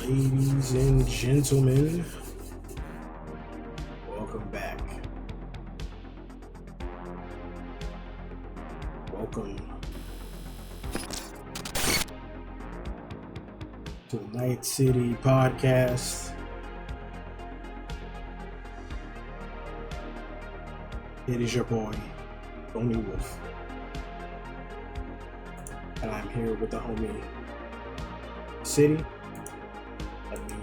Ladies and gentlemen, welcome back. Welcome to the Night City Podcast. It is your boy, Tony Wolf. And I'm here with the homie, City. Let me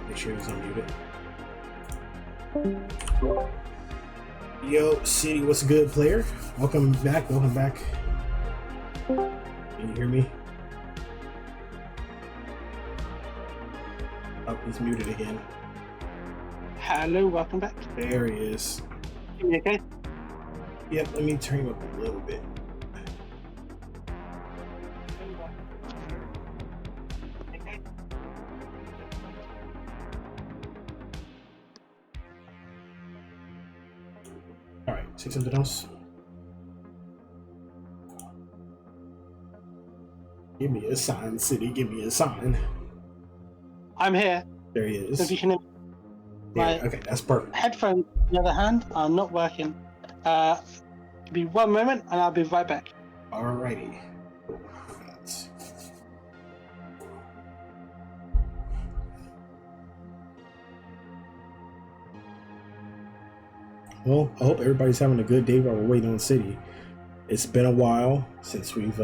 make sure he's unmuted. Yo, City, what's good, player? Welcome back. Can you hear me? Oh, he's muted again. Hello, welcome back. There he is. You okay? Yep, let me turn him up a little bit. Alright, say something else. Give me a sign, City. Give me a sign. I'm here. There he is. So if you can, Yeah, okay, that's perfect. headphones, on the other hand, are not working. Give me one moment and I'll be right back. Alrighty. Well, I hope everybody's having a good day while we're waiting on City. It's been a while since we've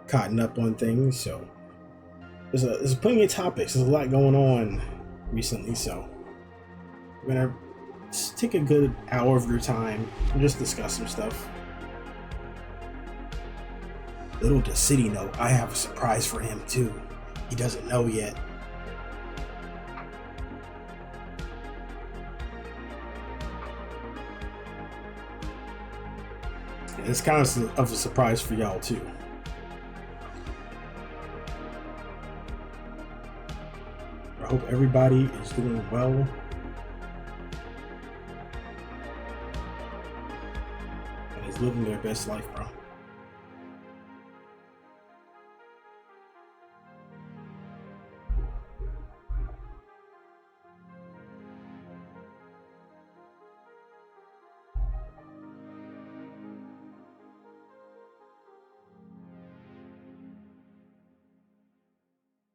caught up on things, so there's plenty of topics. There's a lot going on recently, so we're gonna take a good hour of your time and just discuss some stuff. Little does City know, I have a surprise for him too. He doesn't know yet. And it's kind of a surprise for y'all too. I hope everybody is doing well. And is living their best life, bro.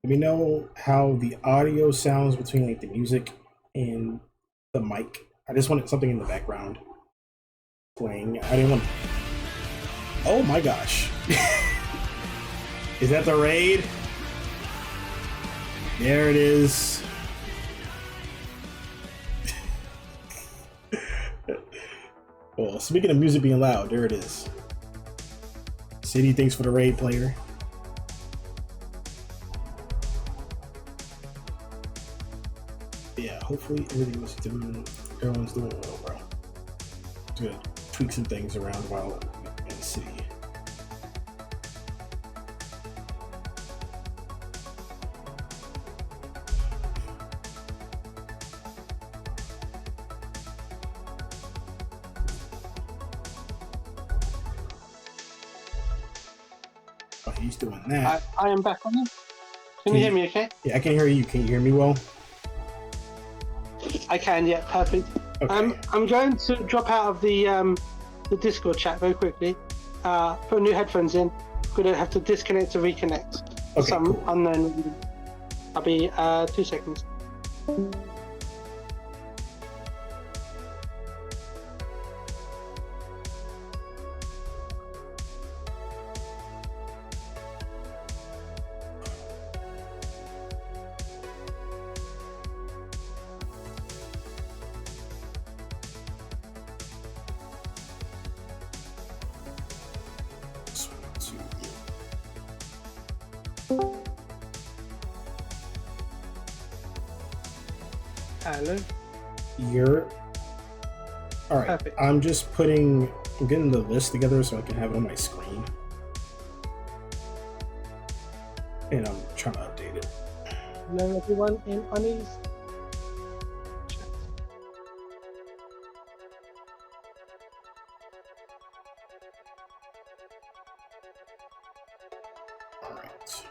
Let me know how the audio sounds between like the music and the mic. I just wanted something in the background playing. I didn't want. Oh my gosh! Is that the raid? There it is. Well, speaking of music being loud, there it is. City, thanks for the raid, player. Yeah, hopefully everyone's doing well, bro. Just gonna tweak some things around while in the city. Oh, he's doing that. I am back on you. Can you hear me okay? Yeah, I can hear you. Can you hear me well? I can, yeah, perfect. Okay. I'm going to drop out of the Discord chat very quickly. Put new headphones in. Gonna have to disconnect to reconnect. Okay, Some cool. unknown reason. I'll be 2 seconds. Hello. You're all right. Perfect. I'm getting the list together so I can have it on my screen, and I'm trying to update it. Hello, everyone in Unease. All right.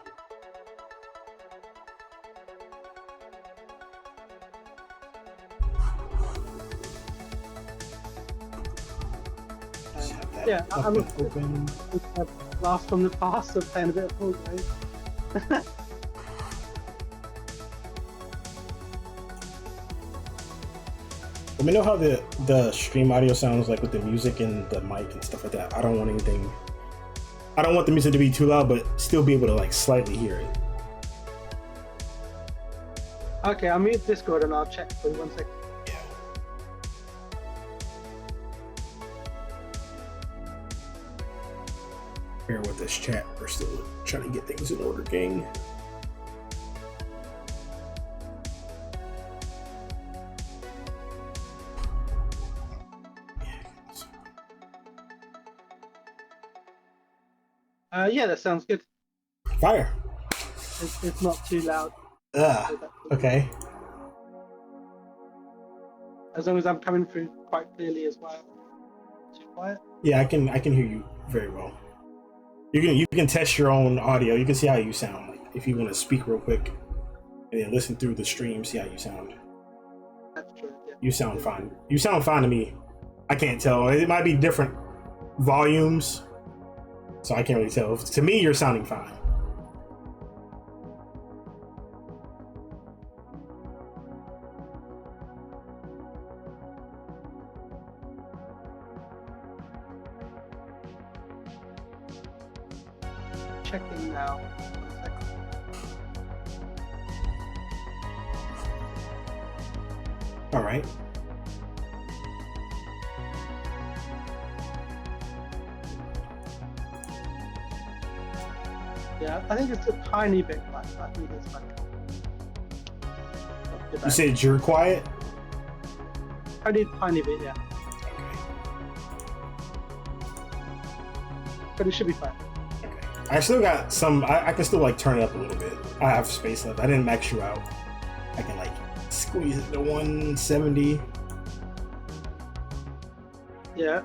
Yeah, I'm open. a blast from the past of playing a bit of Fall Guys. Let me know how the stream audio sounds like with the music and the mic and stuff like that. I don't want anything. I don't want the music to be too loud, but still be able to like slightly hear it. Okay, I'll mute Discord and I'll check for 1 second. Yeah. Bear with this chat. We're still trying to get things in order, gang. Yeah, that sounds good. Fire. It's not too loud. Okay. As long as I'm coming through quite clearly as well. Too quiet? Yeah, I can hear you very well. You can test your own audio. You can see how you sound. Like if you want to speak real quick and then listen through the stream, see how you sound. That's true. Yeah. You sound fine. You sound fine to me. I can't tell. It might be different volumes, so I can't really tell. To me, you're sounding fine. Checking now. 1 second. All right. Yeah, I think it's a tiny bit quiet. I think it's like. You said you're quiet? Only a tiny bit, yeah. Okay. But it should be fine. Okay. I still got some. I can still like turn it up a little bit. I have space left. I didn't max you out. I can like squeeze it to 170. Yeah,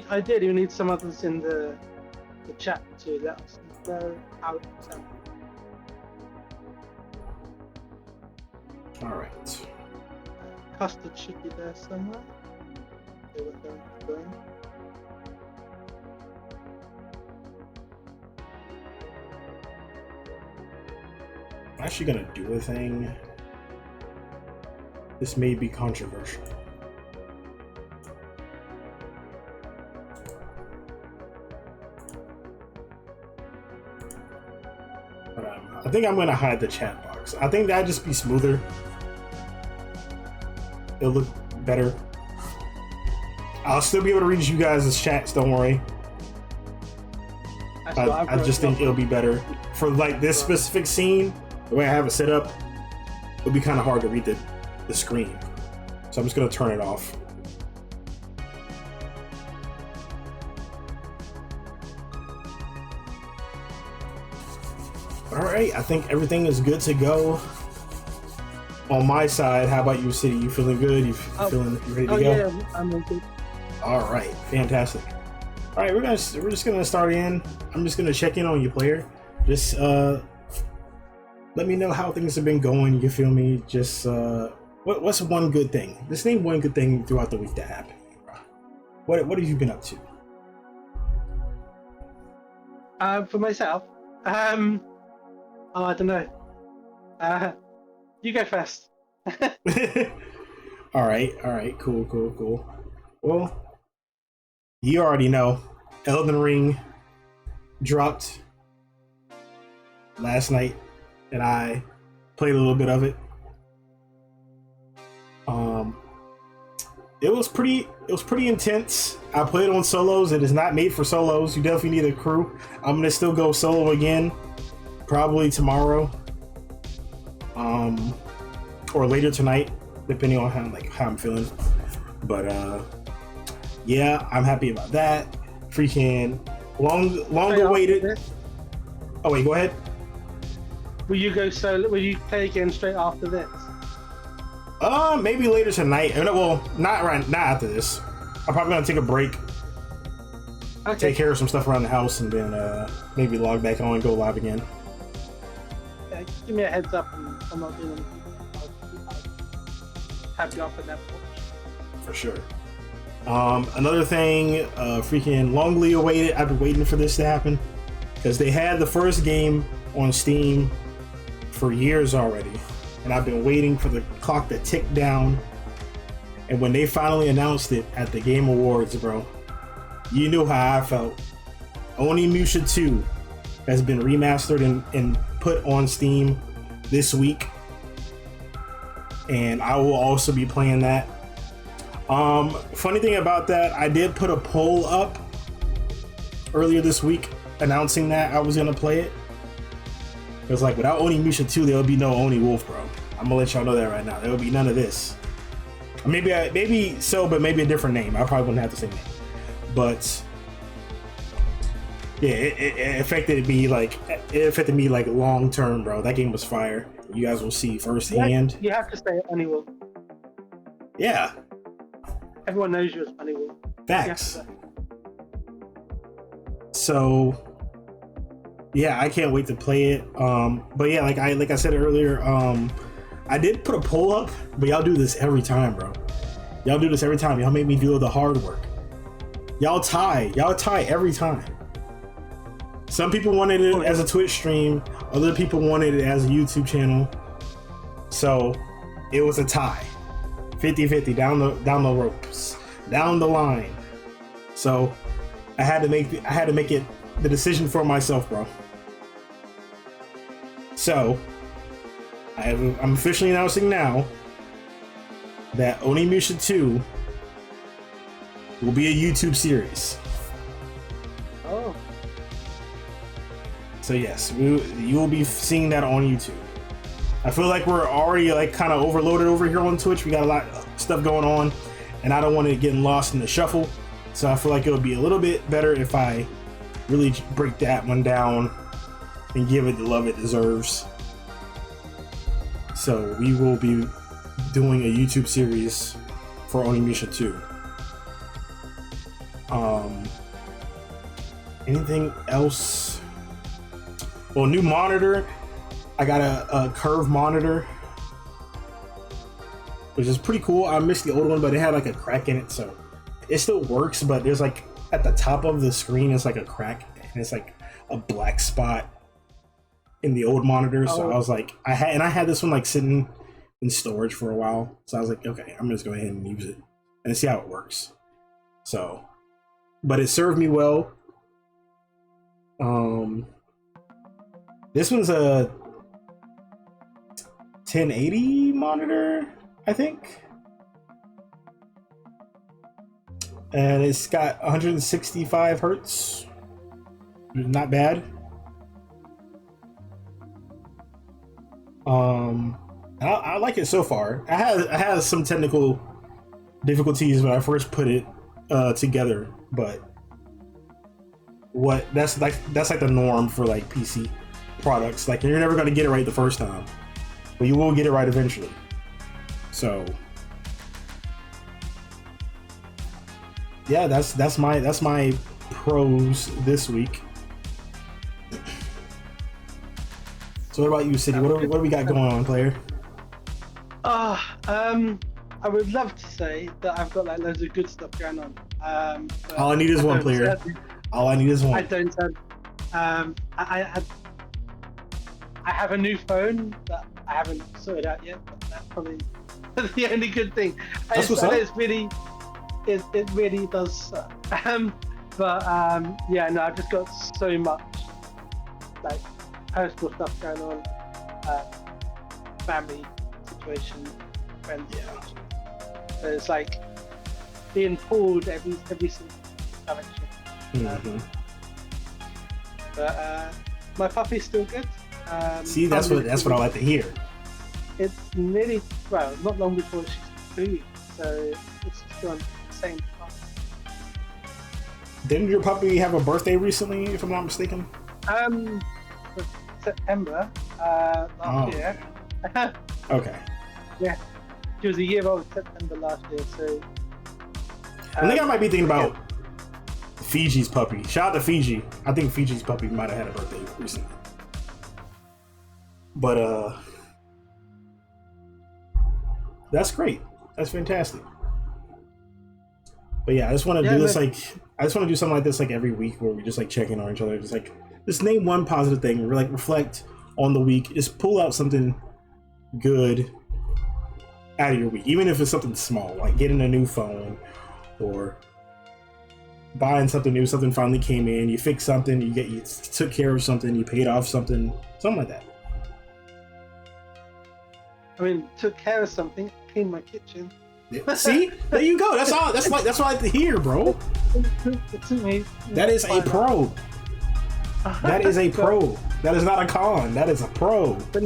ideally we need some others in the chat to let us know how it sounds. All right. Custard should be there somewhere. Okay, we're going. I'm actually gonna do a thing. This may be controversial. But I think I'm gonna hide the chat box. I think that'd just be smoother. It'll look better. I'll still be able to read you guys' chats, don't worry. I just think it'll be better. For like this specific scene, the way I have it set up, it'll be kind of hard to read the screen. So I'm just gonna turn it off. Alright, I think everything is good to go. On my side, how about you, City? You feeling good? You ready to go? Yeah, I'm good. All right, fantastic. All right, we're just gonna start in. I'm just gonna check in on you, player. Just let me know how things have been going. You feel me? Just what's one good thing? Just name one good thing throughout the week that happened. What have you been up to? For myself, I don't know. You go first. All right, cool. Well, you already know, Elden Ring dropped last night, and I played a little bit of it. It was pretty intense. I played on solos. It is not made for solos. You definitely need a crew. I'm gonna still go solo again, probably tomorrow, or later tonight, depending on how I'm feeling. But yeah, I'm happy about that. Freaking long awaited. Oh wait, go ahead. Will you go solo? Will you play again straight after this? Maybe later tonight. Well, not after this. I'm probably gonna take a break, take care of some stuff around the house, and then maybe log back on and go live again. Yeah, give me a heads up, and I'm not doing anything. I'll have you up in that watch. For sure. Another thing, freaking longly awaited. I've been waiting for this to happen because they had the first game on Steam for years already, and I've been waiting for the clock to tick down. And when they finally announced it at the Game Awards, bro, you knew how I felt. Onimusha 2 has been remastered and put on Steam this week, and I will also be playing that. Funny thing about that, I did put a poll up earlier this week announcing that I was gonna play it. It was like, without Onimusha 2, there will be no Oni Wolf, bro. I'm gonna let y'all know that right now. There will be none of this. Maybe so, but maybe a different name. I probably wouldn't have the same name. But yeah, it affected me like long term, bro. That game was fire. You guys will see firsthand. You have to say Oni Wolf. Yeah. Everyone knows you as Oni Wolf. Facts. So yeah, I can't wait to play it. But yeah, like I said earlier, I did put a poll up, but y'all do this every time, bro. Y'all do this every time. Y'all make me do the hard work. Y'all tie every time. Some people wanted it as a Twitch stream, other people wanted it as a YouTube channel. So it was a tie. 50-50 down the ropes, down the line. So I had to make it the decision for myself, bro. So I'm officially announcing now that Onimusha 2 will be a YouTube series. Oh. So yes, you will be seeing that on YouTube. I feel like we're already like kind of overloaded over here on Twitch. We got a lot of stuff going on, and I don't want it getting lost in the shuffle. So I feel like it would be a little bit better if I really break that one down and give it the love it deserves. So we will be doing a YouTube series for Onimusha 2. Anything else? Well, new monitor. I got a curve monitor, which is pretty cool. I missed the old one, but it had like a crack in it, so it still works. But there's like at the top of the screen, it's like a crack, and it's like a black spot in the old monitor. So I was like, I had this one like sitting in storage for a while. So I was like, okay, I'm just going ahead and use it and see how it works. So, but it served me well. This one's a 1080 monitor, I think. And it's got 165 hertz. Not bad. I like it so far. I had some technical difficulties when I first put it together, but that's like the norm for like PC products. Like, you're never going to get it right the first time, but you will get it right eventually. So yeah, that's my pros this week. So what about you, City? What do we got going on, player? I would love to say that I've got like loads of good stuff going on. All I need is one, player. All I need is one. I don't. I have a new phone that I haven't sorted out yet, but that's probably the only good thing. That's what's up. It really does suck. Yeah, no, I've just got so much like personal stuff going on, family situation, friends situation. So it's like being pulled every single direction. Mm-hmm. But my puppy's still good. See, that's what I like to hear. It's nearly, well, not long before she's 3 weeks, so it's still on the same time. Didn't your puppy have a birthday recently, if I'm not mistaken? September last year. Okay. Yeah, she was a year old September last year, so. I think I might be thinking about Fiji's puppy. Shout out to Fiji. I think Fiji's puppy might have had a birthday recently. But that's great. That's fantastic. But yeah, I just want to Yeah, do this I just want to do something like this like every week where we just like check in on each other, just name one positive thing, or like reflect on the week, just pull out something good out of your week, even if it's something small, like getting a new phone or buying something new, something finally came in, you fixed something, you took care of something, you paid off something like that. I mean, took care of something, cleaned my kitchen. See, there you go. That's all. That's what I like to hear, bro. It's amazing. That is a pro. That is a pro. That is not a con. That is a pro. But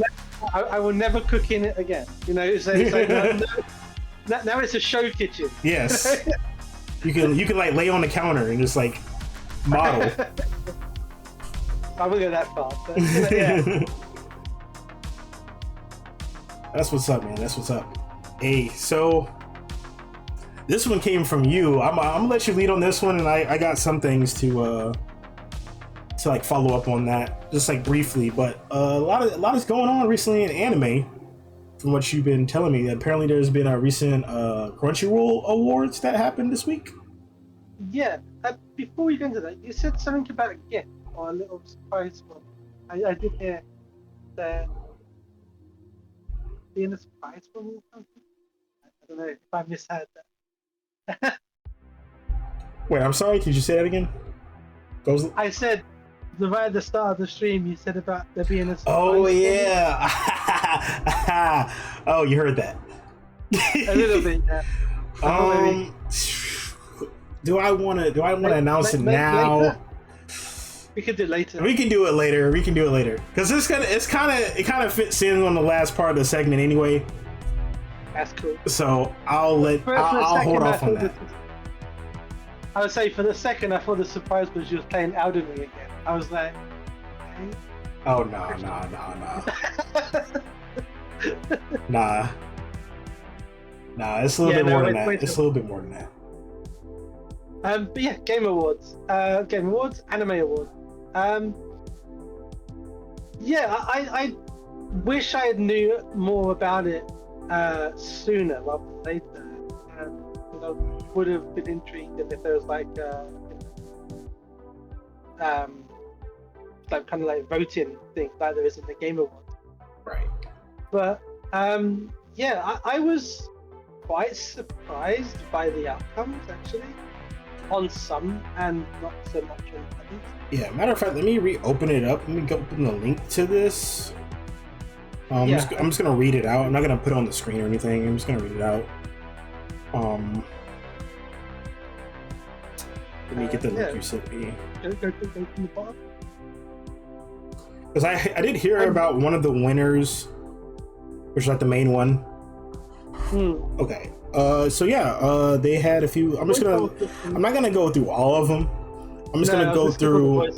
I will never cook in it again. You know, it's like now it's a show kitchen. Yes. You can like lay on the counter and just like model. I won't go that far. But, yeah. That's what's up, man. That's what's up. Hey, so this one came from you. I'm gonna let you lead on this one, and I got some things to like follow up on that, just like briefly. But a lot is going on recently in anime, from what you've been telling me. Apparently, there's been a recent Crunchyroll awards that happened this week. Yeah. Before we go into that, you said something about a gift or a little surprise one. I did hear that being a surprise one or something. I don't know if I misheard that. Wait, I'm sorry. Could you say that again? I said right at the start of the stream, you said about there being a surprise. Oh yeah. Oh, you heard that. A little bit, yeah. Do I want to announce it now? Later? We could do it later. We can do it later. Because it kind of fits in on the last part of the segment anyway. That's cool. So I'll hold off on that. I would say for the second, I thought the surprise was you was playing Elden Ring again. I was like, okay. Oh no. Nah, it's a little bit more than that. It's a little bit more than that. But yeah, Game Awards, Anime Awards. Yeah, I wish I had knew more about it sooner rather than later. I would have been intrigued if there was like kind of like voting thing like there is in the Game Awards. Right. But yeah, I was quite surprised by the outcomes actually. On some and not so much on others. Yeah, matter of fact, let me reopen it up. Let me go open the link to this. I'm just gonna read it out. I'm not gonna put it on the screen or anything. I'm just gonna read it out. Let me get the link you sent me. Go from the bottom. Because I did hear about one of the winners, which is like the main one. Okay. So yeah, they had a few. I'm not gonna go through all of them. I'm just gonna go through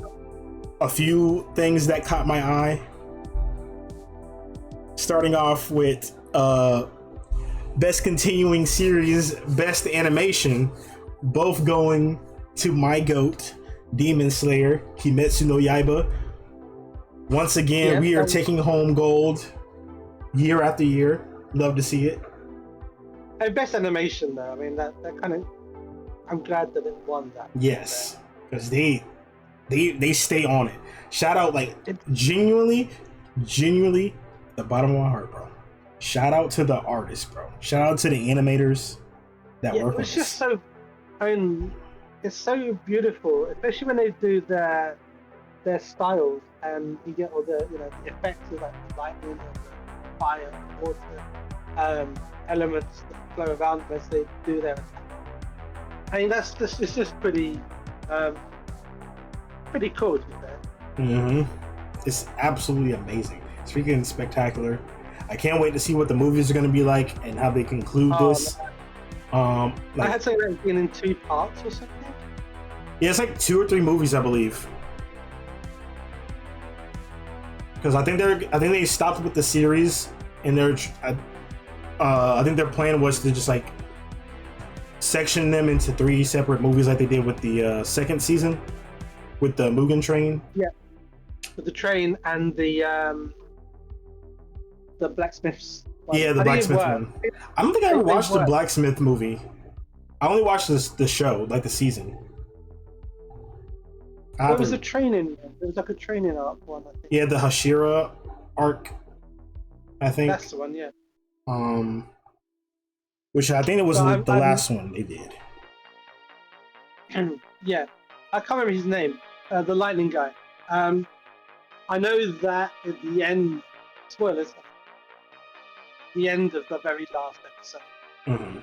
a few things that caught my eye. Starting off with best continuing series, best animation, both going to my GOAT, Demon Slayer, Kimetsu no Yaiba. Once again, we are taking home gold year after year. Love to see it. Best animation though, I mean that kind of, I'm glad that it won that. Yes, because they stay on it. Shout out, like genuinely, the bottom of my heart, bro. Shout out to the artists, bro. Shout out to the animators that work on this. It's just so, I mean, it's so beautiful, especially when they do their styles and you get all the the effects of like the lightning and the fire and water. Elements that flow around them as they do their attack. I mean, it's just pretty cool to be fair. It's absolutely amazing. It's freaking spectacular. I can't wait to see what the movies are going to be like and how they conclude this. I had something like being in 2 parts or something. Yeah, it's like 2 or 3 movies, I believe. Because I think they stopped with the series and I think their plan was to just like section them into 3 separate movies like they did with the second season with the Mugen Train. Yeah, with the train and the blacksmiths one. Yeah, the blacksmith one. I don't think I ever watched the blacksmith movie. I only watched the show, like the season. I There was a haven't. training. There was like a training arc one, I think. Yeah, the Hashira arc, I That's think. the one, yeah. Um, which I think it was But the last one they did. yeah, I can't remember his name. The lightning guy. Um, I know that at the end, spoilers, the end of the very last episode, Hmm.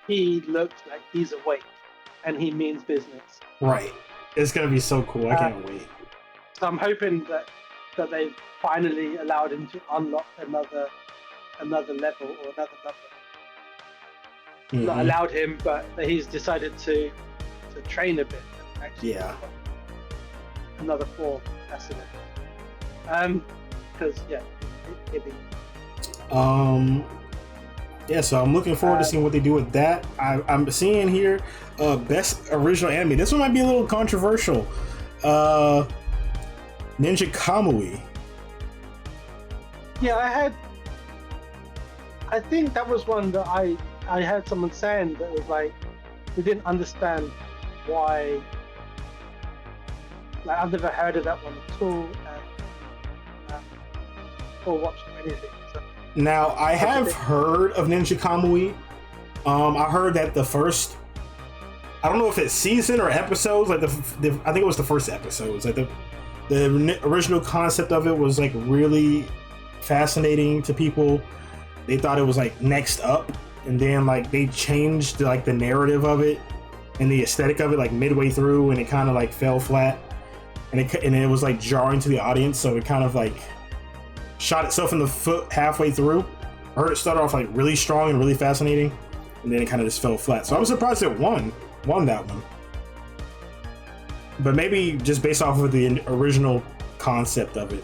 he looks like he's awake and he means business. Right. It's gonna be so cool. I Uh, can't wait. so I'm hoping that they've finally allowed him to unlock another level or another number. Not Hmm. allowed him, but that he's decided to train a bit and actually Yeah. another form. That's it. Because yeah, it'd be. Yeah, so I'm looking forward to seeing what they do with that. I'm seeing here, best original anime. This one might be a little controversial. Ninja Kamui. Yeah, I think that was one that I heard someone saying that was like they didn't understand why. Like I've never heard of that one at all, or watched anything. So Now I have heard of Ninja Kamui. I heard that the first, I don't know if it's season or episodes. Like I think it was the first episodes. Like the original concept of it was like really fascinating to people. They thought it was like next up, and then like they changed like the narrative of it and the aesthetic of it like midway through, and it kind of like fell flat, and it was like jarring to the audience. So it kind of like shot itself in the foot halfway through. I heard it started off like really strong and really fascinating, and then it kind of just fell flat. So I was surprised it won that one. But maybe just based off of the original concept of it,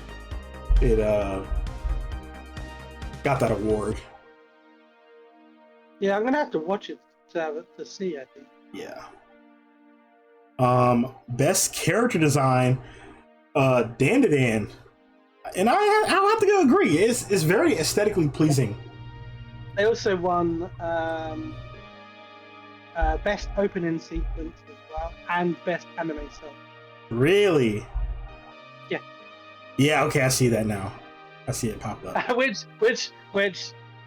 it got that award. yeah, I'm gonna have to watch it to see. I think. Yeah. Best character design, Dandadan. And I'll have to go agree. It's very aesthetically pleasing. They also won best opening sequence as well and best anime song. Really? Yeah. Yeah, okay, I see that now. I see it pop up. which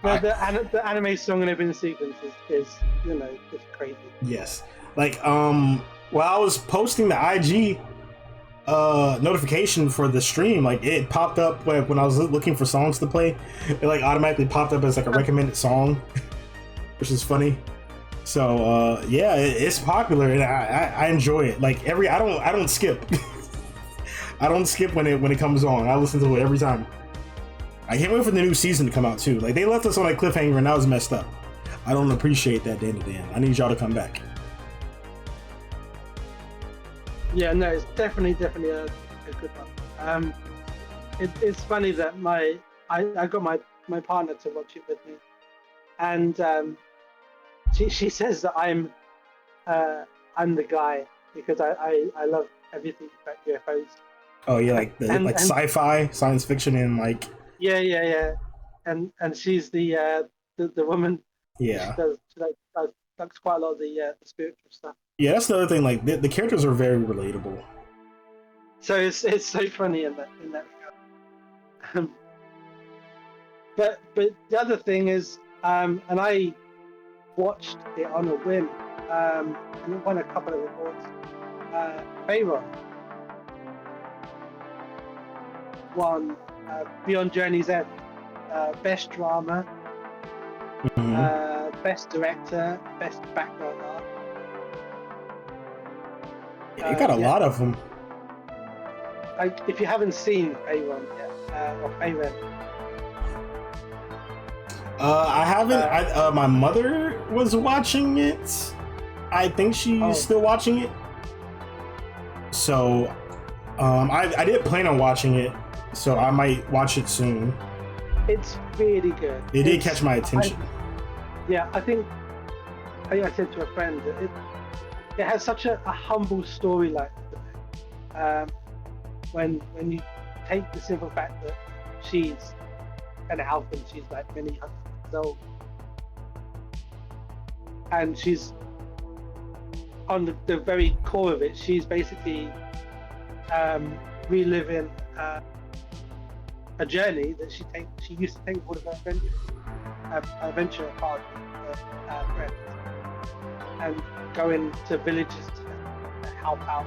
the anime song and opening sequence is just crazy. Yes. Like, while I was posting the IG notification for the stream, like it popped up when I was looking for songs to play. It like automatically popped up as like a recommended song, which is funny. So yeah, it's popular and I enjoy it. Like I don't skip. I don't skip when it comes on. I listen to it every time. I can't wait for the new season to come out too. Like they left us on a cliffhanger and that was messed up. I don't appreciate that, Dan. I need y'all to come back. Yeah, no, it's definitely a good one. It's funny that I got my partner to watch it with me, and she says that I'm the guy because I love everything about UFOs. Oh yeah, like and sci-fi, science fiction, and like yeah, and she's the woman. Yeah. She does quite a lot of the spiritual stuff. Yeah, that's the other thing. Like the characters are very relatable. So it's so funny in that regard. But the other thing is, and I watched it on a whim, and it won a couple of awards. Pharaoh won Beyond Journey's End, best drama, best director, best background art. It got a lot of them. Like, if you haven't seen Pharaoh yet, or Pharaoh. I haven't. My mother was watching it. I think she's still watching it. So, I did plan on watching it, so I might watch it soon. It's really good. It did catch my attention. I think I said to a friend that it has such a humble storyline. When you take the simple fact that she's an elf and she's like many hundreds years old, and she's on the very core of it, she's basically reliving a journey that she used to take with all of her adventure partners, friends, and going to villages to help out,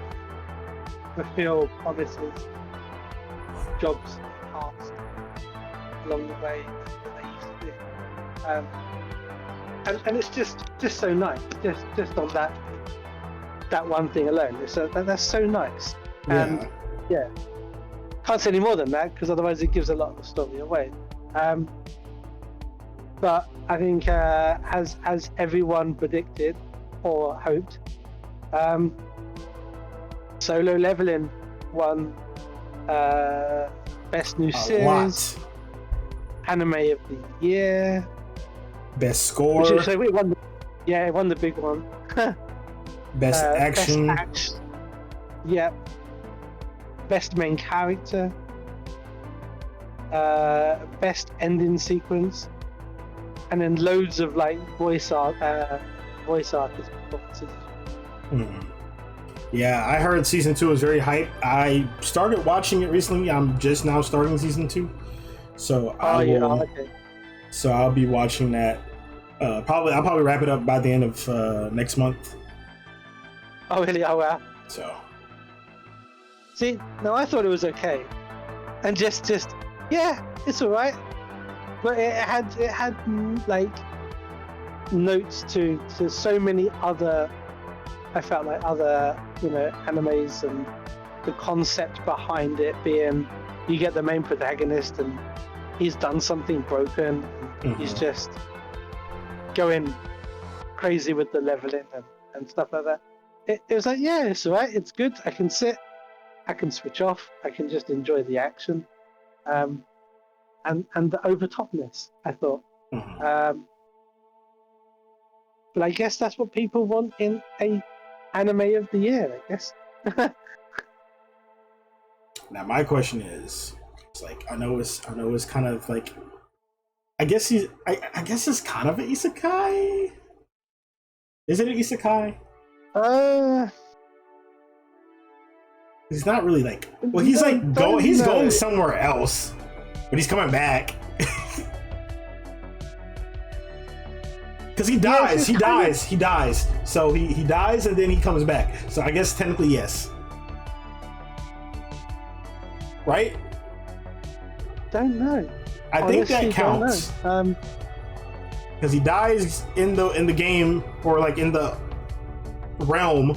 fulfill promises, jobs tasks along the way that they used to do. And it's just so nice, just on that one thing alone. That's so nice. And yeah, can't say any more than that because otherwise it gives a lot of the story away. But I think as everyone predicted or hoped, Solo Leveling won Best New Series, Anime of the Year, Best Score. It won the big one. Best Action. Yeah. Best Main Character. Best Ending Sequence. And then loads of like voice artist performances. Yeah, I heard season 2 was very hype. I started watching it recently. I'm just now starting season 2, so So I'll be watching that. I'll probably wrap it up by the end of next month. Oh really? Oh wow. So. See, no, I thought it was okay, and just yeah, it's all right. But it had like notes to so many other. I felt like other animes, and the concept behind it being you get the main protagonist and he's done something broken. And he's just going crazy with the leveling and stuff like that. It was like, yeah, it's all right. It's good. I can sit. I can switch off. I can just enjoy the action. And the overtopness, I thought. But I guess that's what people want in a anime of the year, I guess. Now my question is, it's like I know it's kind of like, I guess it's kind of an isekai. Is it an isekai? He's not really like. Well, he's going somewhere else, but he's coming back. Because he dies, he dies. So he dies and then he comes back. So I guess technically yes. Right? Don't know. I think that counts. Because he dies in the game, or like in the realm,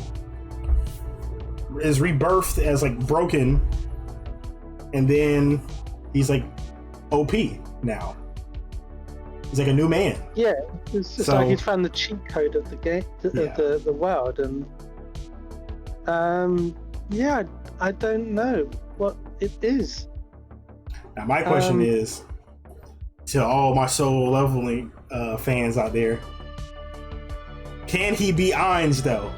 is rebirthed as like broken, and then he's like OP now. He's like a new man. Yeah, it's just like he's found the cheat code of the game, of the world, and yeah, I don't know what it is. Now my question is, to all my Solo Leveling fans out there, can he be Ainz though?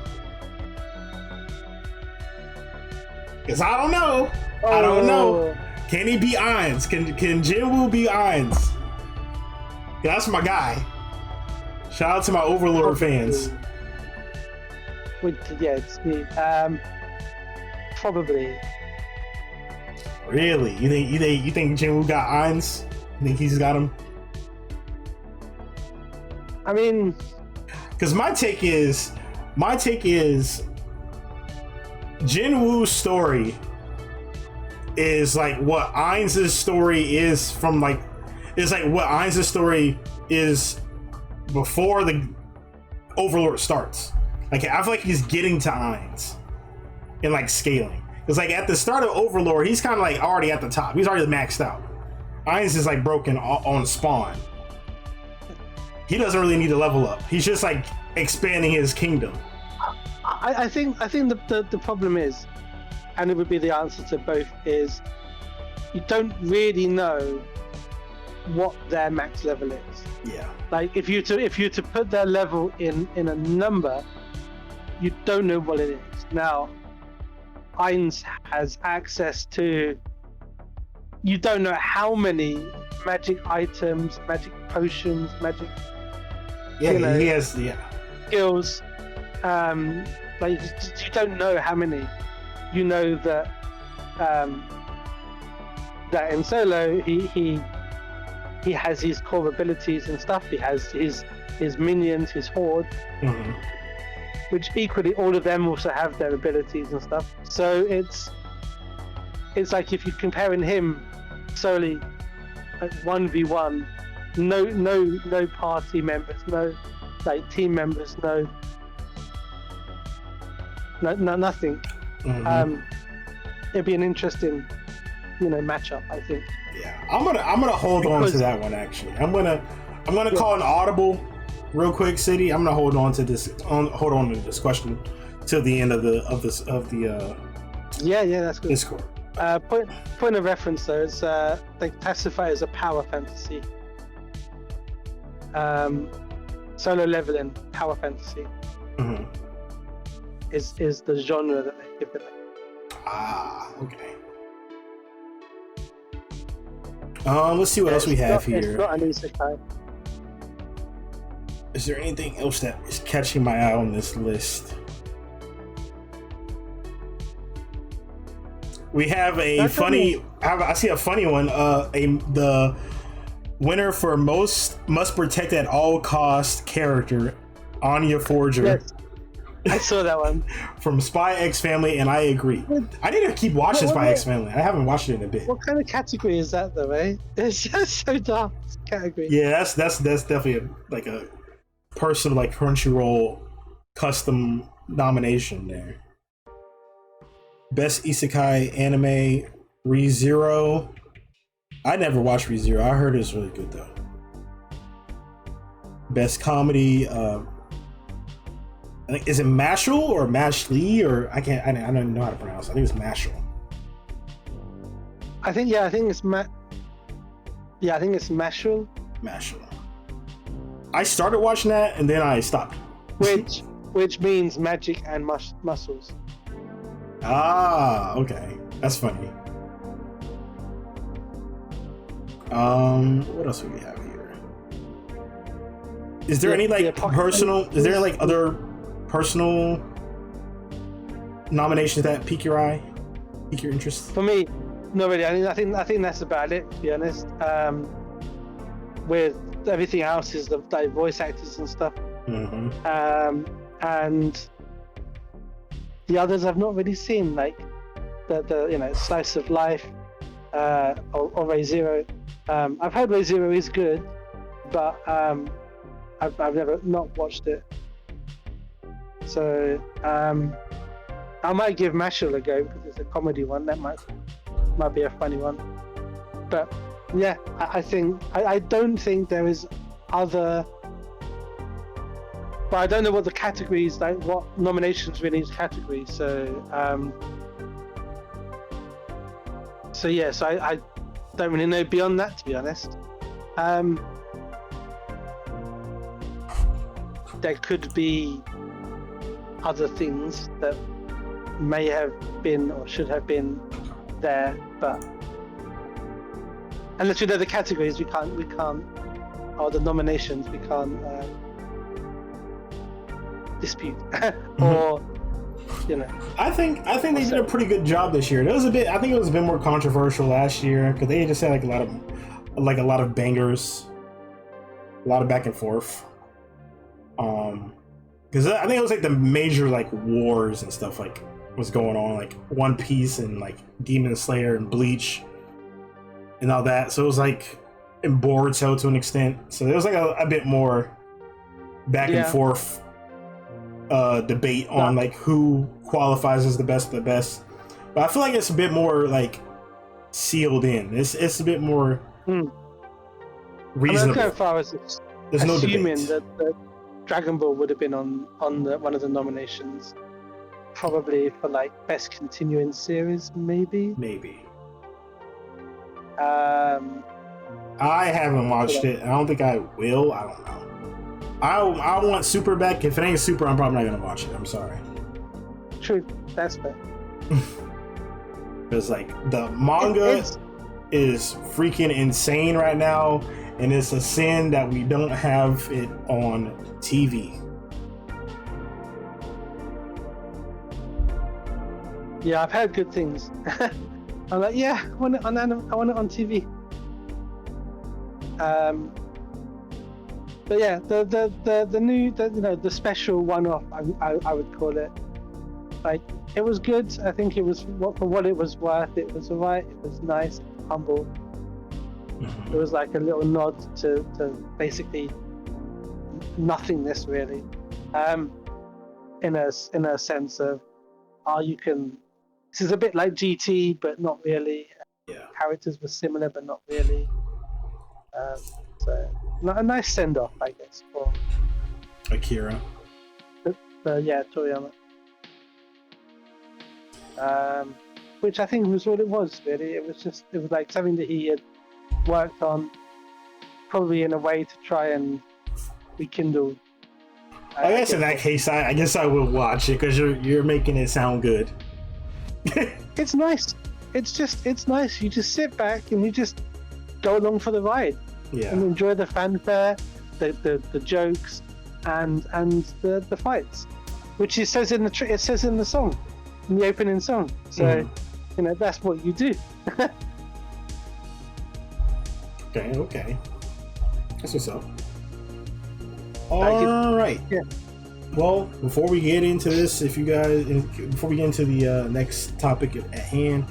Because I don't know. I don't know. Can he be Ainz? Can Jinwoo be Ainz? Yeah, that's my guy. Shout out to my Overlord fans. Yeah, it's me. Probably. Really? You think Jinwoo got Ainz? You think he's got him? I mean, because my take is Jinwoo's story is like what Ainz's story is from like. It's like what Ainz's story is before the Overlord starts. Like I feel like he's getting to Ainz and like scaling. It's like at the start of Overlord, he's kind of like already at the top. He's already maxed out. Ainz is like broken on spawn. He doesn't really need to level up. He's just like expanding his kingdom. I think the problem is, and it would be the answer to both, is you don't really know what their max level is. Yeah. Like if you to put their level in a number, you don't know what it is. Now, Ainz has access to, you don't know how many magic items, magic potions, magic. Yeah, he has. Yeah. Skills. Like you don't know how many. You know that that in Solo he has his core abilities and stuff. He has his minions, his horde, which equally all of them also have their abilities and stuff. So it's like if you're comparing him solely like 1v1, no party members, no like team members, no nothing. It'd be an interesting, matchup, I think. Yeah, I'm gonna hold on to that one. Actually, I'm gonna call an audible real quick, City. I'm gonna hold on to this question till the end of the that's good. Discord. Point of reference though is they classify it as a power fantasy. Solo leveling power fantasy is the genre that they give it. Okay. Let's see what else we have here. It's not an isekai. Is there anything else that is catching my eye on this list? We have I see a funny one. The winner for most must protect at all cost character, Anya Forger. Yes, I saw that one. From Spy X Family, and I agree. I need to keep watching Spy X Family. I haven't watched it in a bit. What kind of category is that, though, eh? It's just so dark category. Yeah, that's definitely a personal, like, Crunchyroll custom nomination there. Best Isekai Anime, ReZero. I never watched ReZero. I heard it's really good though. Best Comedy, I think, is it Mashal or Mashlee, or I don't even know how to pronounce it. I think it's Mashal. I think it's Mashal. Mashal. I started watching that and then I stopped. Which means magic and muscles. Ah, okay. That's funny. What else do we have here? Is there any personal? Is there like other personal nominations that pique your eye, pique your interest? For me, not really. I think that's about it. To be honest, with everything else is the like, voice actors and stuff, and the others I've not really seen, like the Slice of Life or ReZero. I've heard ReZero is good, but I've never not watched it. So I might give Mashal a go because it's a comedy one. That might be a funny one. But yeah, I think I don't think there is other. But I don't know what the categories, like what nominations were in each category. So I don't really know beyond that, to be honest. There could be other things that may have been or should have been there, but unless we know the categories, we can't, or the nominations, we can't dispute or I think they did a pretty good job this year. I think it was a bit more controversial last year because they just had a lot of bangers, a lot of back and forth. Because I think it was like the major like wars and stuff like was going on, like One Piece and like Demon Slayer and Bleach and all that. So it was like in Boruto to an extent. So there was like a bit more back and forth debate on like who qualifies as the best of the best. But I feel like it's a bit more like sealed in. It's a bit more reasonable. As far as there's no assuming debate. that Dragon Ball would have been on one of the nominations, probably for like best continuing series, maybe. I haven't watched it. I don't think I will. I don't know. I want Super back. If it ain't Super, I'm probably not gonna watch it. I'm sorry. True, that's fair. Because like the manga is freaking insane right now, and it's a sin that we don't have it on TV. Yeah, I've heard good things. I'm like, yeah, I want it on TV. But yeah, the new, the special one-off, I would call it. Like, it was good. I think it was for what it was worth. It was alright. It was nice, humble. It was like a little nod to basically nothingness, really. In a sense of, you can. This is a bit like GT, but not really. Yeah. Characters were similar, but not really. So a nice send-off, I guess, for Akira. Toriyama. Which I think was what it was, really. It was like something that he had worked on, probably in a way to try and rekindle. I guess in that case, I guess I will watch it because you're making it sound good. It's nice. It's nice. You just sit back and you just go along for the ride. Yeah. And enjoy the fanfare, the jokes, and the fights, which it says in the song, in the opening song. So, that's what you do. Okay. That's what's up. All right. Yeah. Well, before we get into this, before we get into the next topic at hand,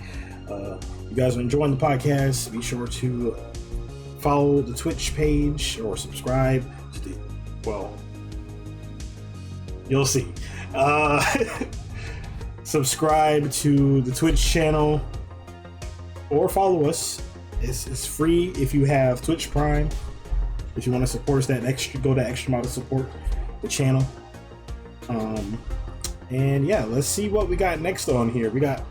you guys are enjoying the podcast, be sure to follow the Twitch page or subscribe to you'll see. Subscribe to the Twitch channel or follow us. It's free if you have Twitch Prime. If you want to support us go that extra mile to support the channel. And yeah, let's see what we got next on here. We got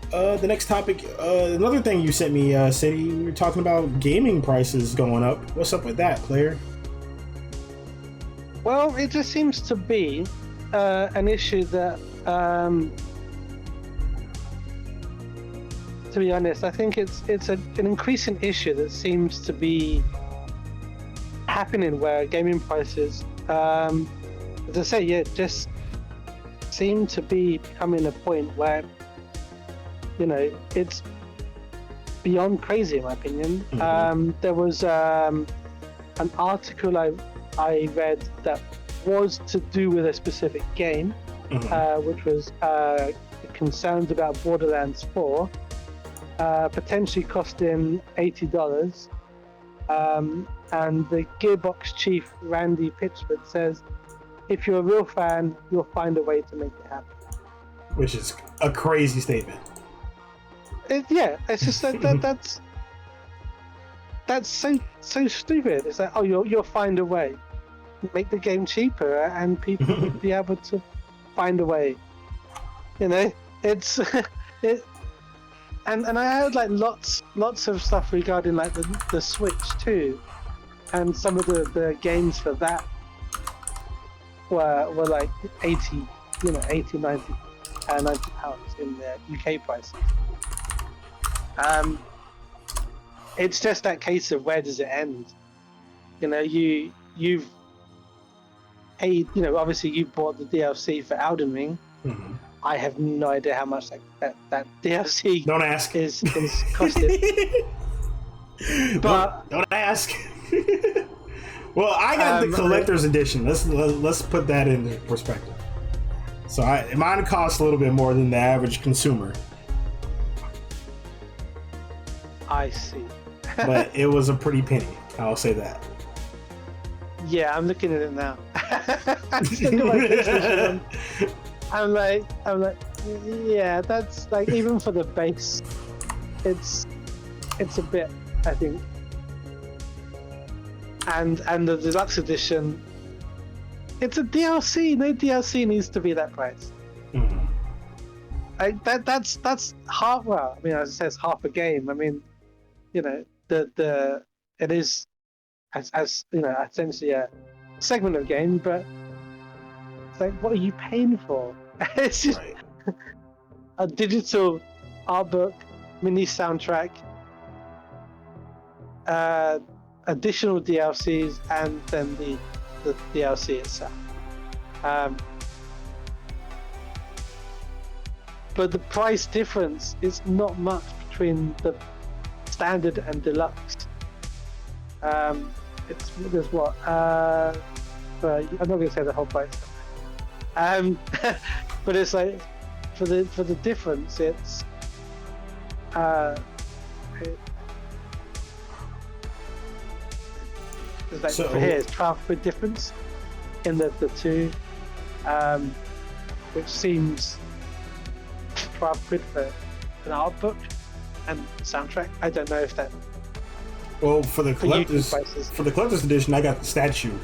the next topic. Another thing you sent me, City. We were talking about gaming prices going up. What's up with that, player? Well, it just seems to be an issue that, to be honest, I think it's an increasing issue that seems to be happening where gaming prices, as I say, just seem to be becoming a point where, it's beyond crazy, in my opinion. There was an article I read that was to do with a specific game, which was concerns about Borderlands 4 potentially costing $80. And the Gearbox chief, Randy Pitchford, says, if you're a real fan, you'll find a way to make it happen. Which is a crazy statement. It's just that's so stupid. It's like, you'll find a way, make the game cheaper, and people will be able to find a way. It's and I heard like lots of stuff regarding like the Switch too, and some of the games for that were like 80, 90 pounds in the UK prices. It's just that case of where does it end? You've paid, obviously you bought the DLC for Elden Ring. I have no idea how much that DLC don't ask is costing. But don't ask. Well, I got the collector's edition. Let's put that into perspective. So mine costs a little bit more than the average consumer. I see. But it was a pretty penny. I'll say that. Yeah, I'm looking at it now. I'm just looking at my PlayStation. I'm like, yeah, that's like, even for the base, it's a bit, I think. And the deluxe edition, it's a DLC. No DLC needs to be that price. That's half. Well, I mean, as it says, half a game. I mean, it is as essentially a segment of game, but it's like, what are you paying for? It's just a digital art book, mini soundtrack, additional DLCs, and then the DLC itself. but the price difference is not much between the standard and deluxe. There's what? I'm not going to say the whole price. But it's like for the difference, it's it's like So- for here it's 12 quid difference in the two, which seems 12 quid for an art book and soundtrack. I don't know if that. Well, for the collector's prices. for the collector's edition, I got the statue.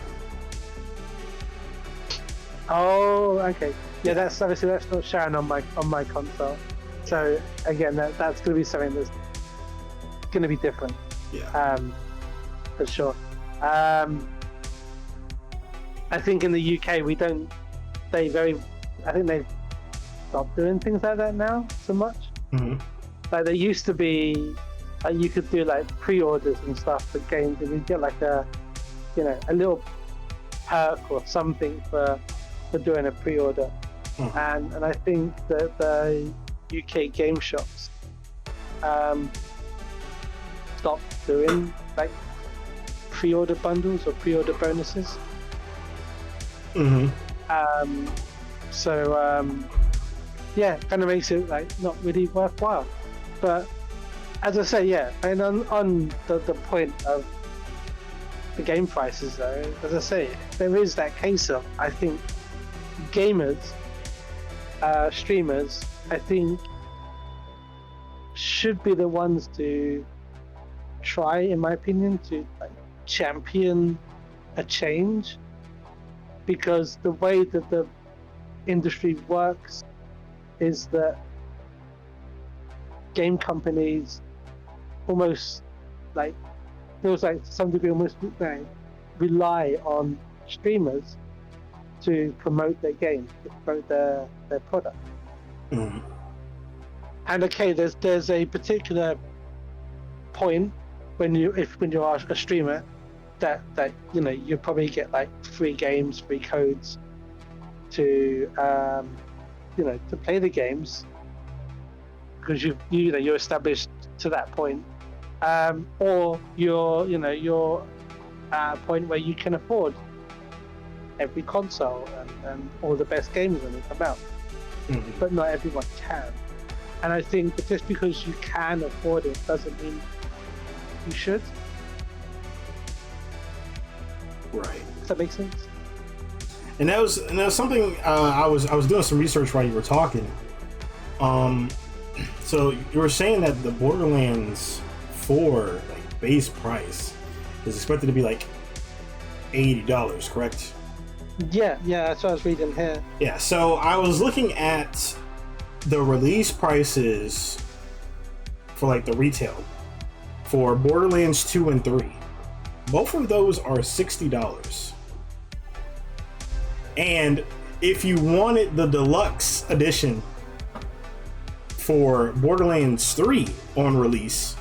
Oh, okay. Yeah, that's obviously that's not shown on my console. So again, that's going to be something that's going to be different. Yeah. For sure. I think in the UK we don't. I think they've stopped doing things like that now so much. Mm-hmm. Like there used to be, you could do like pre-orders and stuff for games, and you'd get like a little perk or something for doing a pre-order. Mm-hmm. And I think that the UK game shops stopped doing like pre-order bundles or pre-order bonuses. Mm-hmm. Yeah, kind of makes it like not really worthwhile. But as I say, yeah, and on the point of the game prices though, as I say, there is that case of, I think, gamers, streamers, I think should be the ones to try, in my opinion, to like champion a change, because the way that the industry works is that game companies almost like feels like to some degree almost rely on streamers to promote their game, to promote their product. Mm-hmm. And okay, there's a particular point when you're a streamer that you probably get like free games, free codes to to play the games because you're established to that point, or you're at a point where you can afford every console and all the best games when they come out. Mm-hmm. But not everyone can. And I think that just because you can afford it doesn't mean you should. Right. Does that make sense? And that was something I was doing some research while you were talking. So you were saying that the Borderlands 4 like base price is expected to be like $80, correct? Yeah, that's what I was reading here. Yeah, so I was looking at the release prices for like the retail for Borderlands 2 and 3. Both of those are $60. And if you wanted the deluxe edition for Borderlands 3 on release,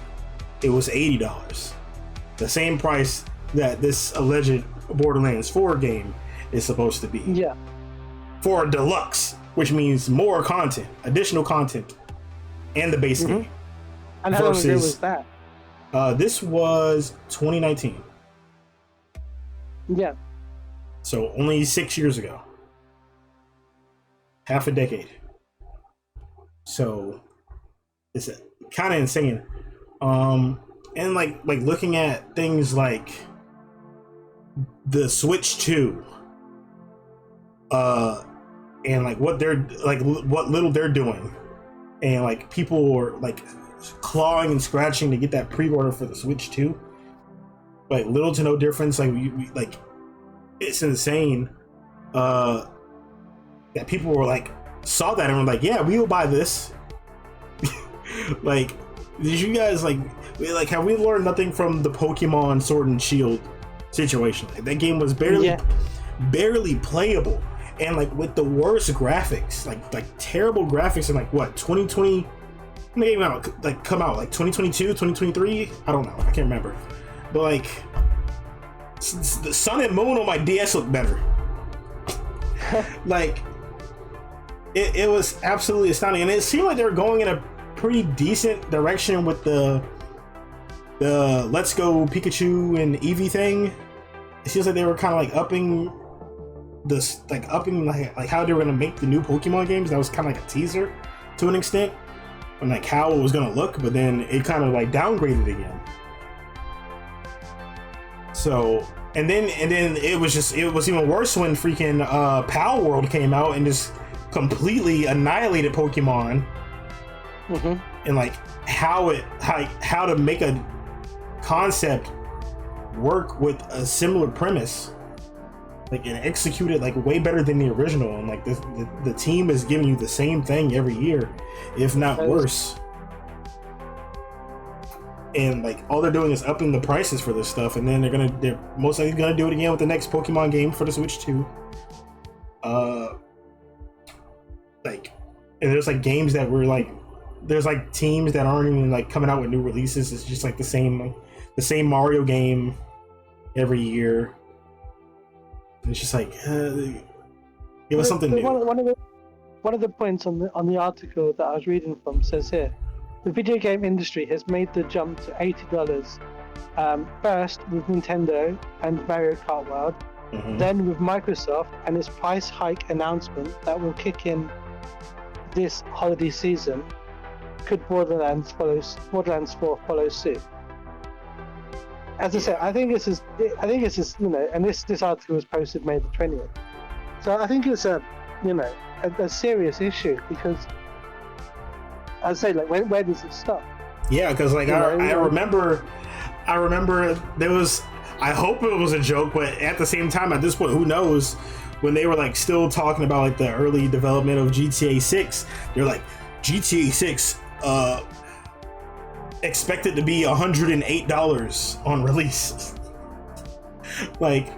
it was $80. The same price that this alleged Borderlands 4 game is supposed to be. Yeah. For a deluxe, which means more content, additional content, and the base game. And how long ago was that? This was 2019. Yeah. So only 6 years ago. Half a decade. So it's kind of insane. And like looking at things like the Switch 2, and like what little they're doing, and like people are like clawing and scratching to get that pre-order for the Switch 2. Like little to no difference. Like we it's insane. That people were like saw that and were like, yeah, we will buy this. Like, did you guys like have we learned nothing from the Pokemon Sword and Shield situation? Like, that game was barely playable, and like with the worst graphics, like terrible graphics in like what 2020 maybe come out like 2022, 2023. I don't know, I can't remember, but like the Sun and Moon on my DS look better. Like it was absolutely astounding, and it seemed like they were going in a pretty decent direction with the Let's Go Pikachu and Eevee thing. It seems like they were kind of like upping this, like upping like how they were gonna make the new Pokemon games. That was kind of like a teaser to an extent, and like how it was gonna look, but then it kind of like downgraded again. So and then it was even worse when freaking Pal World came out and just completely annihilated Pokemon. And like how to make a concept work with a similar premise, like, and execute it like way better than the original, and like the team is giving you the same thing every year, if not worse. And like all they're doing is upping the prices for this stuff, and then they're most likely gonna do it again with the next Pokemon game for the Switch 2. Like, and there's like games that were like, there's like teams that aren't even like coming out with new releases. It's just like the same Mario game every year. And it's just like, give us something new. One of the points on the article that I was reading from says here, the video game industry has made the jump to $80. First with Nintendo and Mario Kart World, then with Microsoft and its price hike announcement that will kick in this holiday season. Could Borderlands 4 follow suit? As I said, I think this is and this article was posted May the 20th. So I think it's a serious issue, because I'd say, like, where does it stop? Yeah, because like I remember there was, I hope it was a joke, but at the same time, at this point, who knows? When they were like still talking about like the early development of GTA 6, they're like, GTA 6 expected to be $108 on release. Like,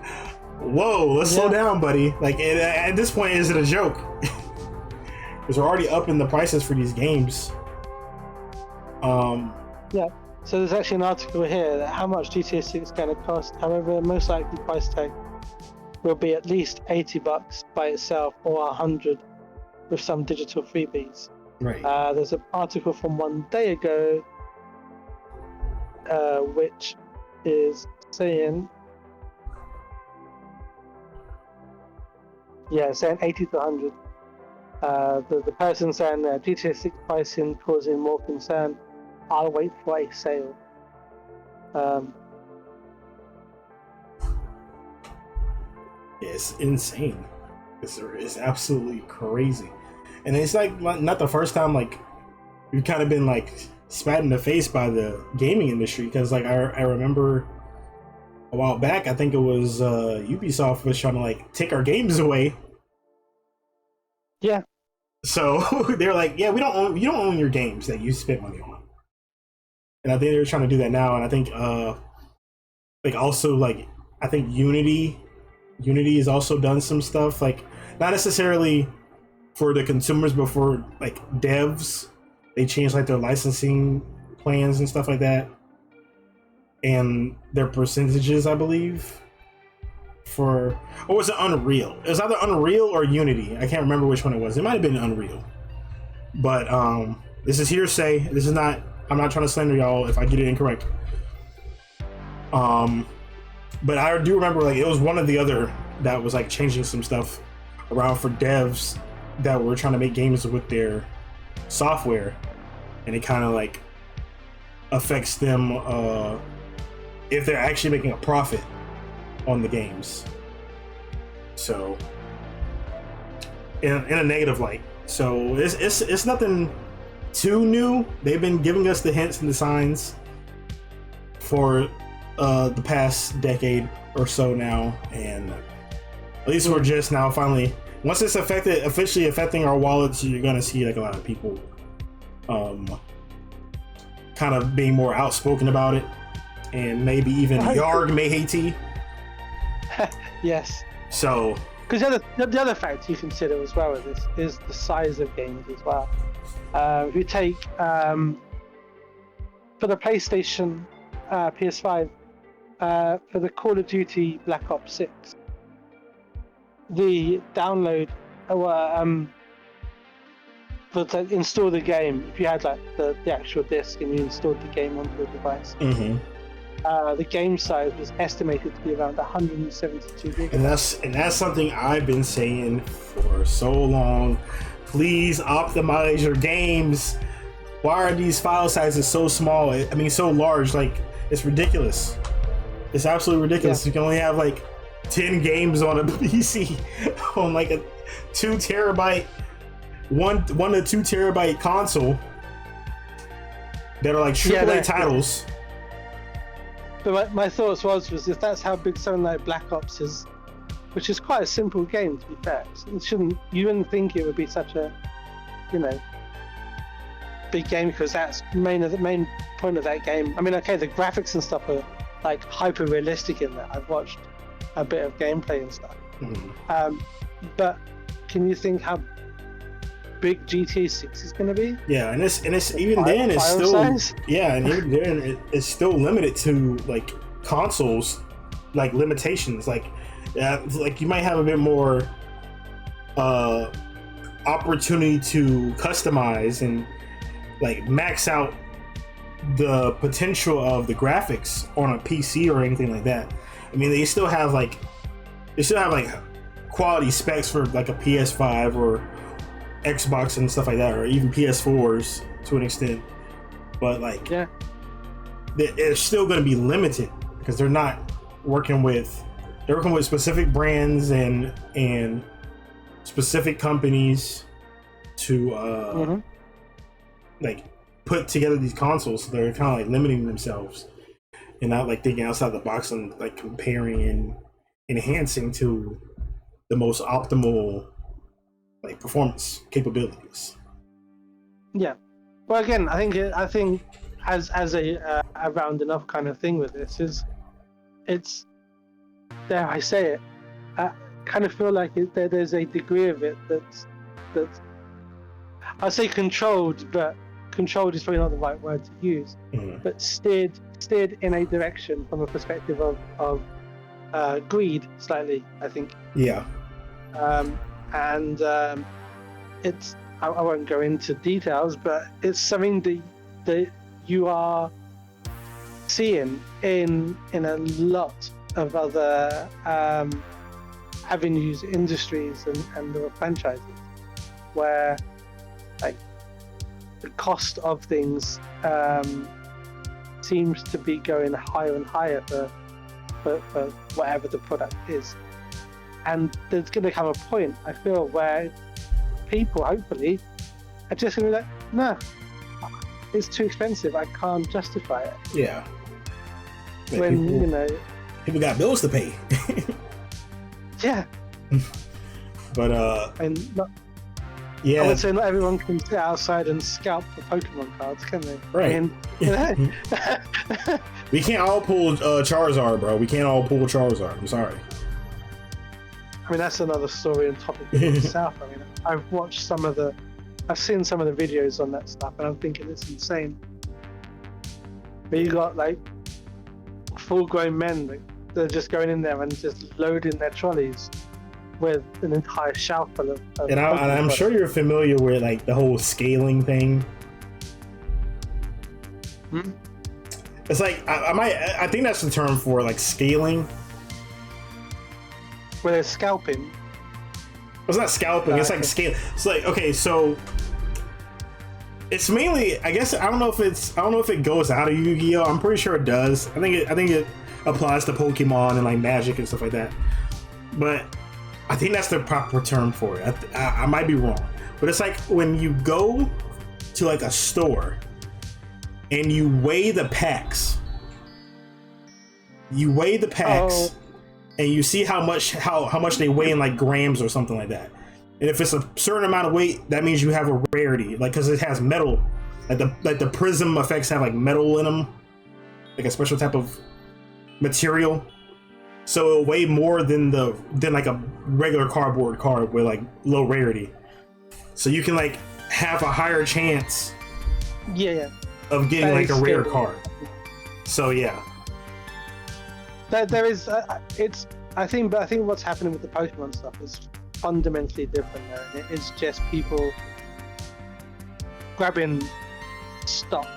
whoa, let's slow down, buddy. Like, at this point, is it a joke? Because we're already upping the prices for these games. Yeah. So there's actually an article here that how much GTA 6 is going to cost. However, most likely price tag will be at least $80 by itself, or $100 with some digital freebies. Right. There's an article from 1 day ago, which is saying, saying 80 to 100. The person saying GTA 6 pricing causing more concern. I'll wait for a sale. It's insane. It's absolutely crazy, and it's like not the first time like we've kind of been like spat in the face by the gaming industry, because like I remember a while back, I think it was Ubisoft was trying to like take our games away. Yeah. So they're like, yeah, you don't own your games that you spent money on. And I think they're trying to do that now, and I think like also like I think Unity has also done some stuff, like not necessarily for the consumers, but for like devs. They changed like their licensing plans and stuff like that, and their percentages, I believe. Or was it Unreal? It was either Unreal or Unity. I can't remember which one it was. It might have been Unreal. But this is hearsay. This is not. I'm not trying to slander y'all if I get it incorrect. But I do remember like it was one or the other that was like changing some stuff around for devs that were trying to make games with their software, and it kind of like affects them if they're actually making a profit on the games. So in a negative light. So it's nothing too new. They've been giving us the hints and the signs for the past decade or so now, and at least we're just now finally, once it's officially affecting our wallets, you're gonna see like a lot of people kind of being more outspoken about it, and maybe even Yarg Mayhati. Yes. So, because the other fact you consider as well with this is the size of games as well. If you take for the PlayStation, PS5, for the Call of Duty Black Ops 6, the download but to install the game, if you had like the actual disc and you installed the game onto a device, the game size was estimated to be around 172 gigabytes. And that's something I've been saying for so long. Please optimize your games. Why are these file sizes so small? I mean, so large. Like, it's ridiculous. It's absolutely ridiculous. Yeah. You can only have like 10 games on a PC on like a 2 terabyte, one to 2 terabyte console that are like AAA titles. But my thoughts was if that's how big something like Black Ops is, which is quite a simple game to be fair, you wouldn't think it would be such a, big game, because that's the main point of that game. I mean, okay, the graphics and stuff are like hyper realistic in that. I've watched a bit of gameplay and stuff. But can you think how big GTA 6 is going to be? Yeah, and it's even then it's still size? Yeah, and even then it's still limited to like consoles, like limitations. Like you might have a bit more opportunity to customize and like max out the potential of the graphics on a PC or anything like that. I mean, they still have like quality specs for like a PS5 or Xbox and stuff like that, or even PS4s to an extent. But like, yeah, they're still going to be limited because they're working with specific brands and specific companies to like put together these consoles. So they're kind of like limiting themselves and not like thinking outside the box and like comparing and enhancing to the most optimal like performance capabilities. Yeah. Well, again, I think as a round enough kind of thing with this is, it's, dare I say it, I kind of feel like there's a degree of it that's I'd say controlled, but controlled is probably not the right word to use, but steered in a direction from a perspective of greed slightly, I think. Yeah. It's, I won't go into details, but it's something that you are seeing in a lot of other avenues, industries, and the franchises, where like the cost of things seems to be going higher and higher for whatever the product is. And there's going to come a point, I feel, where people, hopefully, are just going to be like, no, it's too expensive. I can't justify it. Yeah. When, people got bills to pay. Yeah. But, yeah. I would say not everyone can sit outside and scalp the Pokemon cards, can they? Right. I mean, we can't all pull Charizard, bro. We can't all pull Charizard. I'm sorry. I mean, that's another story and topic in itself. I mean, I've seen some of the videos on that stuff, and I'm thinking it's insane. But you got like full-grown men, like, they're just going in there and just loading their trolleys with an entire shelf full of and I'm sure you're familiar with like the whole scaling thing. It's like I think that's the term for like scaling. Where they're scalping. It's not scalping. It's like scale. It's like, okay, so it's mainly, I guess, I don't know if it goes out of Yu-Gi-Oh. I'm pretty sure it does. I think it applies to Pokemon and like Magic and stuff like that. But I think that's the proper term for it. I might be wrong, but it's like when you go to like a store and you weigh the packs. Oh. And you see how much they weigh in like grams or something like that. And if it's a certain amount of weight, that means you have a rarity, like because it has metal, like the prism effects have like metal in them, like a special type of material. So it'll weigh more than like a regular cardboard card with like low rarity. So you can like have a higher chance, of getting like a rare card. So yeah. There is, I think what's happening with the Pokemon stuff is fundamentally different there. And it's just people grabbing stock.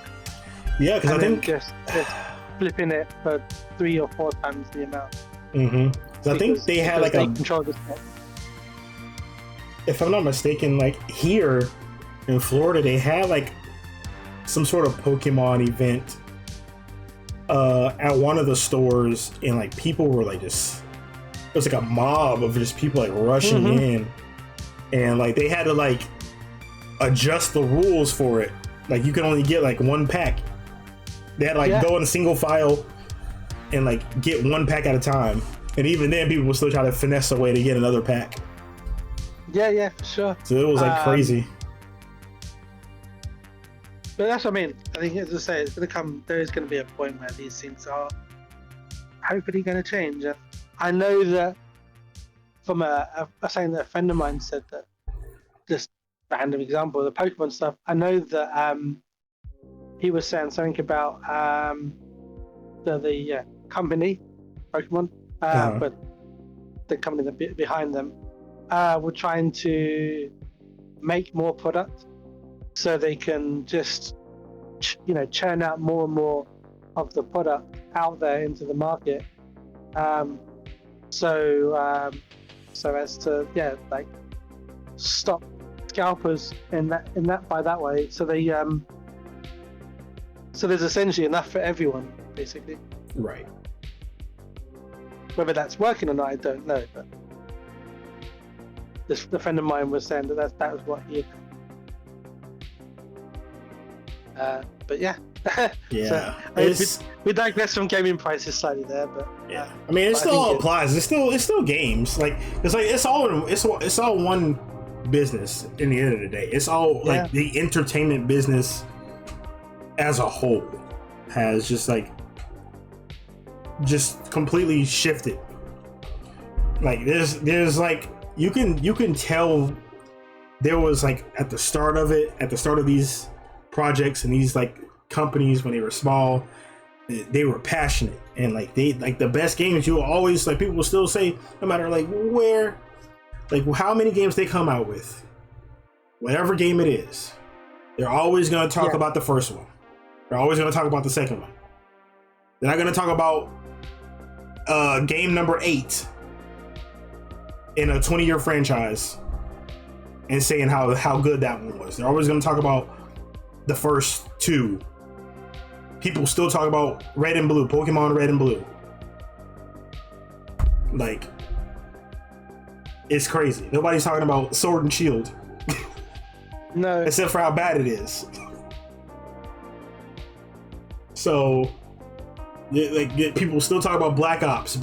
Yeah, because I think just flipping it for 3 or 4 times the amount. So I think they had like they control the stock. If I'm not mistaken, like here in Florida, they had like some sort of Pokemon event at one of the stores, and like people were like just, it was like a mob of just people like rushing in, and like they had to like adjust the rules for it. Like you can only get like 1 pack. They had to like go in a single file and like get 1 pack at a time, and even then people would still try to finesse a way to get another pack. Yeah, for sure. So it was like crazy. But that's what I mean. I think, as I say, it's going to come. There is going to be a point where these things are hopefully going to change. And I know that from a saying that a friend of mine said, that just random example, the Pokemon stuff. I know that he was saying something about the company Pokemon, but the company that behind them were trying to make more product so they can just churn out more and more of the product out there into the market, so as to like stop scalpers in that by that way, so they so there's essentially enough for everyone, basically. Right. Whether that's working or not, I don't know, but the friend of mine was saying that was what he but yeah. Yeah. So, we digress from gaming prices slightly there, but yeah. I mean, it still all applies. It's still games. Like it's all one business. In the end of the day, it's all like the entertainment business as a whole has just completely shifted. Like there's like you can tell there was like at the start of these projects and these like companies, when they were small, they were passionate, and like they like the best games, you will always, like, people will still say, no matter like where, like how many games they come out with, whatever game it is, they're always going to talk about the first one. They're always going to talk about the second one. They're not going to talk about game number 8 in a 20-year franchise and saying how good that one was. They're always going to talk about the first 2. People still talk about Red and Blue, Pokemon Red and Blue. Like, it's crazy. Nobody's talking about Sword and Shield. No. Except for how bad it is. So, like, people still talk about Black Ops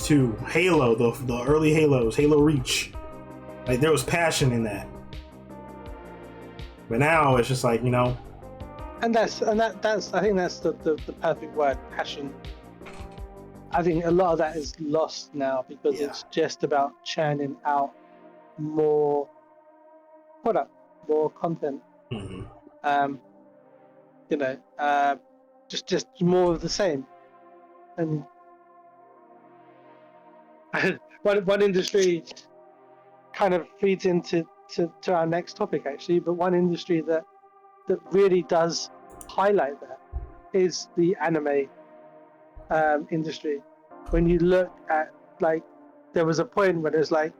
2, Halo, the early Halos, Halo Reach. Like, there was passion in that. But now it's just like, and that's I think that's the perfect word, passion. I think a lot of that is lost now because it's just about churning out more product, more content. Just more of the same. And one industry kind of feeds into our next topic, actually, but one industry that really does highlight that is the anime industry. When you look at, like, there was a point where there's like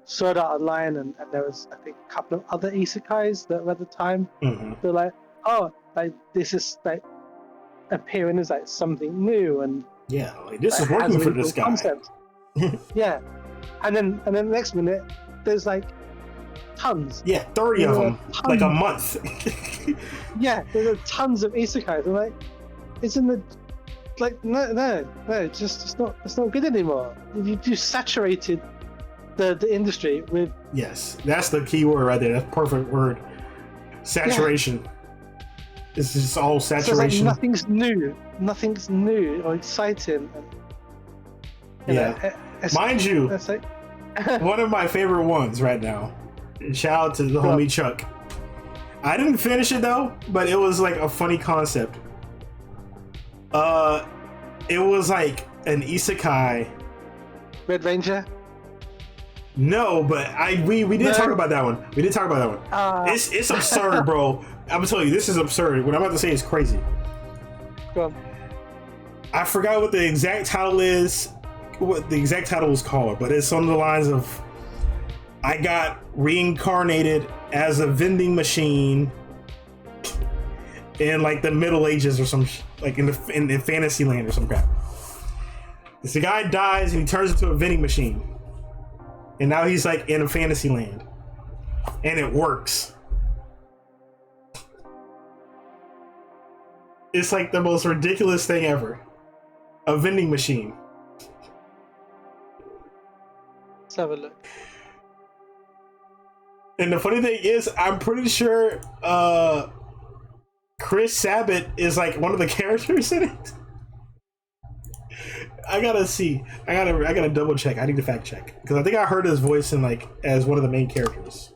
Sword Art Online, and there was, I think, a couple of other isekais that were at the time. They're like, oh, like this is like appearing as like something new, and like this is working for this guy. Concept. And then the next minute there's like tons. 30 of them, like a month. There are tons of isekais. I'm like, it's in the, like, no, it's not good anymore. You saturated the industry with. Yes, that's the key word right there. That's perfect word. Saturation. It's just all saturation. So it's like nothing's new or exciting. And, mind you, that's like one of my favorite ones right now. Shout out to the homie Chuck. I didn't finish it though, but it was like a funny concept. It was like an isekai. Red Ranger? No, but we did talk about that one. We did talk about that one. It's absurd, bro. I'm telling you, this is absurd. What I'm about to say is crazy. Go on. I forgot what the exact title is, what the exact title was called, but it's on the lines of I got reincarnated as a vending machine in like the Middle Ages or some like in Fantasyland or some crap. This guy dies and he turns into a vending machine, and now he's like in a Fantasyland, and it works. It's like the most ridiculous thing ever. A vending machine. Let's have a look. And the funny thing is, I'm pretty sure Chris Sabat is like one of the characters in it. I gotta see. I gotta double check. I need to fact check because I think I heard his voice in like as one of the main characters.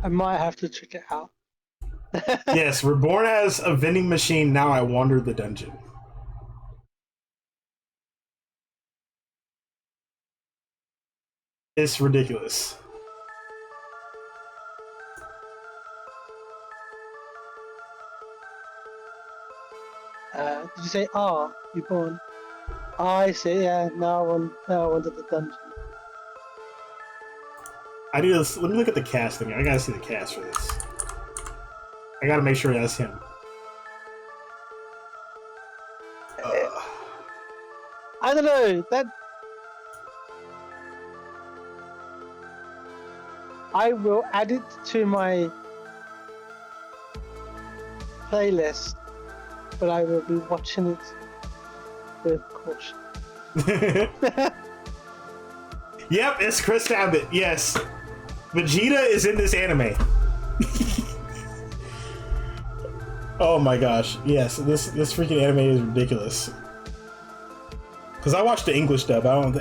I might have to check it out. Yes, reborn as a vending machine. Now I wander the dungeon. It's ridiculous. Did you say you born? I see. Yeah. Now I wander the dungeon. I need to let me look at the casting. I gotta see the cast for this. I gotta make sure that's him. I don't know that. I will add it to my playlist, but I will be watching it with caution. Yep, it's Chris Sabat. Yes, Vegeta is in this anime. Oh my gosh! Yes, this freaking anime is ridiculous. Because I watched the English dub. I don't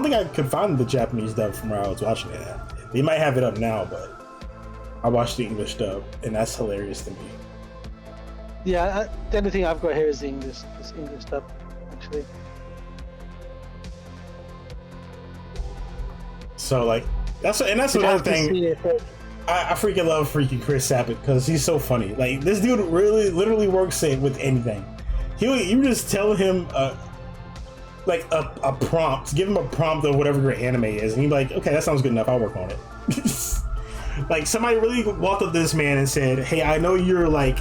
think I could find the Japanese dub from where I was watching it at. They might have it up now, but I watched the English dub, and that's hilarious to me. Yeah, the only thing I've got here is the English dub, actually. So like that's another thing. I freaking love freaking Chris Sabat because he's so funny. Like this dude really literally works with anything. You just tell him like a prompt, give him a prompt of whatever your anime is, and he'd be like, okay, that sounds good enough, I'll work on it. Like somebody really walked up to this man and said, hey, I know you're like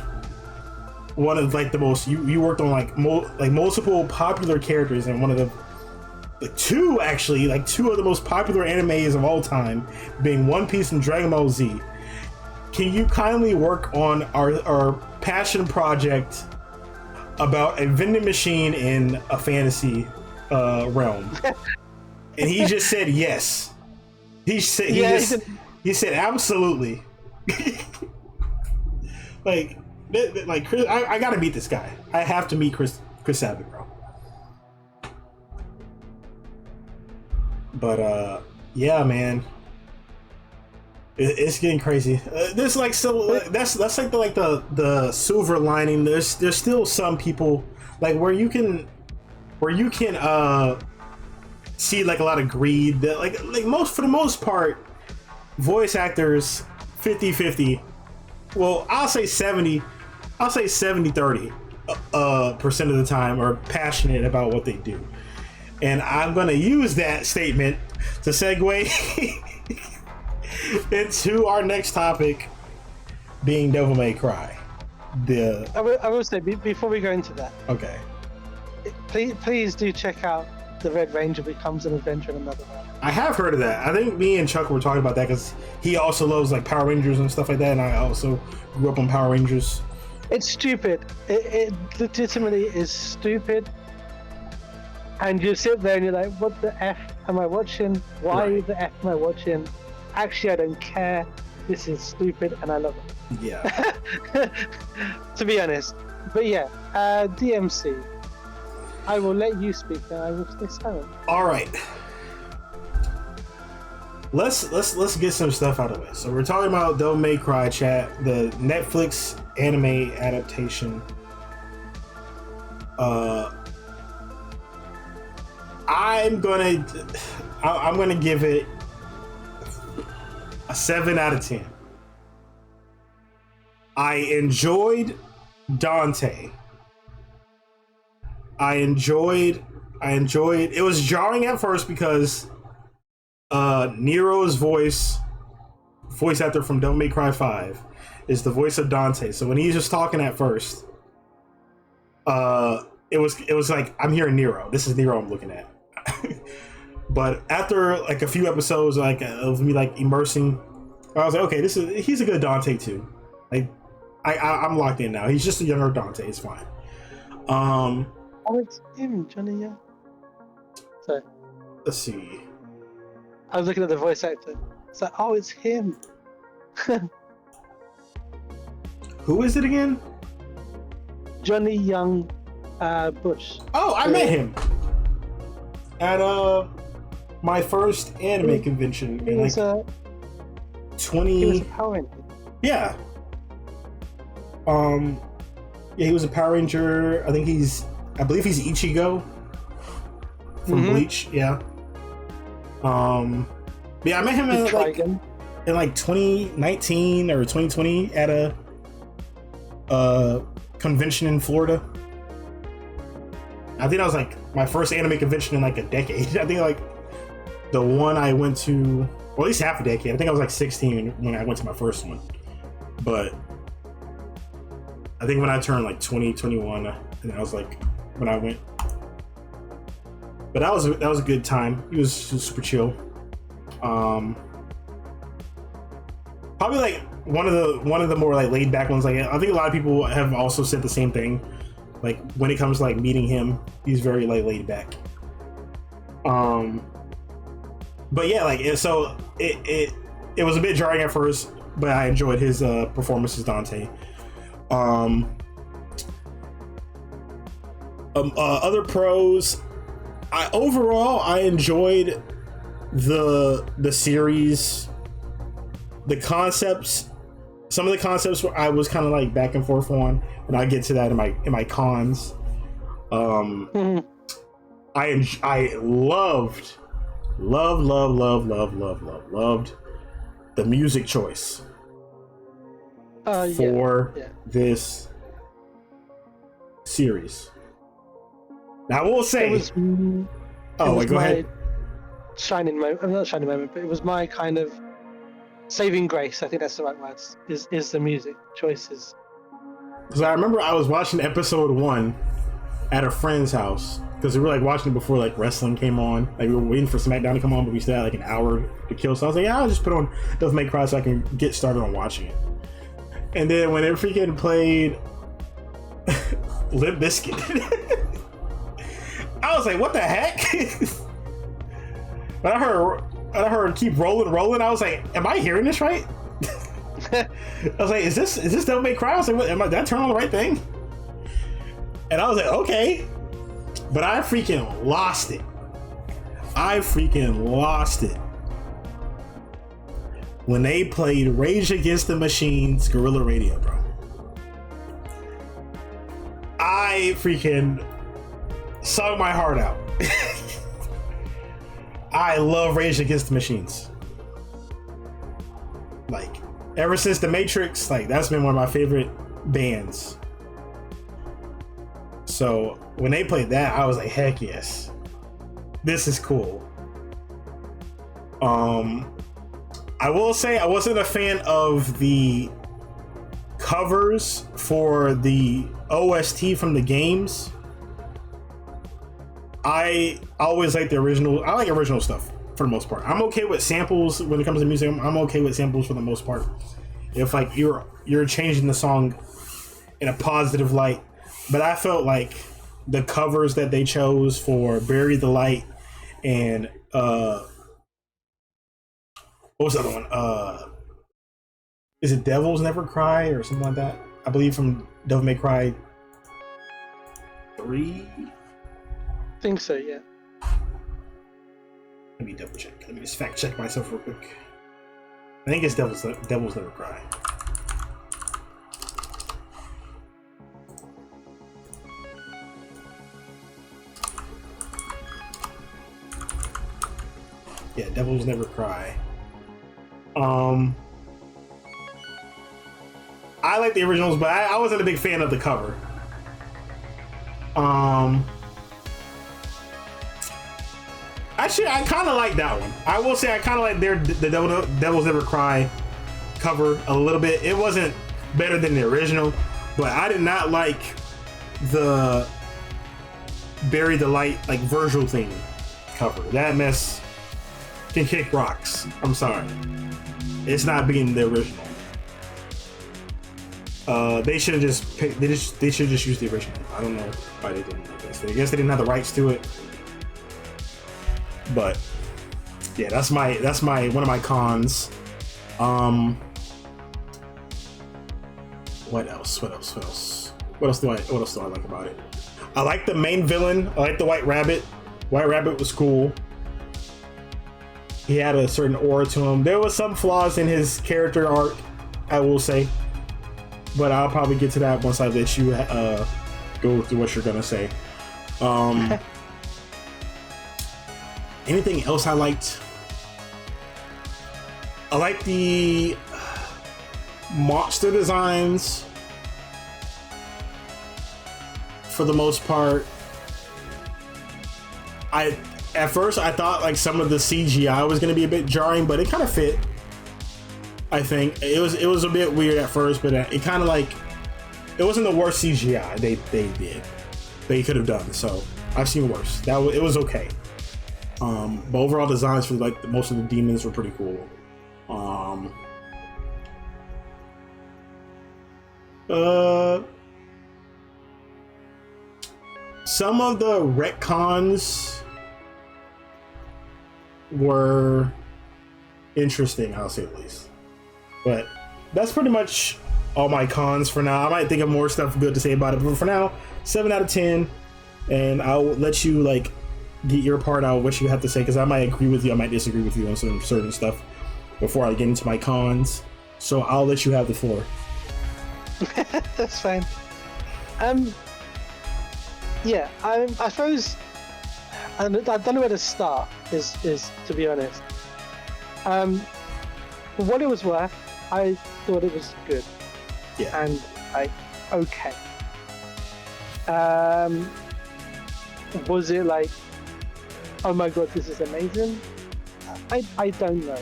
one of like the most you worked on like multiple popular characters and one of the two of the most popular animes of all time being One Piece and Dragon Ball Z. Can you kindly work on our passion project about a vending machine in a fantasy realm? And he just said yes. He said absolutely. like Chris, I gotta meet this guy. I have to meet Chris Sabat, bro. But yeah, man, it's getting crazy. There's like that's like the silver lining. There's still some people like where you can see like a lot of greed that like for the most part voice actors 50-50. Well, I'll say 70-30% of the time are passionate about what they do. And I'm going to use that statement to segue into our next topic, being Devil May Cry. I will say, before we go into that, okay, please do check out The Red Ranger Becomes an Adventure in Another World. I have heard of that. I think me and Chuck were talking about that because he also loves like Power Rangers and stuff like that, and I also grew up on Power Rangers. It's stupid. It legitimately is stupid. And you sit there and you're like, what the F am I watching? Why the F am I watching? Actually, I don't care. This is stupid and I love it. Yeah. To be honest. But yeah, DMC. I will let you speak and I will stay silent. Alright. Let's get some stuff out of the way. So we're talking about Devil May Cry, chat, the Netflix anime adaptation Uh, I'm gonna give it a 7 out of 10. I enjoyed Dante. I enjoyed. It was jarring at first because Nero's voice actor from Devil May Cry 5, is the voice of Dante. So when he's just talking at first, it was like, I'm hearing Nero. This is Nero I'm looking at. But after like a few episodes, like of me like immersing, I was like, okay, he's a good Dante too. Like I'm locked in now. He's just a younger Dante. It's fine. Oh, it's him, Johnny. Yeah. Sorry. Let's see. I was looking at the voice actor. It's like, oh, it's him. Who is it again? Johnny Young Bush. Oh, I met him at my first anime convention in like 20. He was a Power Ranger. Yeah. Yeah, he was a Power Ranger. I believe he's Ichigo from Bleach. Yeah. Yeah, I met him in like 2019 or 2020 at a convention in Florida. I think that was like my first anime convention in like a decade. I think like the one I went to, or at least half a decade. I think I was like 16 when I went to my first one. But I think when I turned like 20, 21, and I was like when I went. But that was a good time. He was super chill. Probably like one of the more like laid back ones. Like I think a lot of people have also said the same thing. Like when it comes to like meeting him, he's very like laid back. But yeah, like so it was a bit jarring at first, but I enjoyed his performance as Dante. Other pros, I enjoyed the series, the concepts. Some of the concepts I was kind of like back and forth on, and I get to that in my cons. I loved the music choice for this series. Now I will say, go ahead. Shining moment. Not shining moment, but it was my kind of saving grace. I think that's the right word. Is the music choices? Because I remember I was watching episode 1 at a friend's house because we were like watching it before like wrestling came on. Like we were waiting for SmackDown to come on, but we still had like an hour to kill. So I was like, yeah, I'll just put on Devil May Cry so I can get started on watching it. And then when it freaking played Limp Bizkit, I was like, what the heck? When I heard keep rolling, I was like, am I hearing this right? I was like, is this Devil May Cry? I was like, what, did I turn on the right thing? And I was like, okay. But I freaking lost it. When they played Rage Against the Machine's Guerrilla Radio, bro. I freaking sung my heart out. I love Rage Against the Machines. Like, ever since The Matrix, like, that's been one of my favorite bands. So, when they played that, I was like, heck yes. This is cool. I will say I wasn't a fan of the covers for the OST from the games. I always like the original. I like original stuff for the most part. I'm okay with samples when it comes to music. I'm okay with samples for the most part. If like you're changing the song in a positive light, but I felt like the covers that they chose for Bury the Light and what was the other one? Is it Devils Never Cry or something like that? I believe from Devil May Cry 3. I think so, yeah. Let me double check. Let me just fact check myself real quick. I think it's Devils Never Cry. Yeah, Devils Never Cry. I like the originals, but I wasn't a big fan of the cover. Actually, I kind of like that one. I will say I kind of like the Devils Never Cry cover a little bit. It wasn't better than the original, but I did not like the Bury the Light, like Virgil thing cover. That mess can kick rocks. I'm sorry. It's not being the original. They should have just picked, they should just use the original. I don't know why they didn't. I guess they didn't have the rights to it. But yeah, that's my one of my cons. What else do I like about it? I like the main villain. I like the White Rabbit. White Rabbit was cool. He had a certain aura to him. There was some flaws in his character arc, I will say, but I'll probably get to that once I let you go through what you're gonna say. Anything else I liked? I like the monster designs for the most part. At first I thought like some of the CGI was going to be a bit jarring, but it kind of fit. I think it was a bit weird at first, but it kind of like, it wasn't the worst CGI they could have done. So I've seen worse. It was okay. But overall designs for like most of the demons were pretty cool. Some of the retcons were interesting, I'll say at least. But that's pretty much all my cons for now. I might think of more stuff good to say about it, but for now, 7 out of 10. And I'll let you like get your part out, what you have to say, because I might agree with you, I might disagree with you on some certain stuff before I get into my cons. So I'll let you have the floor. That's fine. Yeah, I suppose I don't know where to start. Is to be honest. For what it was worth, I thought it was good. Yeah. And like okay. Was it like, oh my god, this is amazing? I don't know.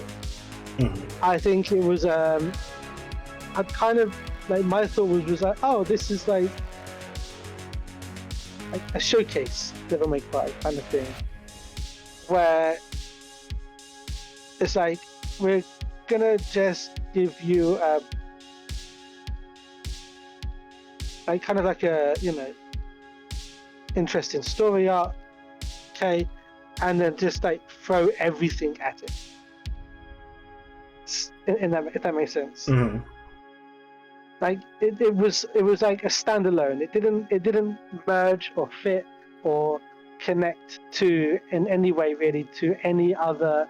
Mm-hmm. I think it was I kind of like, my thought was like, oh, this is like a showcase Devil May Cry kind of thing, where it's like, we're gonna just give you like kind of like a, you know, interesting story arc, okay, and then just like throw everything at it. In that, if that makes sense. Mm-hmm. Like it was like a standalone. It didn't merge or fit or connect to in any way really to any other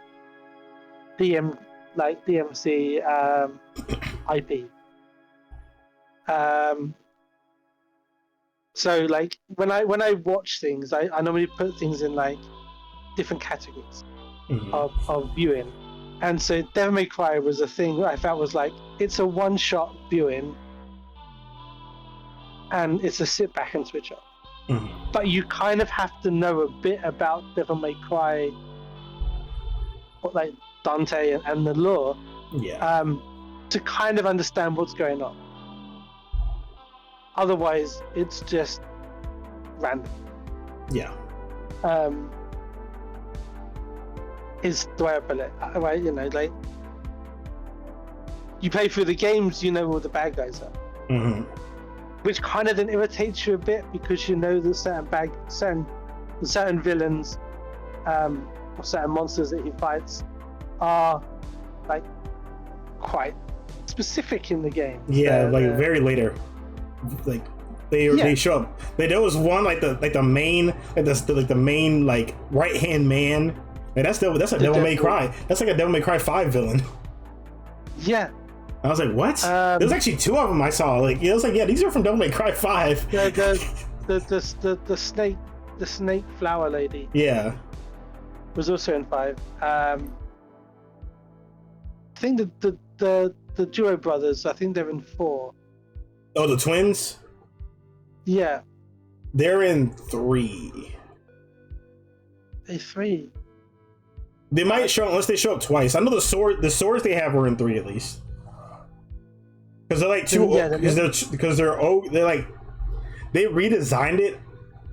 DMC IP. So like when I watch things, I normally put things in like different categories of viewing. And so Devil May Cry was a thing that I felt was like, it's a one-shot viewing and it's a sit back and switch off. Mm-hmm. But you kind of have to know a bit about Devil May Cry, like Dante and the lore, to kind of understand what's going on. Otherwise, it's just random. Yeah. Is the way I put it. Right, you know, like you play through the games, you know who the bad guys are, mm-hmm. which kind of then irritates you a bit because you know that certain villains, or certain monsters that he fights are like quite specific in the game. Yeah, like very later, like they show up. Like, there was one like the main like right hand man. And that's a Devil May Cry. That's like a Devil May Cry 5 villain. Yeah. I was like, what? There's actually 2 of them I saw. Like, I was like, yeah, these are from Devil May Cry 5. Yeah, the snake flower lady. Yeah. was also in 5. I think the duo brothers, I think they're in 4. Oh, the twins? Yeah, They're in 3. they 3. They might show unless they show up twice. I know the swords they have were in 3 at least. Because they're like too Yeah, because they're like they redesigned it,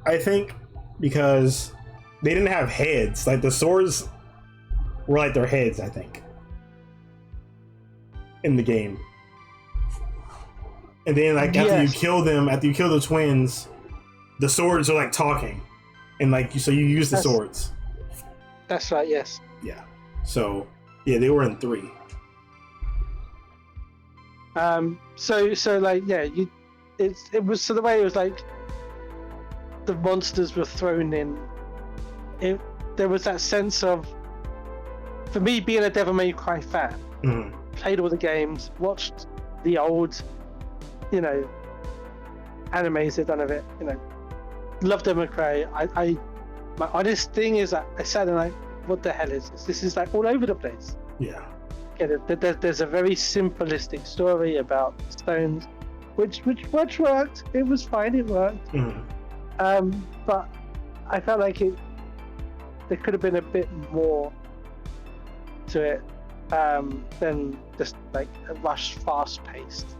I think, because they didn't have heads. Like the swords were like their heads, I think, in the game. And then like after you kill them, after you kill the twins, the swords are like talking, and like so you use the swords. That's right. Yes. Yeah. So yeah, they were in 3. So like yeah, it was so the way it was like the monsters were thrown in. There was that sense of, for me being a Devil May Cry fan, played all the games, watched the old, animes they've done of it, loved Devil May Cry. My honest thing is that I sat there like, what the hell is this? This is like all over the place. Yeah. There's a very simplistic story about stones, which worked. It was fine. It worked. But I felt like there could have been a bit more to it than just like a rushed, fast-paced.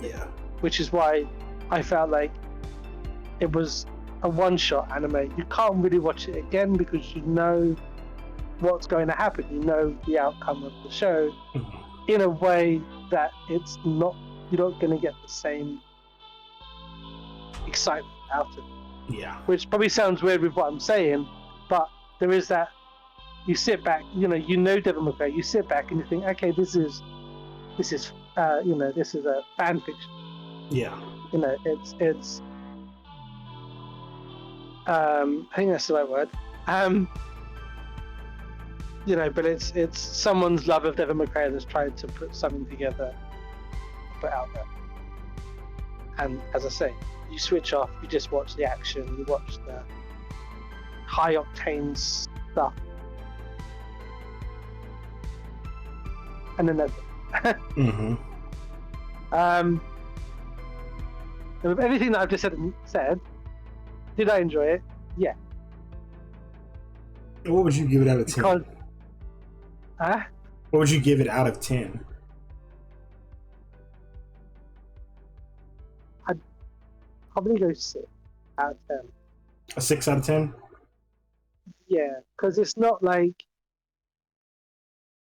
Yeah. Which is why I felt like it was a one-shot anime. You can't really watch it again because you know what's going to happen. You know the outcome of the show in a way that it's not. You're not going to get the same excitement out of it. Yeah. Which probably sounds weird with what I'm saying, but there is that. You sit back, you know Devil May Cry. You sit back and you think, okay, this is a fan fiction. Yeah. It's. I think that's the right word. But it's someone's love of Devil May Cry that's tried to put something together, put out there. And as I say, you switch off, you just watch the action, you watch the high octane stuff, and then that's it. With everything that I've just said, did I enjoy it? Yeah. What would you give it out of 10? Because, what would you give it out of 10? I'd probably go 6 out of 10. A 6 out of 10? Yeah, because it's not like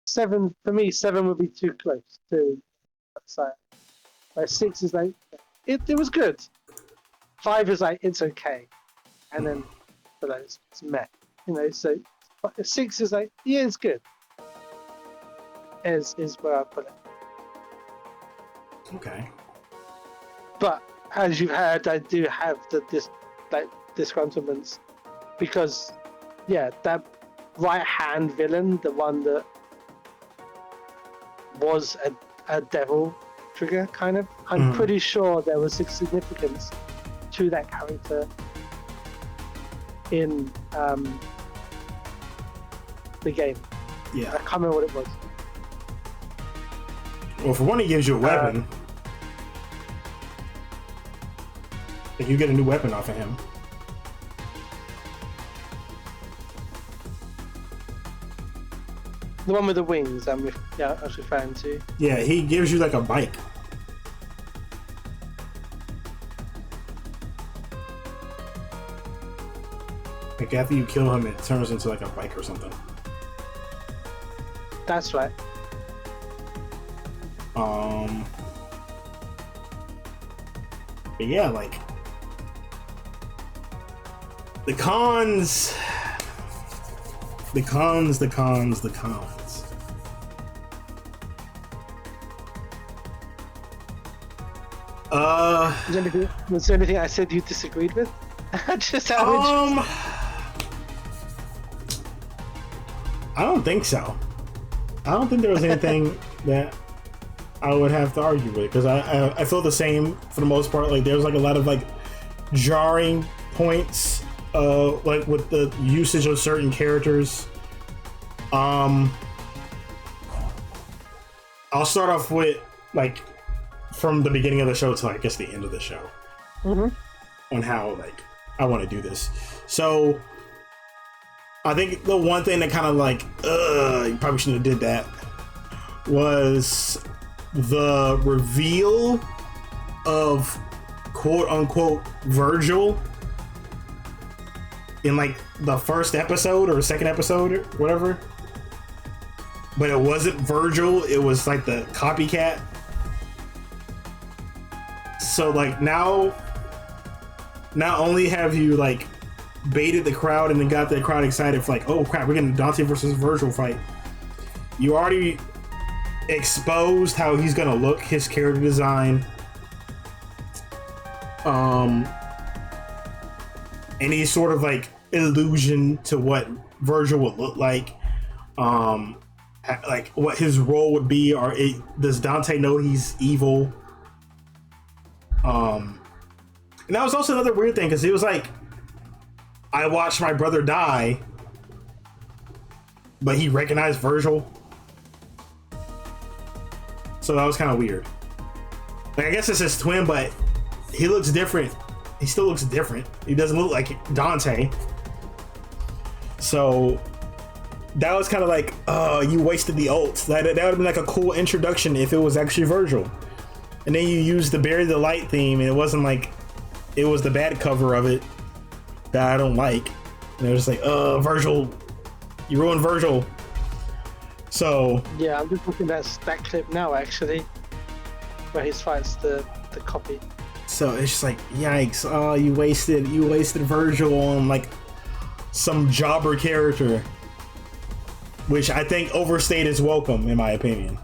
7. For me, 7 would be too close to. So, like 6 is like it was good. 5 is like it's okay, and then below it's meh. So 6 is like it's good. Is where I put it. Okay. But as you've heard, I do have disgruntlements because, that right-hand villain, the one that was a devil trigger, kind of. I'm pretty sure there was significance to that character in the game. Yeah. I can't remember what it was. Well, for one, he gives you a weapon. Like you get a new weapon off of him. The one with the wings, I was referring to. Yeah, he gives you like a bike. Like after you kill him, it turns into like a bike or something. That's right. But yeah, like the cons. Was there anything I said you disagreed with? Just I don't think so. I don't think there was anything that I would have to argue with because I feel the same for the most part. Like there's like a lot of like jarring points, like with the usage of certain characters Um, I'll start off with like from the beginning of the show to I guess the end of the show on how like I want to do this. So I think the one thing that kind of like you probably shouldn't have did that was the reveal of quote unquote Virgil in like the first episode or second episode or whatever. But it wasn't Virgil, it was like the copycat. So like now, not only have you like baited the crowd and then got the crowd excited for like, oh crap, we're getting a Dante versus Virgil fight. You already exposed how he's gonna look, his character design. Any sort of like illusion to what Virgil would look like. Like what his role would be, or does Dante know he's evil? And that was also another weird thing because it was like I watched my brother die, but he recognized Virgil, so that was kind of weird. Like I guess it's his twin, but he looks different. He still looks different. He doesn't look like Dante. So that was kind of like, oh, you wasted the ult. That would have been like a cool introduction if it was actually Virgil. And then you used the Bury the Light theme, and it wasn't like it was the bad cover of it that I don't like. And it was like, Virgil, you ruined Virgil. So yeah, I'm just looking at that clip now actually, where he fights the copy. So it's just like, yikes! Oh, you wasted Virgil on like some jobber character, which I think overstayed his welcome, in my opinion.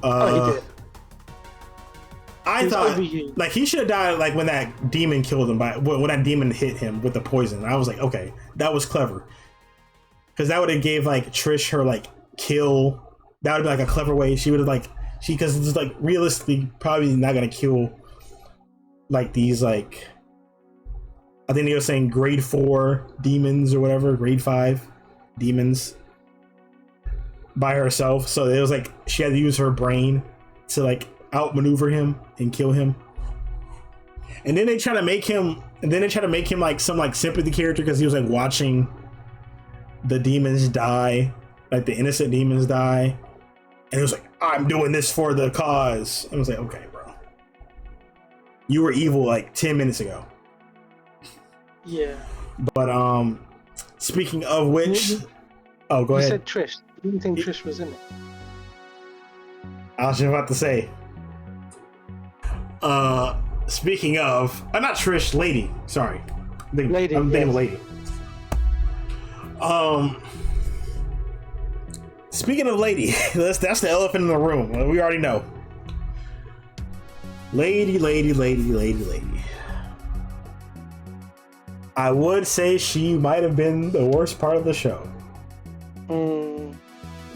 He did. I thought like he should have died like when that demon killed him when that demon hit him with the poison. I was like, okay, that was clever, because that would have gave like Trish her like kill. That would be like a clever way. She would have like because it's like realistically probably not gonna kill like these like I think they were saying grade 4 demons or whatever, grade 5 demons by herself. So it was like she had to use her brain to like outmaneuver him and kill him. And then they try to make him like some like sympathy character because he was like watching the demons die, like the innocent demons die. And it was like, I'm doing this for the cause. And I was like, okay, bro. You were evil like 10 minutes ago. Yeah. But speaking of which, oh, go ahead. You said Trish. You didn't think Trish was in it? I was just about to say. Speaking of, not Trish, Lady. Sorry, Lady. I'm thinking Lady. Speaking of Lady, that's the elephant in the room. We already know. Lady. I would say she might have been the worst part of the show.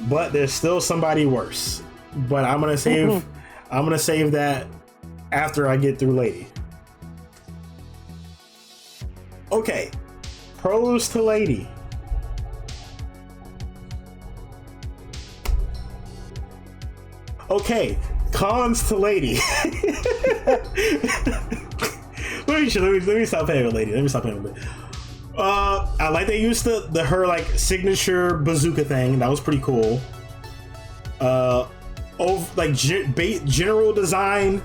But there's still somebody worse. But I'm gonna save that after I get through Lady. Okay. Pros to Lady. Okay, cons to Lady. let me stop playing with Lady. I like they used her like signature bazooka thing. That was pretty cool. General design,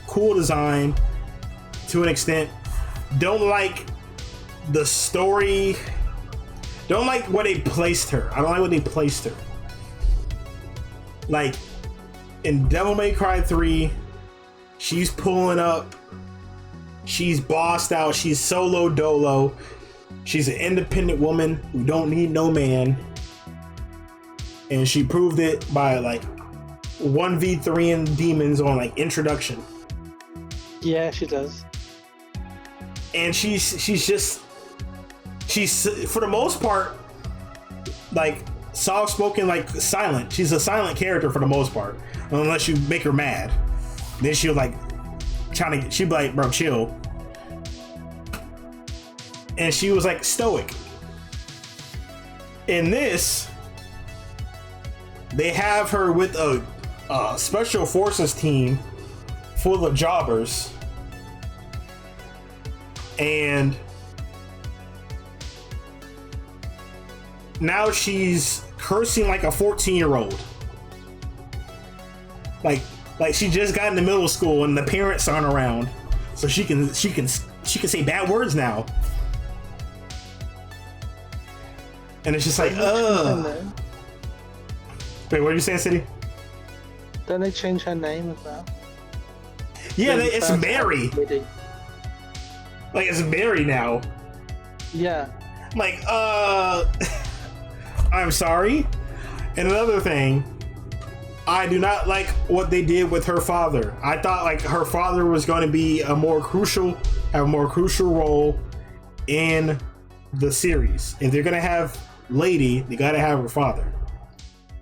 cool design to an extent. Don't like the story. Don't like where they placed her. I don't like where they placed her. Like in Devil May Cry 3, she's pulling up. She's bossed out. She's solo dolo. She's an independent woman who don't need no man. And she proved it by like 1v3 in demons on like introduction. Yeah, she does. And she's for the most part like soft spoken, like silent. She's a silent character for the most part, unless you make her mad. Then she'll like she'll be like, bro, chill. And she was like stoic. In this, they have her with a special forces team full of jobbers, and now she's cursing like a 14-year-old. Like she just got into middle school and the parents aren't around, so she can say bad words now. And it's just like, ugh. Wait, what are you saying, City? Don't they change her name as well? Yeah, it's Mary. Like, it's Mary now. Yeah. Like, I'm sorry. And another thing, I do not like what they did with her father. I thought like her father was going to be have a more crucial role in the series. If they're gonna have Lady, they gotta have her father.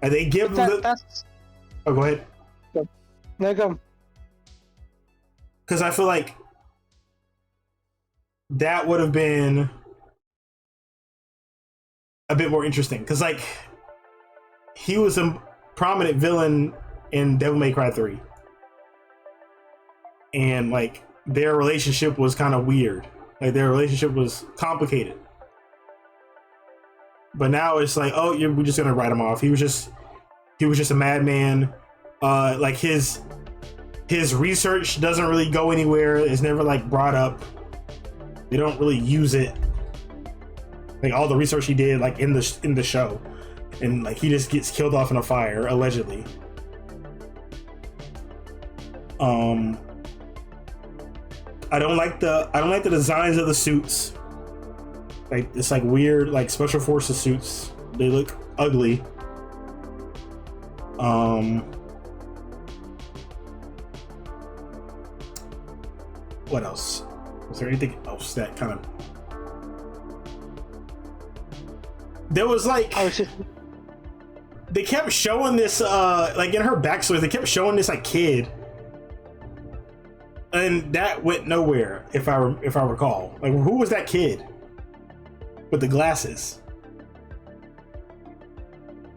And they give that's... Oh, go ahead. No, go. Because I feel like that would have been a bit more interesting. Because like he was a prominent villain in Devil May Cry 3, and like their relationship was kind of weird. Like their relationship was complicated. But now it's like, oh, we're just gonna write him off. He was just a madman. Like his research doesn't really go anywhere. It's never like brought up. They don't really use it. Like all the research he did, like in the show, and like he just gets killed off in a fire allegedly. I don't like the designs of the suits. Like it's like weird, like special forces suits. They look ugly. What else? Was there anything else that kind of? There was like they kept showing this like in her backstory. They kept showing this like kid, and that went nowhere. If I recall, like who was that kid with the glasses?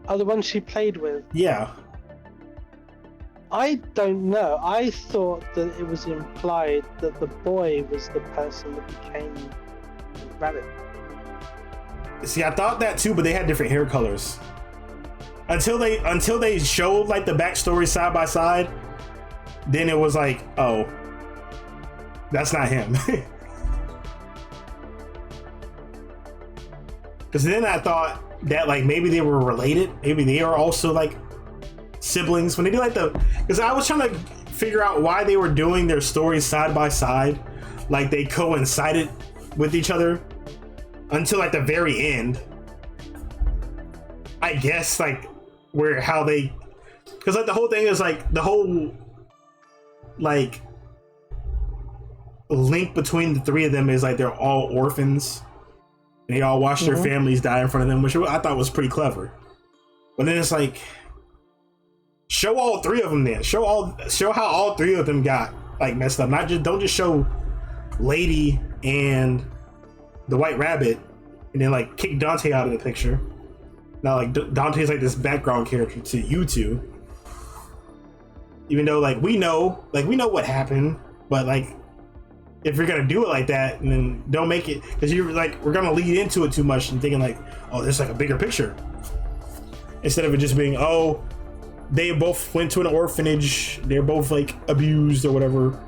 Oh, the one she played with? Yeah. I don't know. I thought that it was implied that the boy was the person that became the rabbit. See, I thought that too, but they had different hair colors. Until they showed like the backstory side by side, then it was like, oh, that's not him. Because then I thought that like maybe they were related, maybe they are also like siblings. When they do like because I was trying to figure out why they were doing their stories side by side, like they coincided with each other until like the very end. I guess like because like the whole thing is like the whole like link between the three of them is like they're all orphans. They all watched their families die in front of them, which I thought was pretty clever. But then it's like, show all three of them then. Show how all three of them got like messed up. Don't just show Lady and the White Rabbit, and then like kick Dante out of the picture. Now like Dante's like this background character to you two. Even though like we know what happened, but like, if you're gonna do it like that, then don't make it, because you're like, we're gonna lead into it too much and thinking like, oh, there's like a bigger picture, instead of it just being, oh, they both went to an orphanage, they're both like abused or whatever,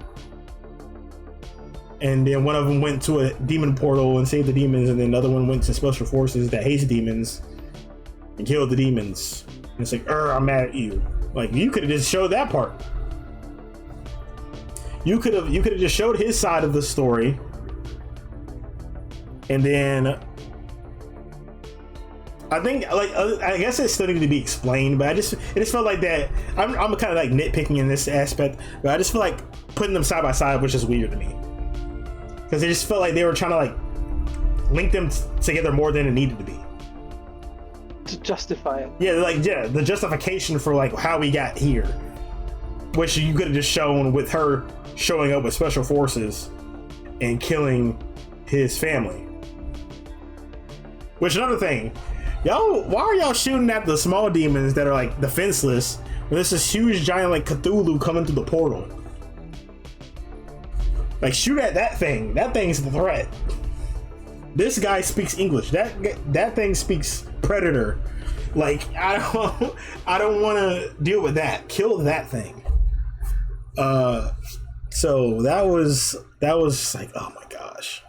and then one of them went to a demon portal and saved the demons, and then the other one went to special forces that hates demons and killed the demons. And it's like, I'm mad at you. Like, you could have just showed that part. You could have just showed his side of the story, and then I think like I guess it still needed to be explained, but it just felt like that. I'm kind of like nitpicking in this aspect, but I just feel like putting them side by side, which is weird to me, because it just felt like they were trying to like link them together more than it needed to be, to justify it. Yeah, the justification for like how we got here, which you could have just shown with her showing up with special forces and killing his family. Which, another thing, Y'all, why are y'all shooting at the small demons that are like defenseless when there's this huge giant like Cthulhu coming through the portal? Like, shoot at that thing. That thing's the threat. This guy speaks English. That thing speaks Predator. Like, I don't want to deal with that. Kill that thing. So that was like, oh my gosh.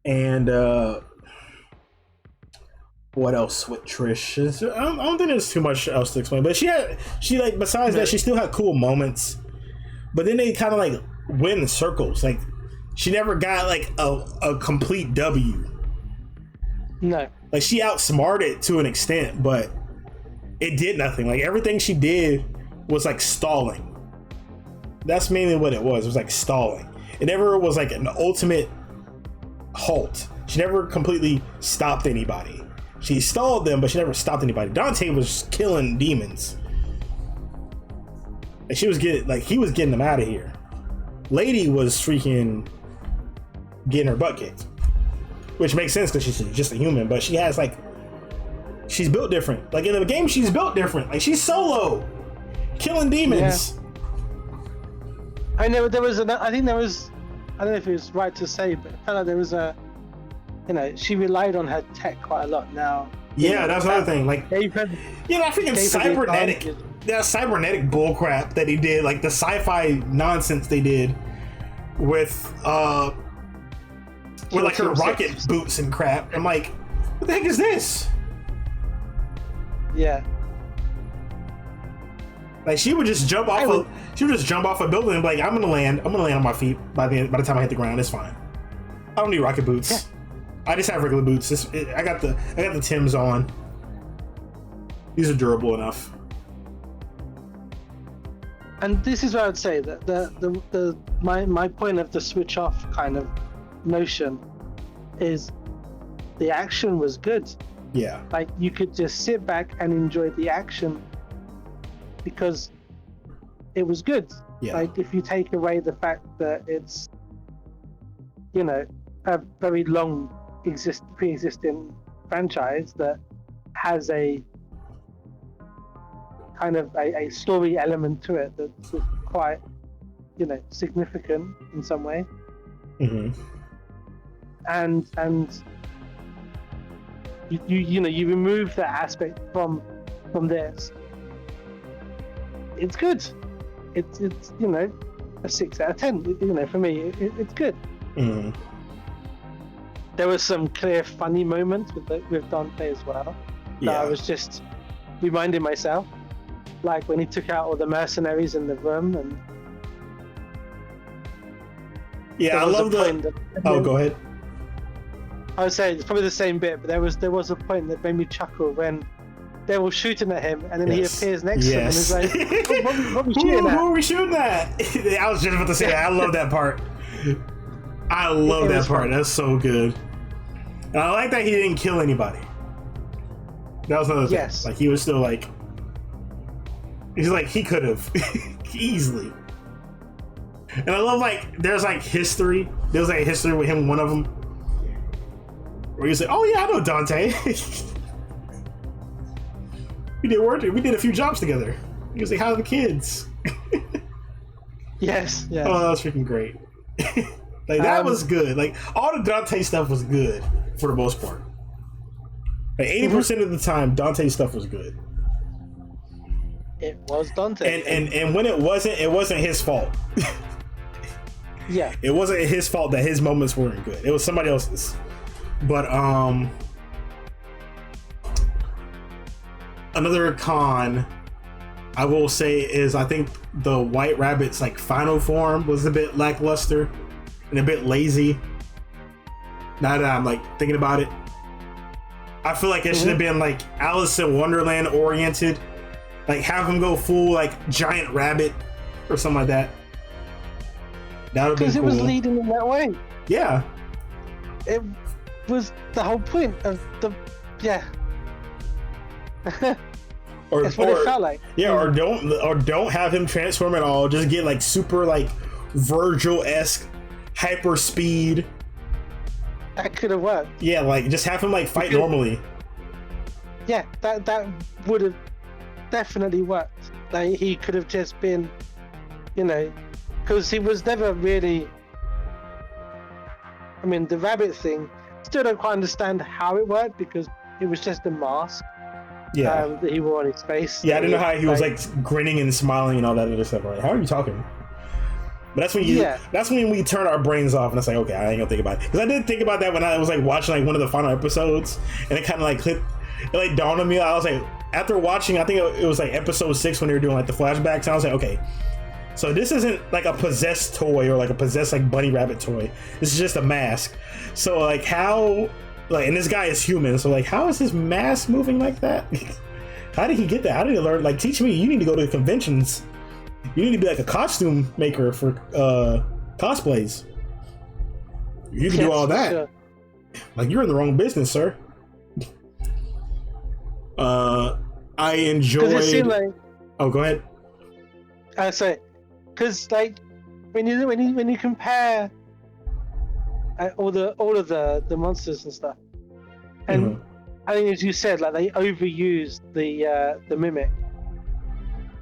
And what else with Trish? I don't think there's too much else to explain. But she like, besides that, she still had cool moments. But then they kind of like went in circles. Like, she never got like a complete W. No. Like, she outsmarted to an extent, but it did nothing. Like, everything she did was like stalling. That's mainly what it was. It was like stalling. It never was like an ultimate halt. She never completely stopped anybody. She stalled them, but she never stopped anybody. Dante was killing demons. And he was getting them out of here. Lady was freaking getting her butt kicked. Which makes sense because she's just a human, but she's built different. Like, in the game, she's built different. Like, she's solo, killing demons. Yeah. I know I don't know if it was right to say, but I felt like there was she relied on her tech quite a lot now. Yeah, that's another thing. Like, that freaking cybernetic bullcrap that he did, like the sci-fi nonsense they did with like her rocket boots and crap. I'm like, what the heck is this? Yeah. Like, she would just jump off a building and be like, I'm gonna land on my feet by the time I hit the ground. It's fine. I don't need rocket boots. Yeah. I just have regular boots. I got the Timbs on. These are durable enough. And this is what I would say, that my point of the switch off kind of notion is the action was good. Yeah. Like, you could just sit back and enjoy the action because it was good. Yeah. Like, if you take away the fact that it's, a very long pre-existing franchise that has a kind of a story element to it that's quite, significant in some way. Mm-hmm. And you remove that aspect from this. It's good. It's a 6 out of 10. For me, it's good. Mm-hmm. There was some clear funny moments with Dante as well. Yeah. That I was just reminding myself, like when he took out all the mercenaries in the room, and yeah, I love the. Oh, go ahead. I would say it's probably the same bit, but there was a point that made me chuckle when they were shooting at him, and then he appears next to them, and he's like, "What are we shooting at? Who are we shooting at?" I was just about to say that. I love that part. I love that part. Fun. That's so good. And I like that he didn't kill anybody. That was another thing. Yes. Like, he was still like, he's like, he could have easily. And I love, like, there's like history. There's like a history with him, one of them, where he's like, "Oh yeah, I know Dante. We did a few jobs together." He was like, "How are the kids?" Yes. Yeah. Oh, that was freaking great. Like, that was good. Like, all the Dante stuff was good for the most part. Like, 80% of the time, Dante's stuff was good. It was Dante. And when it wasn't his fault. Yeah. It wasn't his fault that his moments weren't good. It was somebody else's. But another con I will say is, I think the White Rabbit's like final form was a bit lackluster and a bit lazy. Now that I'm like thinking about it, I feel like it should have been like Alice in Wonderland oriented. Like, have him go full like giant rabbit or something like that. That would be cool. Because it was leading in that way. Yeah. It was the whole point of the Or, that's what it felt like. Yeah, or don't have him transform at all. Just get like super like Virgil-esque hyper speed that could have worked. Yeah, like just have him like fight normally. Yeah, that would have definitely worked. Like he could have just been, you know, because he was never really. I mean, the rabbit thing. Still don't quite understand how it worked because it was just a mask. Yeah. That he wore on his face. Yeah, I didn't know how he was like grinning and smiling and all that other stuff. Right? How are you talking? But that's when that's when we turn our brains off and it's like, okay, I ain't gonna think about it. Because I did think about that when I was like watching like one of the final episodes, and it kind of like clicked. It like dawned on me. I was like, after watching, I think it was like episode 6 when they were doing like the flashbacks, and I was like, okay, so this isn't like a possessed toy or like a possessed like bunny rabbit toy. This is just a mask. So like how, like, and this guy is human. So like, how is his mask moving like that? How did he get that? How did he learn? Like, teach me. You need to go to the conventions. You need to be like a costume maker for cosplays. You can do all that. Sure. Like, you're in the wrong business, sir. I enjoyed. It seemed like, oh, go ahead. I say, because like when you compare all of the monsters and stuff, and I think as you said, like they overused the mimic.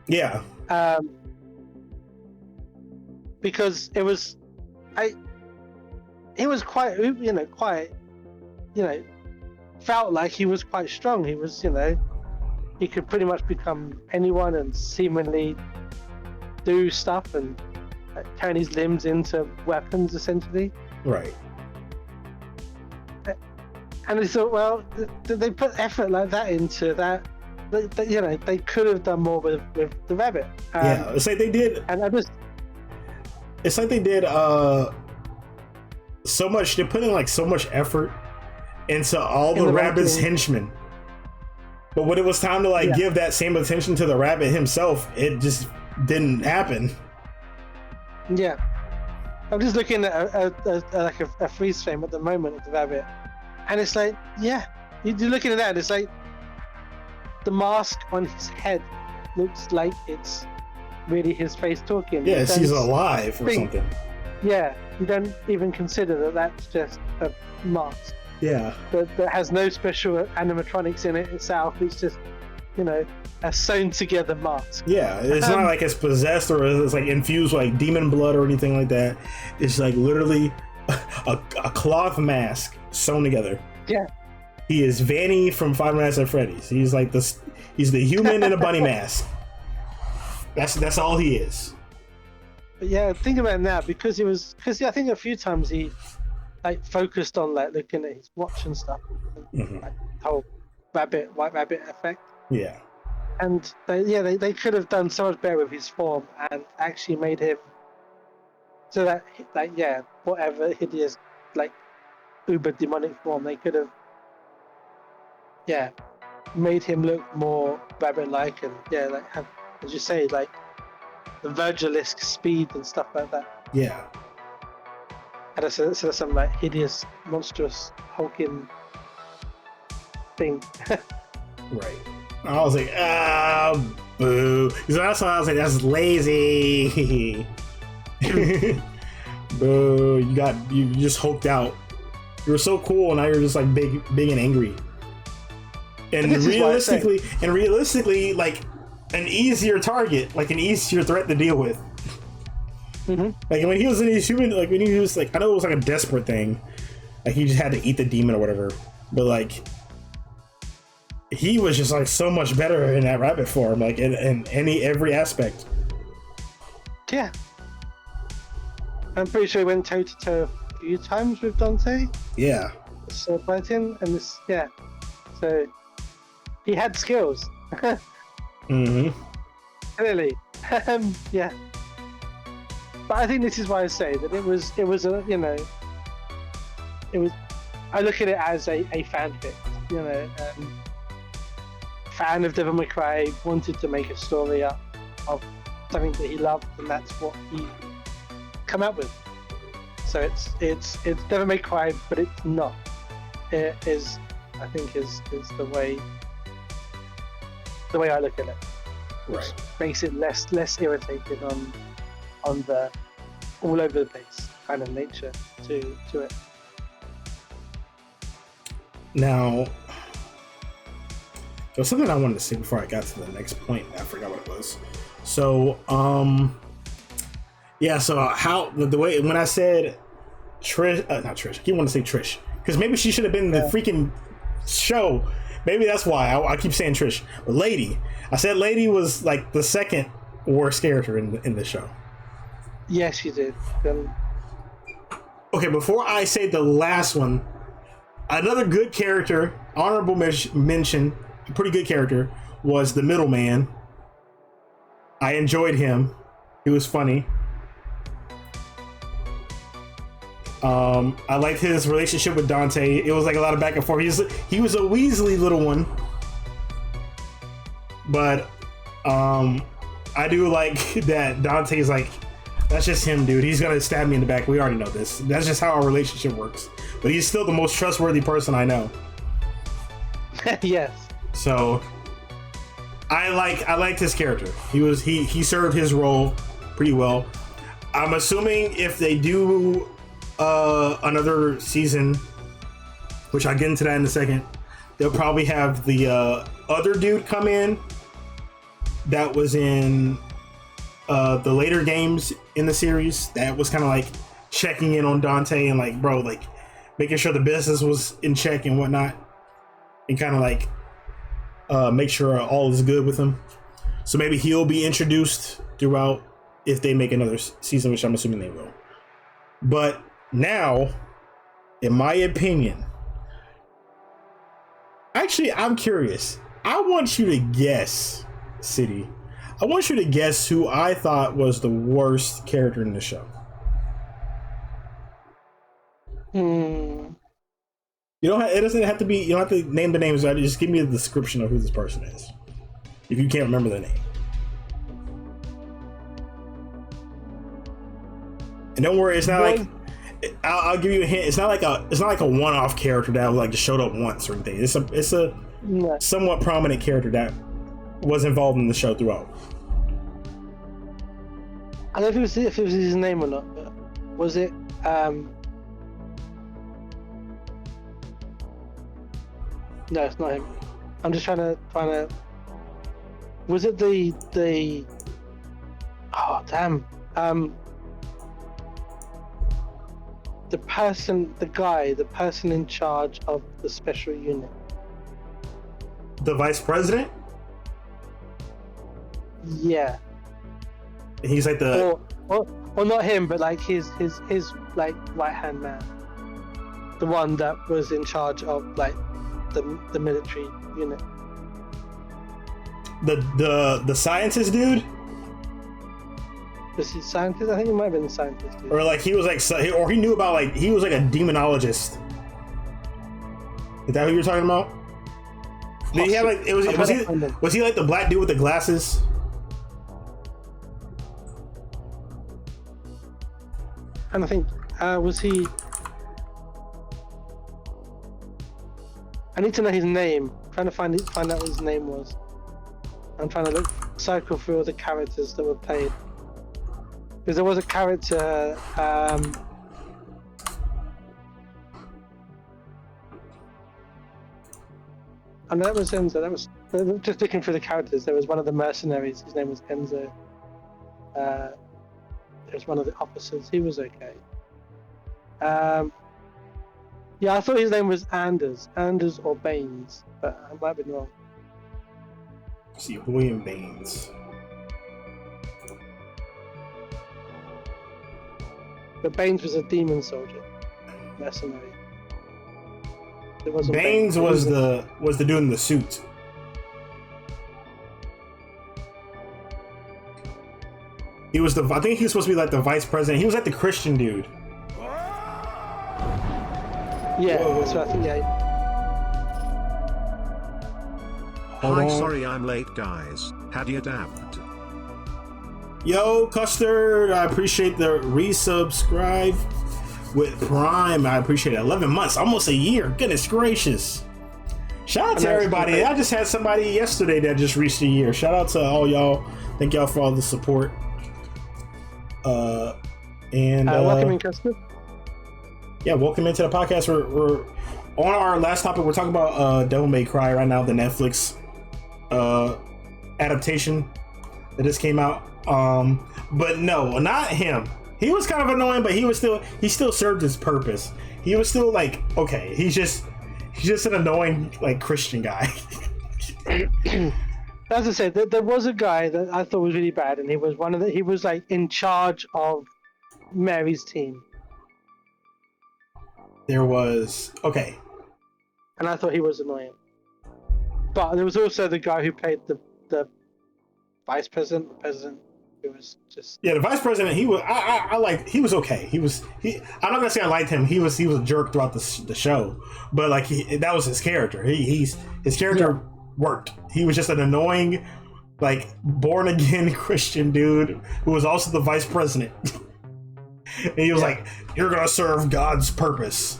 Yeah. Because it was quite, felt like he was quite strong. He was, he could pretty much become anyone and seemingly do stuff and turn his limbs into weapons, essentially. Right. And I thought, well, they put effort like that into that. They could have done more with the rabbit. Yeah, it's like they did. And I just. It's like they did so much. They're putting like so much effort into all the rabbit's henchmen. But when it was time to give that same attention to the rabbit himself, it just didn't happen. Yeah, I'm just looking at a freeze frame at the moment of the rabbit, and it's like, yeah, you're looking at that, and it's like the mask on his head looks like it's really his face talking. Yeah, he's alive or something. Yeah, you don't even consider that that's just a mask. Yeah. That has no special animatronics in it itself. It's just, a sewn together mask. Yeah, it's not like it's possessed or it's like infused with like demon blood or anything like that. It's like literally a cloth mask sewn together. Yeah. He is Vanny from Five Nights at Freddy's. He's like he's the human in a bunny mask. That's all he is. But yeah, think about it now because I think a few times he focused on looking at his watch and stuff, like whole white rabbit effect. Yeah. And they could have done so much better with his form and actually made him so that whatever hideous uber demonic form, they could have made him look more rabbit-like and have, as you say, the Virgil-esque speed and stuff like that. Yeah. And so some hideous, monstrous, hulking thing. Right. I was like, boo. So that's why I was like, that's lazy. Boo. You just hulked out. You were so cool, and now you're just big and angry. And realistically, like an easier target, like an easier threat to deal with. Mm-hmm. Like when he was in his human, like when he was I know it was a desperate thing, like he just had to eat the demon or whatever, but he was just so much better in that rabbit form, in every aspect. Yeah, I'm pretty sure he went toe to toe a few times with Dante. Yeah. So fighting and this, so he had skills. Mm-hmm. Clearly, yeah. But I think this is why I say that it was I look at it as a fanfic, fan of Devil May Cry wanted to make a story up of something that he loved, and that's what he come up with. So it's Devil May Cry, but it's not. It is, I think, is the way I look at it. Right. Makes it less irritated on the all over the place kind of nature to it. Now, there was something I wanted to say before I got to the next point. I forgot what it was. So, yeah. So how the way when I said Trish, not Trish. I keep wanting to say Trish because maybe she should have been in the freaking show. Maybe that's why I keep saying Trish. But Lady, I said Lady was like the second worst character in the show. Yes, you did. Okay, before I say the last one, another good character, honorable mention, pretty good character, was the middleman. I enjoyed him. He was funny. I liked his relationship with Dante. It was like a lot of back and forth. He was a Weasley little one. But I do like that Dante's like, that's just him, dude. He's gonna stab me in the back. We already know this. That's just how our relationship works. But he's still the most trustworthy person I know. Yes. So I liked his character. He served his role pretty well. I'm assuming if they do another season, which I'll get into that in a second, they'll probably have the other dude come in that was in the later games in the series, that was kind of like checking in on Dante and like, bro, like making sure the business was in check and whatnot, and kind of like make sure all is good with him. So maybe he'll be introduced throughout if they make another season, which I'm assuming they will. But now, in my opinion, actually, I'm curious. I want you to guess, City. I want you to guess who I thought was the worst character in the show. You don't have, it doesn't have to be, you don't have to name the names. Just give me a description of who this person is, if you can't remember the name. And don't worry, it's not like, I'll give you a hint. It's not like a one-off character that like just showed up once or anything. It's a somewhat prominent character that was involved in the show throughout. I don't know if it was his name or not, but was it no, it's not him. I'm just trying to was it the oh damn the person in charge of the special unit, the vice president? Yeah. He's like the or not him, but like his like right hand man, the one that was in charge of like the military unit. The scientist dude. Was he scientist? I think he might have been the scientist. Dude. Or like he was like, or he knew about like he was like a demonologist. Is that who you're talking about? Did he have like was he like the black dude with the glasses? And I think was he? I need to know his name. I'm trying to find out what his name was. I'm trying to cycle through all the characters that were played. Because there was a character, I know that was Enzo. That was just looking through the characters. There was one of the mercenaries. His name was Enzo. There was one of the officers. He was okay. Yeah, I thought his name was Anders or Baines, but I might be wrong. Let's see, William Baines. But Baines was a demon soldier, mercenary. It wasn't Baines was the dude in the suit. He was I think he was supposed to be like the vice president. He was like the Christian dude. Yeah, whoa. That's what I think. Yeah. Hi, sorry I'm late, guys. Had you dabbed? Yo, Custard, I appreciate the resubscribe with Prime. I appreciate it. 11 months, almost a year. Goodness gracious. Shout out to everybody. I just had somebody yesterday that just reached a year. Shout out to all y'all. Thank y'all for all the support. Welcome in, Custard. Yeah, welcome into the podcast. on our last topic, we're talking about Devil May Cry right now, the Netflix adaptation that just came out. But no, not him. He was kind of annoying, but he still served his purpose. He was still like, okay, he's just an annoying like Christian guy. As I said, there was a guy that I thought was really bad, and he was like in charge of Mary's team. There was okay. And I thought he was annoying. But there was also the guy who played the vice president, the president, who was just the vice president. He was I liked. He was okay. I'm not gonna say I liked him. He was a jerk throughout the show, but like that was his character. His character worked. He was just an annoying, like born again Christian dude who was also the vice president. And he was like, "You're gonna serve God's purpose."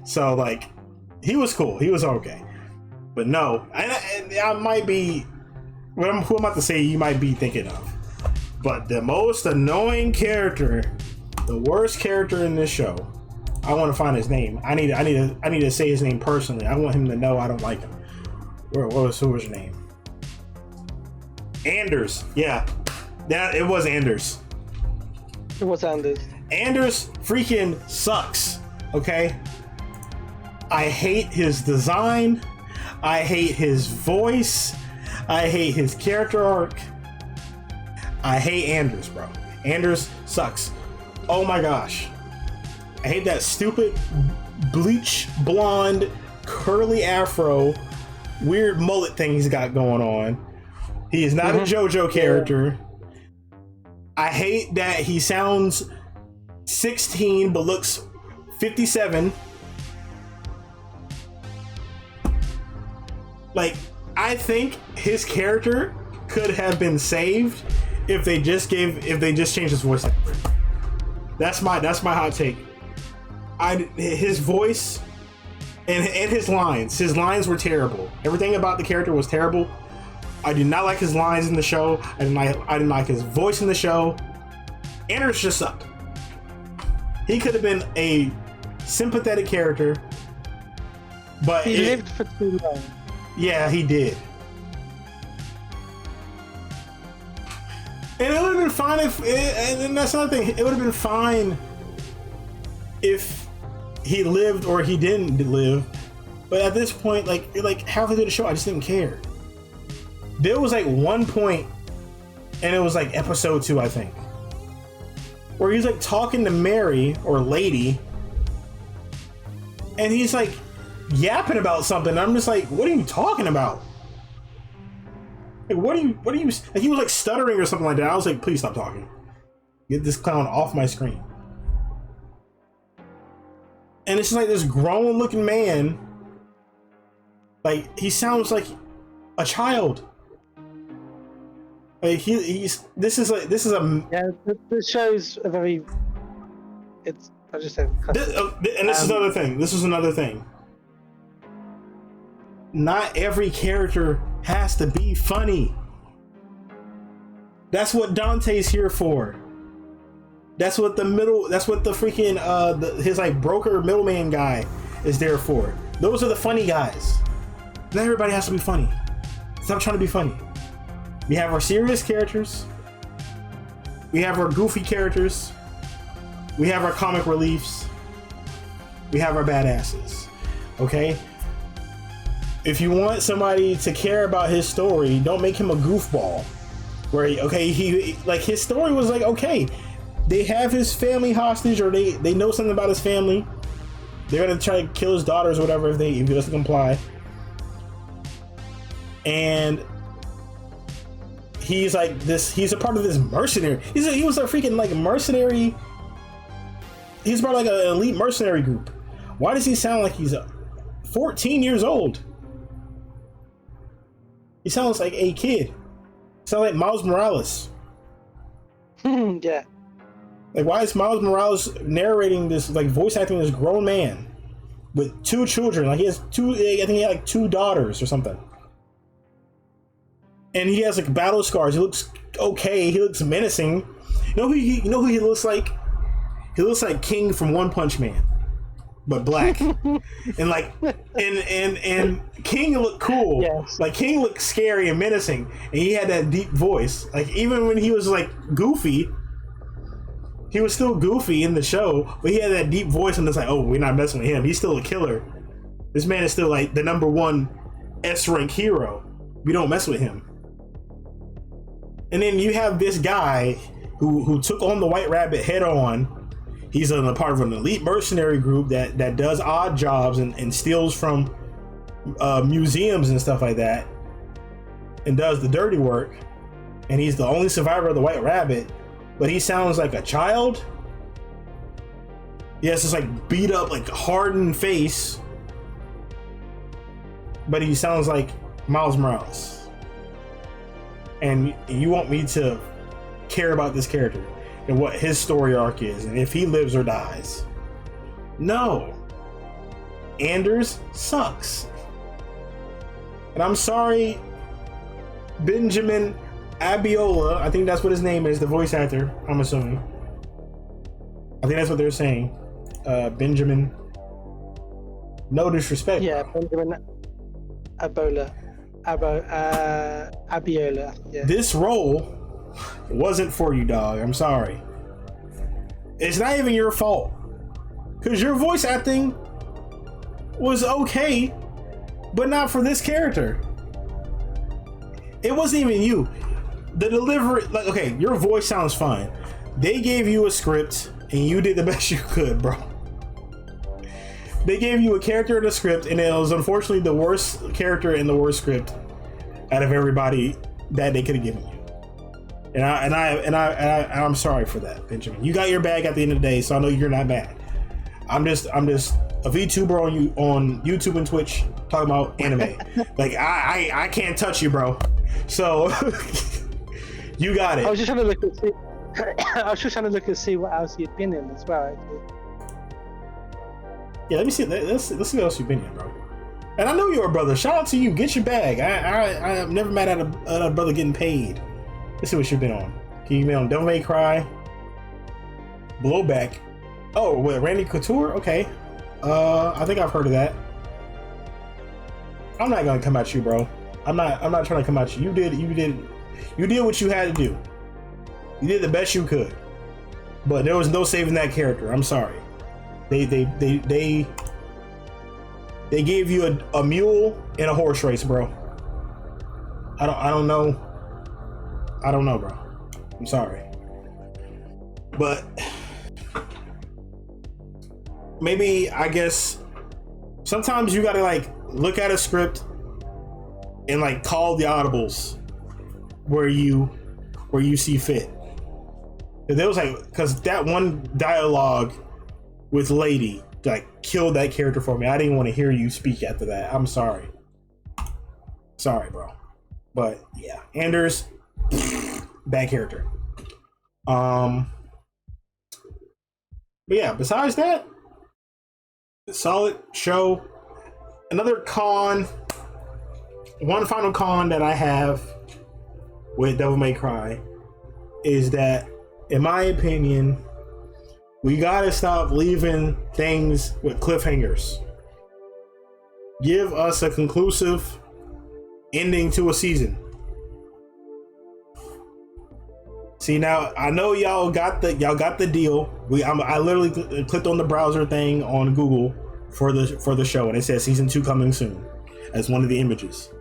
So like, he was cool. He was okay. But no, I might be. Who I'm about to say you might be thinking of. But the most annoying character, the worst character in this show. I want to find his name. I need to say his name personally. I want him to know I don't like him. Who was his name? Anders. Yeah, it was Anders. It was Anders. Anders freaking sucks. Okay. I hate his design. I hate his voice. I hate his character arc. I hate Anders, bro. Anders sucks. Oh my gosh. I hate that stupid bleach blonde curly afro weird mullet thing he's got going on. He is not a JoJo character. I hate that he sounds 16 but looks 57. Like, I think his character could have been saved if they just changed his voice actor. That's my hot take. His voice and his lines were terrible. Everything about the character was terrible. I did not like his lines in the show. I didn't like his voice in the show. Anders just sucked. He could have been a sympathetic character, but he lived for too long. Yeah, he did. And it would have been fine and that's another thing. It would have been fine if he lived or he didn't live. But at this point, like halfway through the show, I just didn't care. There was like one point, and it was like episode 2, I think, where he's like talking to Mary or Lady, and he's like yapping about something. I'm just like, what are you talking about? Like, what are you? Like, he was like stuttering or something like that. I was like, please stop talking. Get this clown off my screen. And it's just like this grown-looking man. Like, he sounds like a child. Like this is a This show's a very. It's I just said. And this is another thing. This is another thing. Not every character has to be funny. That's what Dante's here for. That's what the freaking his like broker middleman guy is there for. Those are the funny guys. Not everybody has to be funny. Stop trying to be funny. We have our serious characters. We have our goofy characters. We have our comic reliefs. We have our badasses. Okay? If you want somebody to care about his story, don't make him a goofball. Where he like his story was like, okay, they have his family hostage, or they know something about his family. They're gonna try to kill his daughters or whatever if he doesn't comply. And he's like this. He's a part of this mercenary. He was a freaking like mercenary. He's part of like an elite mercenary group. Why does he sound like he's 14 years old? He sounds like a kid. He sounds like Miles Morales. Yeah. Like, why is Miles Morales narrating this, like voice acting this grown man with 2 children? Like, he has 2. I think he had like 2 daughters or something. And he has like battle scars. He looks okay. He looks menacing. You know who he looks like? He looks like King from One Punch Man. but black. And like, and King looked cool. Yes. Like King looked scary and menacing, and he had that deep voice. Like even when he was like goofy, he was still goofy in the show, but he had that deep voice, and it's like, oh, we're not messing with him. He's still a killer. This man is still like the #1 S-rank hero. We don't mess with him. And then you have this guy who took on the White Rabbit head on. He's a part of an elite mercenary group that does odd jobs and steals from museums and stuff like that, and does the dirty work. And he's the only survivor of the White Rabbit, but he sounds like a child. He has this like beat up, like hardened face, but he sounds like Miles Morales. And you want me to care about this character and what his story arc is and if he lives or dies? No. Anders sucks. And I'm sorry, Benjamin Abiola, I think that's what his name is, the voice actor, I'm assuming. I think that's what they're saying. Benjamin. No disrespect. Yeah, bro. Benjamin Abiola. Yeah. This role wasn't for you, dog. I'm sorry. It's not even your fault, because your voice acting was okay, but not for this character. It wasn't even you. The delivery, like, okay, your voice sounds fine. They gave you a script and you did the best you could, bro. They gave you a character in the script, and it was unfortunately the worst character in the worst script out of everybody that they could have given you. And I'm sorry for that, Benjamin. You got your bag at the end of the day, so I know you're not mad. I'm just a VTuber on YouTube and Twitch talking about anime. Like I can't touch you, bro. So you got it. I was just trying to look and see. I was just trying to look and see what else you'd been in as well. Actually. Yeah, let me see. Let's see what else you've been in, bro. And I know you're a brother. Shout out to you. Get your bag. I'm never mad at a brother getting paid. Let's see what you've been on. You've been on Devil May Cry, Blowback. Oh, with Randy Couture? Okay. I think I've heard of that. I'm not gonna come at you, bro. I'm not trying to come at you. You did what you had to do. You did the best you could. But there was no saving that character. I'm sorry. They gave you a mule in a horse race, bro. I don't know. I don't know, bro. I'm sorry. But maybe, I guess, sometimes you gotta like look at a script and like call the audibles where you see fit. There was like, because that one dialogue with Lady like killed that character for me. I didn't want to hear you speak after that. I'm sorry. Sorry, bro. But yeah, Anders, bad character. But yeah, besides that, solid show. Another con, one final con that I have with Devil May Cry is that, in my opinion, we gotta stop leaving things with cliffhangers. Give us a conclusive ending to a season. See, now I know y'all got the deal. I literally clicked on the browser thing on Google for the show, and it says season 2 coming soon as one of the images.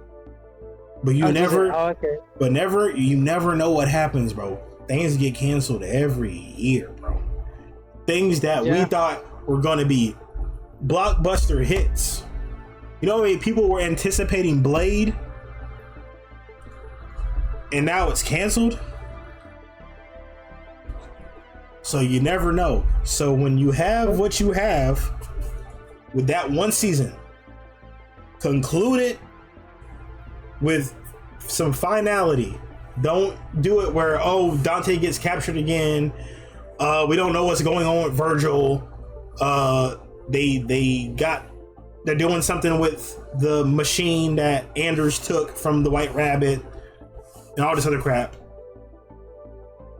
But you never know what happens, bro. Things get canceled every year, bro. Things that we thought were gonna be blockbuster hits. You know what I mean? People were anticipating Blade, and now it's canceled. So you never know. So when you have what you have with that one season, conclude it with some finality. Don't do it where, oh, Dante gets captured again. We don't know what's going on with Virgil. They're doing something with the machine that Anders took from the White Rabbit and all this other crap.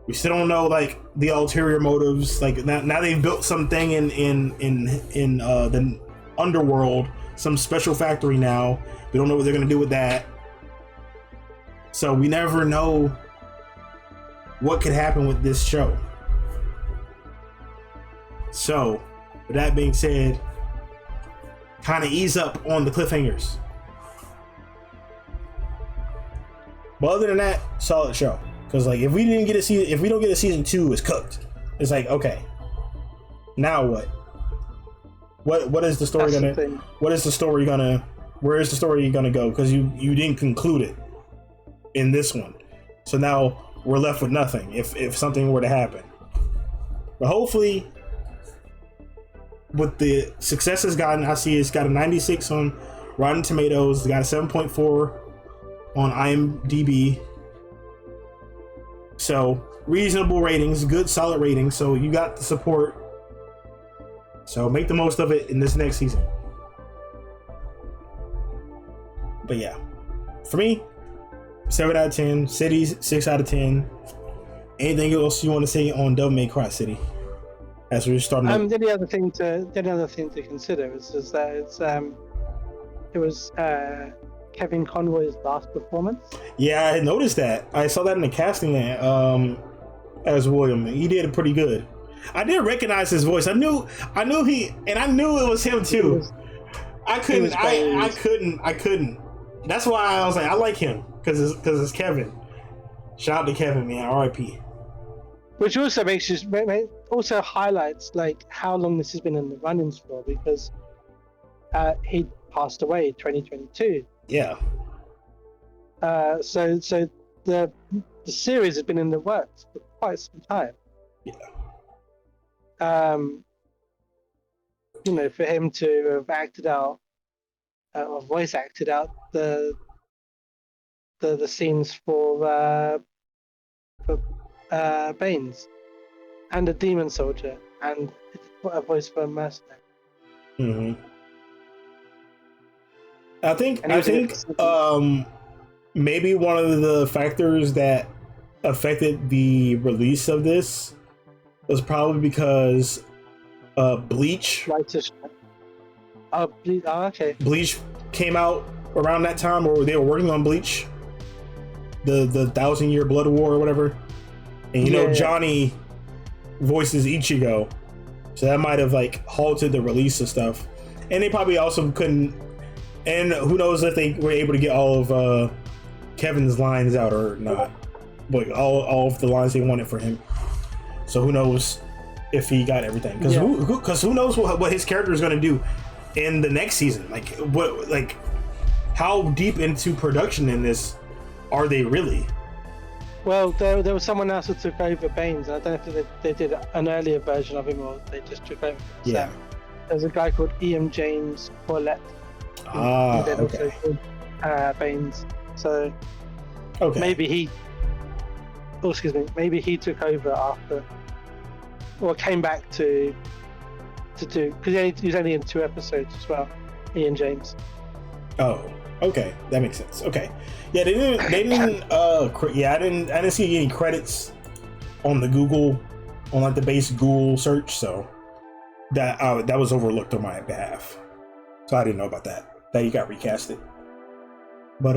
We still don't know like the ulterior motives. Like now they've built something in the underworld, some special factory now. We don't know what they're gonna do with that. So we never know what could happen with this show. So, with that being said, kind of ease up on the cliffhangers. But other than that, solid show. Because like if we don't get a season 2, it's cooked. It's like, okay, now what? What is the story gonna? What is the story gonna? Where is the story gonna go? Because you didn't conclude it in this one, so now we're left with nothing. If something were to happen, but hopefully, with the success it's gotten, I see it's got a 96 on Rotten Tomatoes. It's got a 7.4 on IMDb. So reasonable ratings, good solid ratings. So you got the support. So make the most of it in this next season. But yeah, for me, 7 out of 10. Cities, 6 out of 10. Anything else you want to say on Devil May Cry City? As we're starting. The only other thing to consider is that it was Kevin Conroy's last performance. Yeah, I noticed that. I saw that in the casting as William. He did pretty good. I did recognize his voice. I knew it was him too. I couldn't. That's why I was like, I like him because it's Kevin. Shout out to Kevin, man. R.I.P. Which also also highlights like how long this has been in the runnings for, because he passed away in 2022. Yeah. So the series has been in the works for quite some time. Yeah. For him to have acted out or voice acted out the scenes for Baines and a demon soldier and a voice for a mercenary. Mm-hmm. I think maybe one of the factors that affected the release of this was probably because Bleach. Okay. Bleach came out around that time, or they were working on Bleach, the 1,000-Year Blood War or whatever. And Johnny voices Ichigo, so that might have like halted the release of stuff. And they probably also couldn't. And who knows if they were able to get all of Kevin's lines out or not, but all of the lines they wanted for him. So who knows if he got everything? Because who knows what his character is going to do in the next season? Like how deep into production in this are they really? Well, there was someone else who took over Baines, and I don't know if they did an earlier version of him or they just took over. Yeah. There's a guy called Ian James Corlett. Okay. Baines. So okay. Maybe he took over after, or came back to do, because he was only in 2 episodes as well. Ian James. Oh, okay, that makes sense. Okay, yeah, they didn't. I didn't see any credits on the Google, on like the base Google search, so that was overlooked on my behalf. So I didn't know about that he got recasted. But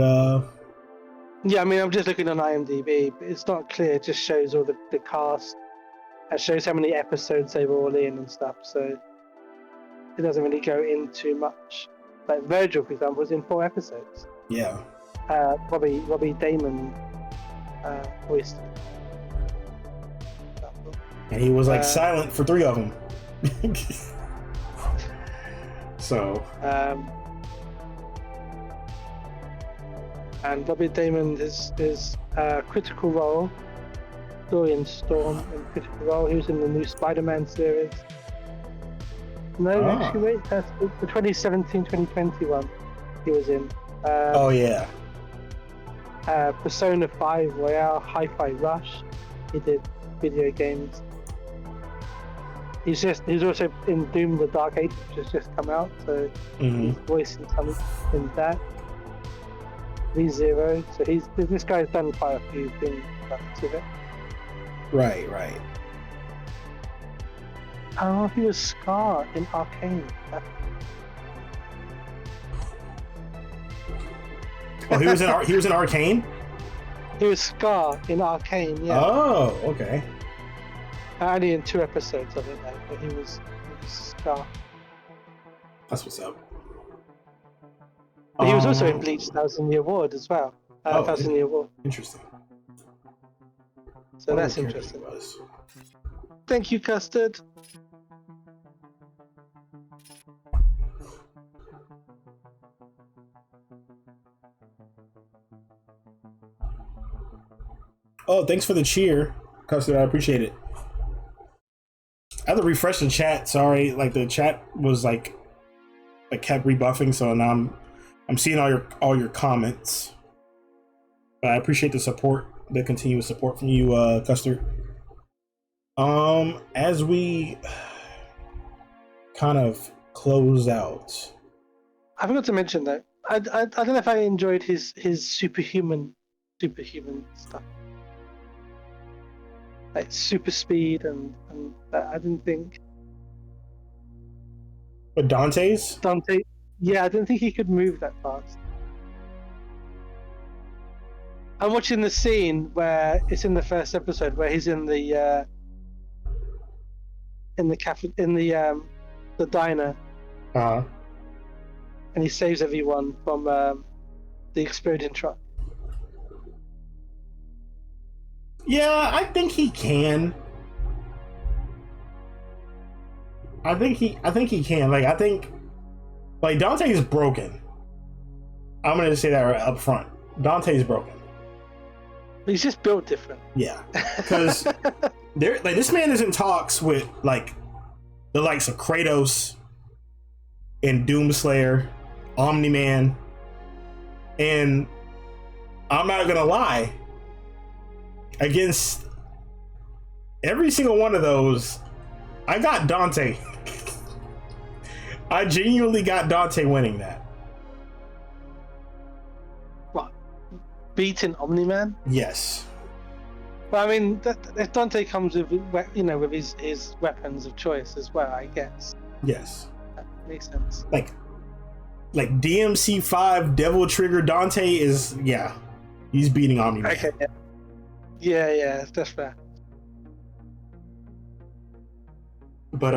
yeah, I mean, I'm just looking on IMDb, but it's not clear. It just shows all the cast. It shows how many episodes they were all in and stuff. So it doesn't really go into much. Like Virgil, for example, was in 4 episodes. Yeah. Robbie Damon voiced. And he was like silent for 3 of them. So. And Robbie Damon is Critical Role, Dorian Storm in Critical Role. He was in the new Spider-Man series. No, actually, wait, that's the 2017-2020 one he was in. Oh yeah. Persona 5 Royale, Hi-Fi Rush. He did video games. He's also in Doom: The Dark Age, which has just come out, so he's voicing something in that. ReZero, so this guy's done quite a few things with it. Right, right. Oh, he was Scar in Arcane. Oh, he was in Arcane? He was Scar in Arcane, yeah. Oh, okay. Only in 2 episodes of it, though, but he was Scar. That's what's up. But he was also in Bleach 1000 Year Award as well. 1000 Year Award. Interesting. So that's interesting. Was. Thank you, Custard. Oh, thanks for the cheer, Custard. I appreciate it. I had to refresh the chat. Sorry, like the chat was like kept rebuffing, so now I'm seeing all your comments. But I appreciate the support, the continuous support from you, Custard. As we kind of close out, I forgot to mention though. I don't know if I enjoyed his superhuman stuff, like super speed and I didn't think but Dante's. Dante. Yeah, I didn't think he could move that fast. I'm watching the scene where it's in the first episode where he's in the diner, and he saves everyone from the exploding truck. Yeah, I think he can. I think he can. I think Dante is broken. I'm gonna say that right up front. Dante's broken. He's just built different. Yeah, because this man is in talks with the likes of Kratos and Doomslayer, Omni-Man, and I'm not gonna lie, against every single one of those, I got Dante. I genuinely got Dante winning that. What? Beating Omni-Man? Yes. Well, I mean, if Dante comes with with his weapons of choice as well, I guess. Yes. That makes sense. Like DMC5 Devil Trigger Dante is, yeah, he's beating Omni-Man. Okay. Yeah, that's fair. But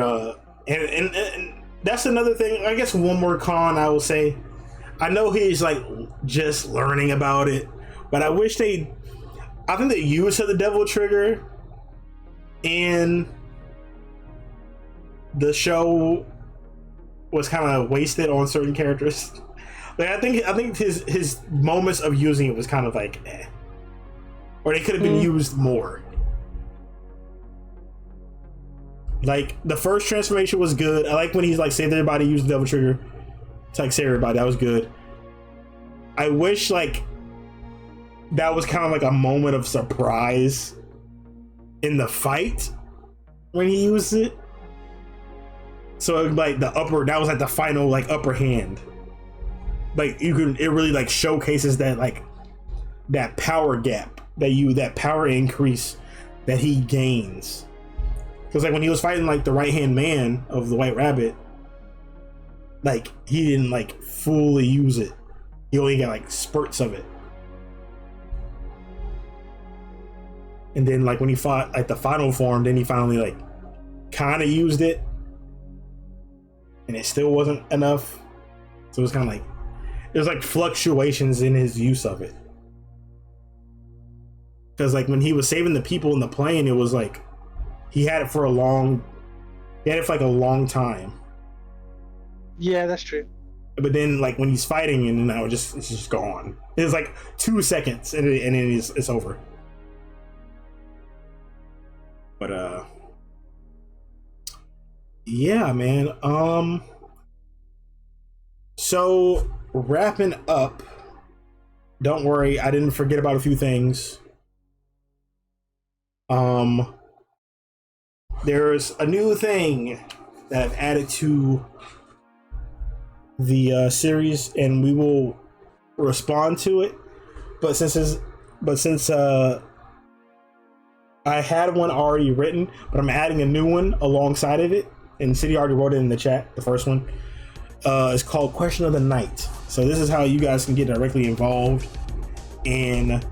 and that's another thing. I guess one more con I will say. I know he's just learning about it, but I think the use of the Devil Trigger in the show was kind of wasted on certain characters. I think his moments of using it was kind of or they could have been used more. The first transformation was good. I like when he's saved everybody, used the Devil Trigger to save everybody. That was good. I wish that was kind of a moment of surprise in the fight when he used it. So that was the final upper hand. It really showcases that that power gap that power increase that he gains. Because when he was fighting the right hand man of the White Rabbit, he didn't fully use it. He only got spurts of it. And then when he fought the final form, then he finally kind of used it, and it still wasn't enough. So it was kind of it was fluctuations in his use of it. Because when he was saving the people in the plane, it was he had it for a long time. Yeah, that's true. But then when he's fighting, and now it's just gone. It's 2 seconds and then it's over. But yeah, man. So wrapping up, don't worry, I didn't forget about a few things. There's a new thing that I've added to the series, and we will respond to it. But since I I had one already written, but I'm adding a new one alongside of it. And City already wrote it in the chat, the first one. It's called Question of the Night. So this is how you guys can get directly involved in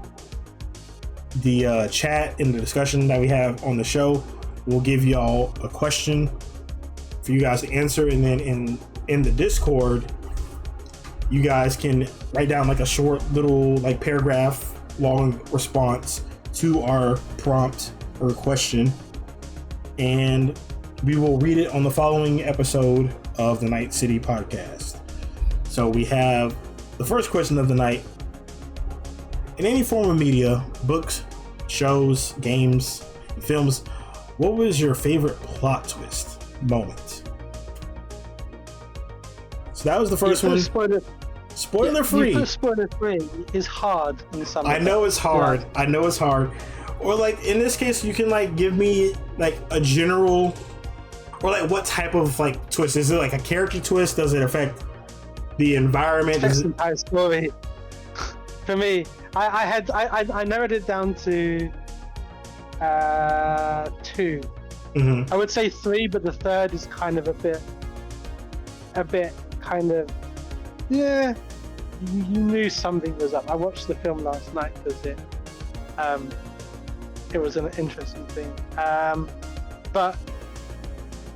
the chat, in the discussion that we have on the show. We'll give y'all a question for you guys to answer, and then in the Discord, you guys can write down like a short little like paragraph long response to our prompt or question, and we will read it on the following episode of the Night City podcast. So we have the first question of the night. In any form of media, books, shows, games, films, what was your favorite plot twist moment? So that was the first one. Spoiler free. Spoiler free is hard in some. I know it's hard. Yeah. I know it's hard. Or like in this case, you can like give me like a general, or like what type of like twist? Is it like a character twist? Does it affect the environment? That's the entire story. For me, I narrowed it down to 2. Mm-hmm. I would say 3, but the third is kind of a bit kind of, yeah, you knew something was up. I watched the film last night because it was an interesting thing. But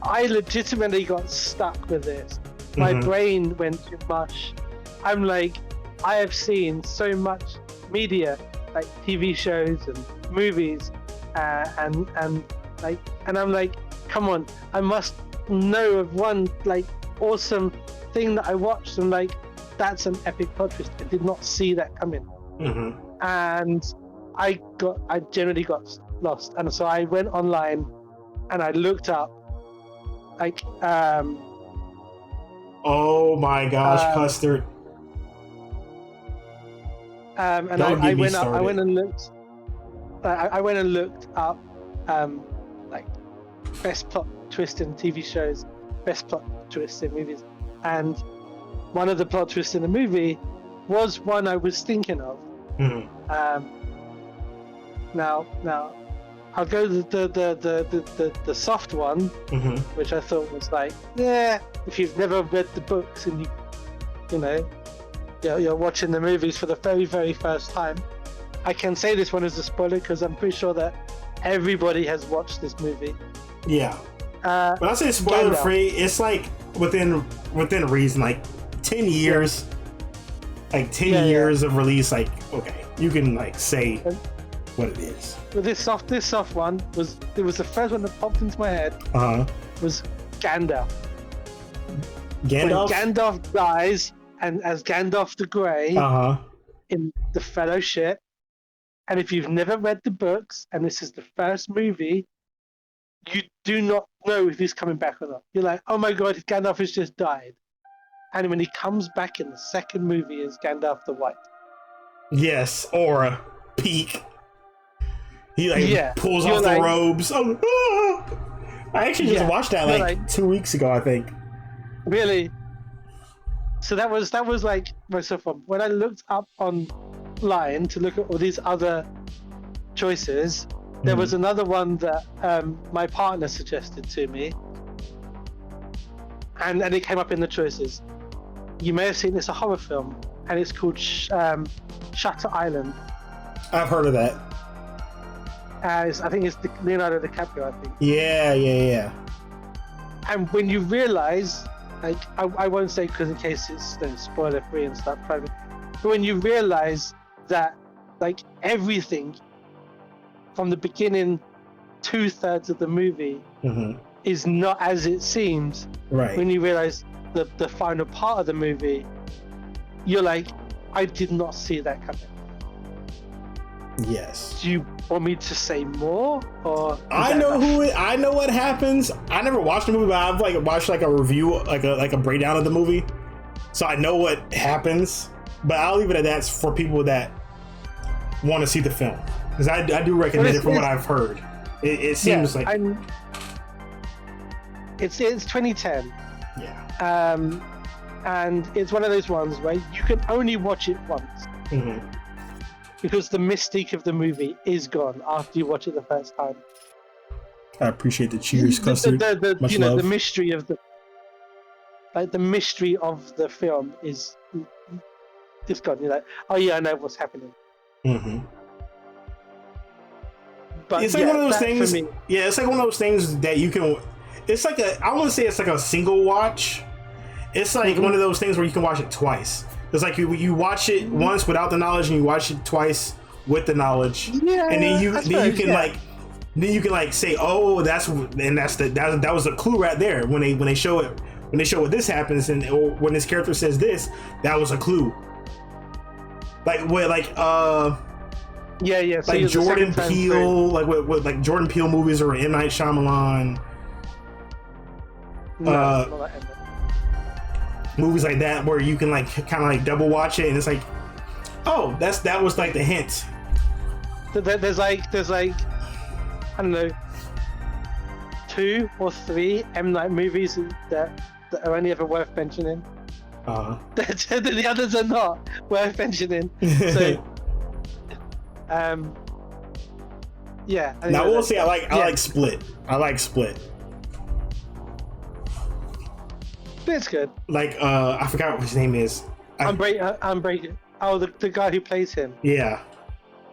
I legitimately got stuck with this. My brain went to mush. I'm like, I have seen so much media, like TV shows and movies, and I'm like, come on, I must know of one like awesome thing that I watched, and like that's an epic plot twist. I did not see that coming, and I generally got lost, and so I went online and I looked up like oh my gosh, Custard. And I went and looked up like best plot twist in TV shows, best plot twists in movies, and one of the plot twists in the movie was one I was thinking of. Now I'll go the soft one, which I thought was like, yeah, if you've never read the books and you're watching the movies for the very, very first time, I can say this one is a spoiler because I'm pretty sure that everybody has watched this movie. Yeah. When I say spoiler free, it's like within reason, like 10 years, like 10 years of release. Like, okay, you can like say what it is. But this soft one was the first one that popped into my head. Was Gandalf. Gandalf? When Gandalf dies, and as Gandalf the Grey in the Fellowship, and if you've never read the books and this is the first movie, you do not know if he's coming back or not. You're like, oh my god, Gandalf has just died. And when he comes back in the second movie as Gandalf the White. Yes, Aura, peak. He pulls off the robes. Oh, I actually just watched that like 2 weeks ago, I think. Really? So that was like my stuff. When I looked up online to look at all these other choices, there was another one that my partner suggested to me, and it came up in the choices. You may have seen it's a horror film, and it's called Shutter Island. I've heard of that. I think it's Leonardo DiCaprio, I think. Yeah. And when you realize, like, I won't say because in case it's spoiler free and stuff, but when you realize that, like, everything from the beginning, 2/3 of the movie is not as it seems. Right. When you realize the final part of the movie, you're like, I did not see that coming. Yes. Do you want me to say more, or I know what happens. I never watched the movie, but I've like watched like a review, like a breakdown of the movie, so I know what happens. But I'll leave it at that for people that want to see the film, because I do recommend it from what I've heard. It seems like it's 2010. Yeah. And it's one of those ones where you can only watch it once. because the mystique of the movie is gone after you watch it the first time. I appreciate the cheers, custard. Much love. The mystery of the mystery of the film is just gone. You're like, oh yeah, I know what's happening. Mm-hmm. But it's like one of those things. Yeah, it's like one of those things that you can. It's like I want to say it's like a single watch. It's like one of those things where you can watch it twice. It's like you watch it once without the knowledge, and you watch it twice with the knowledge. Yeah, and then you can like say, oh, that was a clue right there when they show it. When they show what this happens, and or when this character says this, that was a clue. Like what, like so like Jordan Peele, like what like Jordan Peele movies or M. Night Shyamalan, movies like that, where you can like kind of like double watch it, and it's like, oh, that was like the hint. There's like I don't know, 2 or 3 M. Night movies that are only ever worth mentioning. The others are not worth mentioning. So, yeah. Now we'll see. I like Split. I like Split. Split's good. Like I forgot what his name is. Unbreaking. Oh, the guy who plays him. Yeah,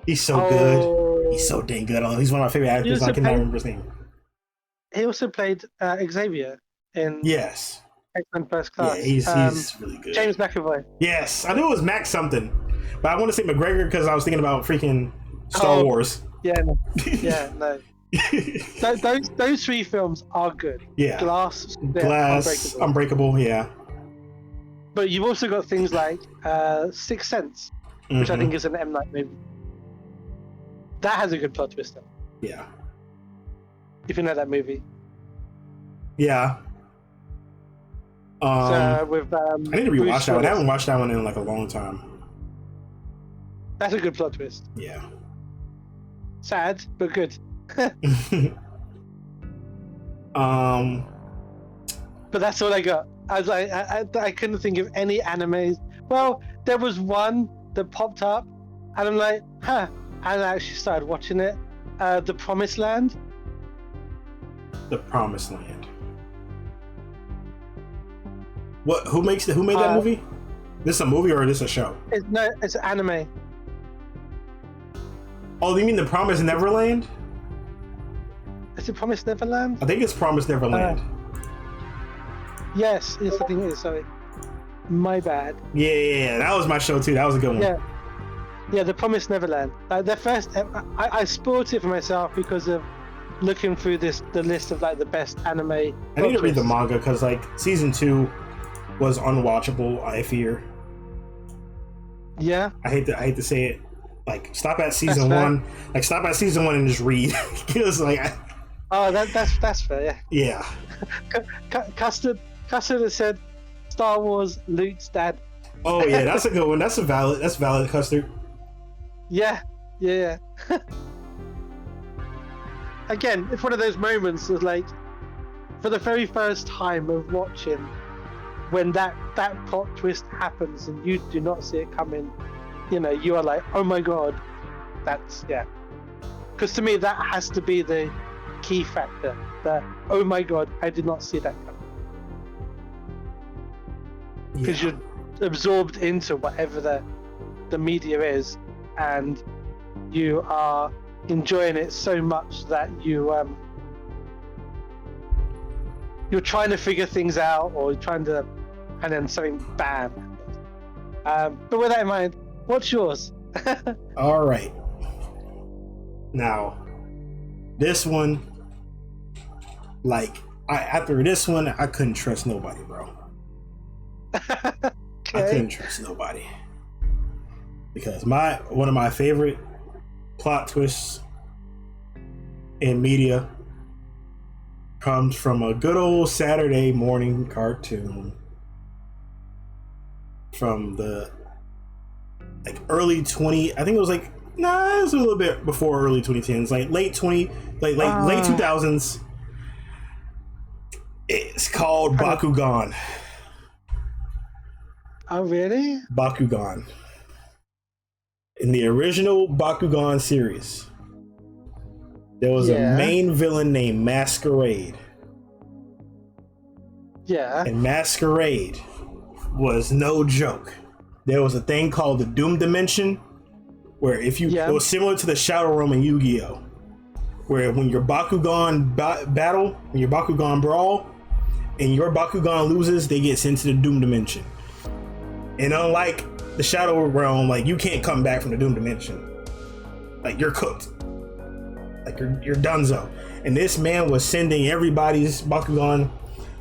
he's so good. He's so dang good. He's one of my favorite actors. I cannot remember his name. He also played Xavier in X-Men First Class. Yeah, he's really good. James McAvoy. Yes, I knew it was Max something, but I want to say McGregor because I was thinking about freaking Star Wars. Yeah, no. those 3 films are good. Yeah. Glass, Unbreakable. Yeah. But you've also got things like Sixth Sense, which I think is an M. Night movie. That has a good plot twist though. Yeah. If you know that movie. Yeah. With I need to rewatch that one. I haven't watched that one in like a long time. That's a good plot twist. Yeah. Sad, but good. But that's all I got. I was like, I couldn't think of any animes. Well, there was one that popped up, and I'm like, huh. And I actually started watching it. The Promised Land. The Promised Land. What? Who made that movie? This is a movie or is this a show? It's an anime. Oh, you mean The Promised Neverland? Is it Promised Neverland? I think it's Promised Neverland. Yes, I think it is. Sorry, my bad. Yeah, that was my show too. That was a good one. Yeah, The Promised Neverland. The first, I spoiled it for myself because of looking through the list of like the best anime. I need to read the manga because like season 2 was unwatchable. I fear. Yeah. I hate to say it. Like stop at season 1. Like stop at season 1 and just read. Because like. That's fair. Yeah. Custard has said Star Wars Luke's dad. Oh yeah, that's a good one. That's valid, Custard. Yeah. Again, it's one of those moments of like, for the very first time of watching, when that plot twist happens and you do not see it coming, you are like, oh my god, that's because to me that has to be the key factor. That oh my god, I did not see that coming, because you're absorbed into whatever the media is, and you are enjoying it so much that you're trying to figure things out, or you're trying to, and then something bam. But with that in mind, what's yours? All right. Now, this one, like, after this one, I couldn't trust nobody, bro. Okay. I couldn't trust nobody. Because one of my favorite plot twists in media comes from a good old Saturday morning cartoon from the like early 20, I think it was like, it was a little bit before early 2010s, like late 2000s. It's called Bakugan. Oh really? Bakugan. In the original Bakugan series, there was a main villain named Masquerade. Yeah. And Masquerade was no joke. There was a thing called the Doom Dimension, where it was similar to the Shadow Realm in Yu-Gi-Oh! Where when your Bakugan battle, when your Bakugan brawl, and your Bakugan loses, they get sent to the Doom Dimension. And unlike the Shadow Realm, like, you can't come back from the Doom Dimension. Like, you're cooked. Like, you're donezo. And this man was sending everybody's Bakugan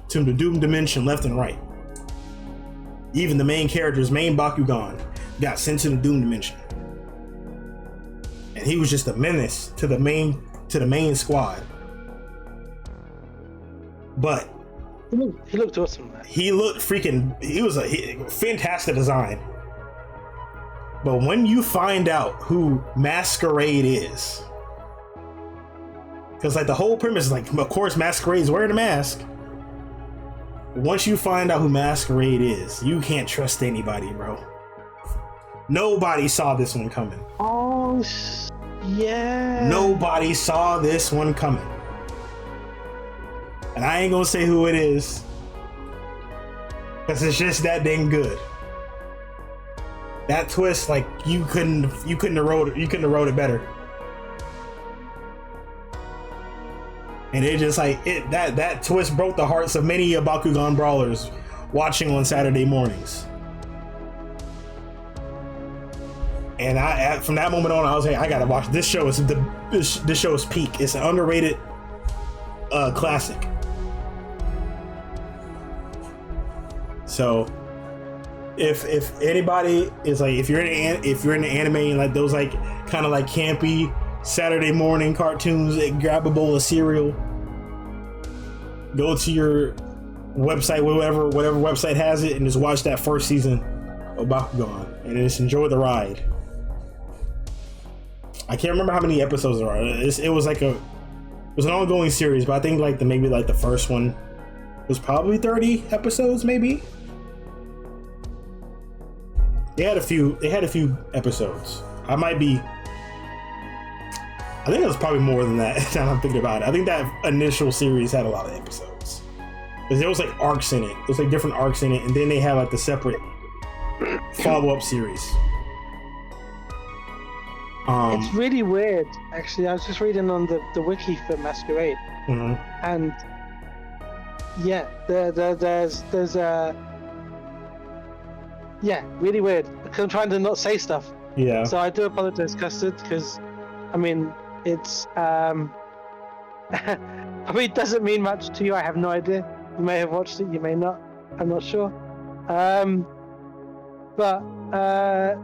to the Doom Dimension left and right. Even the main character's main Bakugan got sent to the Doom Dimension. And he was just a menace to the main squad. But he looked awesome, man. He was a fantastic design. But when you find out who Masquerade is, because like the whole premise is like, of course Masquerade's wearing a mask. Once you find out who Masquerade is, you can't trust anybody, bro. Nobody saw this one coming. Oh, yeah. Nobody saw this one coming. And I ain't gonna say who it is, because it's just that dang good. That twist, like, you couldn't have wrote it better. And it just like that twist broke the hearts of many Bakugan brawlers watching on Saturday mornings. And from that moment on, I was like, I gotta watch this show. This show is peak. It's an underrated classic. So if anybody is like, if you're in the anime and like those like kind of like campy Saturday morning cartoons, grab a bowl of cereal, go to your website, whatever website has it, and just watch that first season of Bakugan and just enjoy the ride. I can't remember how many episodes there are. It was an ongoing series, but I think like maybe the first one was probably 30 episodes, maybe. They had a few episodes. I think it was probably more than that. Now I'm thinking about it. I think that initial series had a lot of episodes, because there was like arcs in it. There was like different arcs in it, and then they had like the separate follow-up series. It's really weird, actually. I was just reading on the wiki for Masquerade, and yeah, there's really weird. Because I'm trying to not say stuff. Yeah. So I do apologize, Custard, because I mean it's I mean, it doesn't mean much to you. I have no idea. You may have watched it, you may not. I'm not sure. But I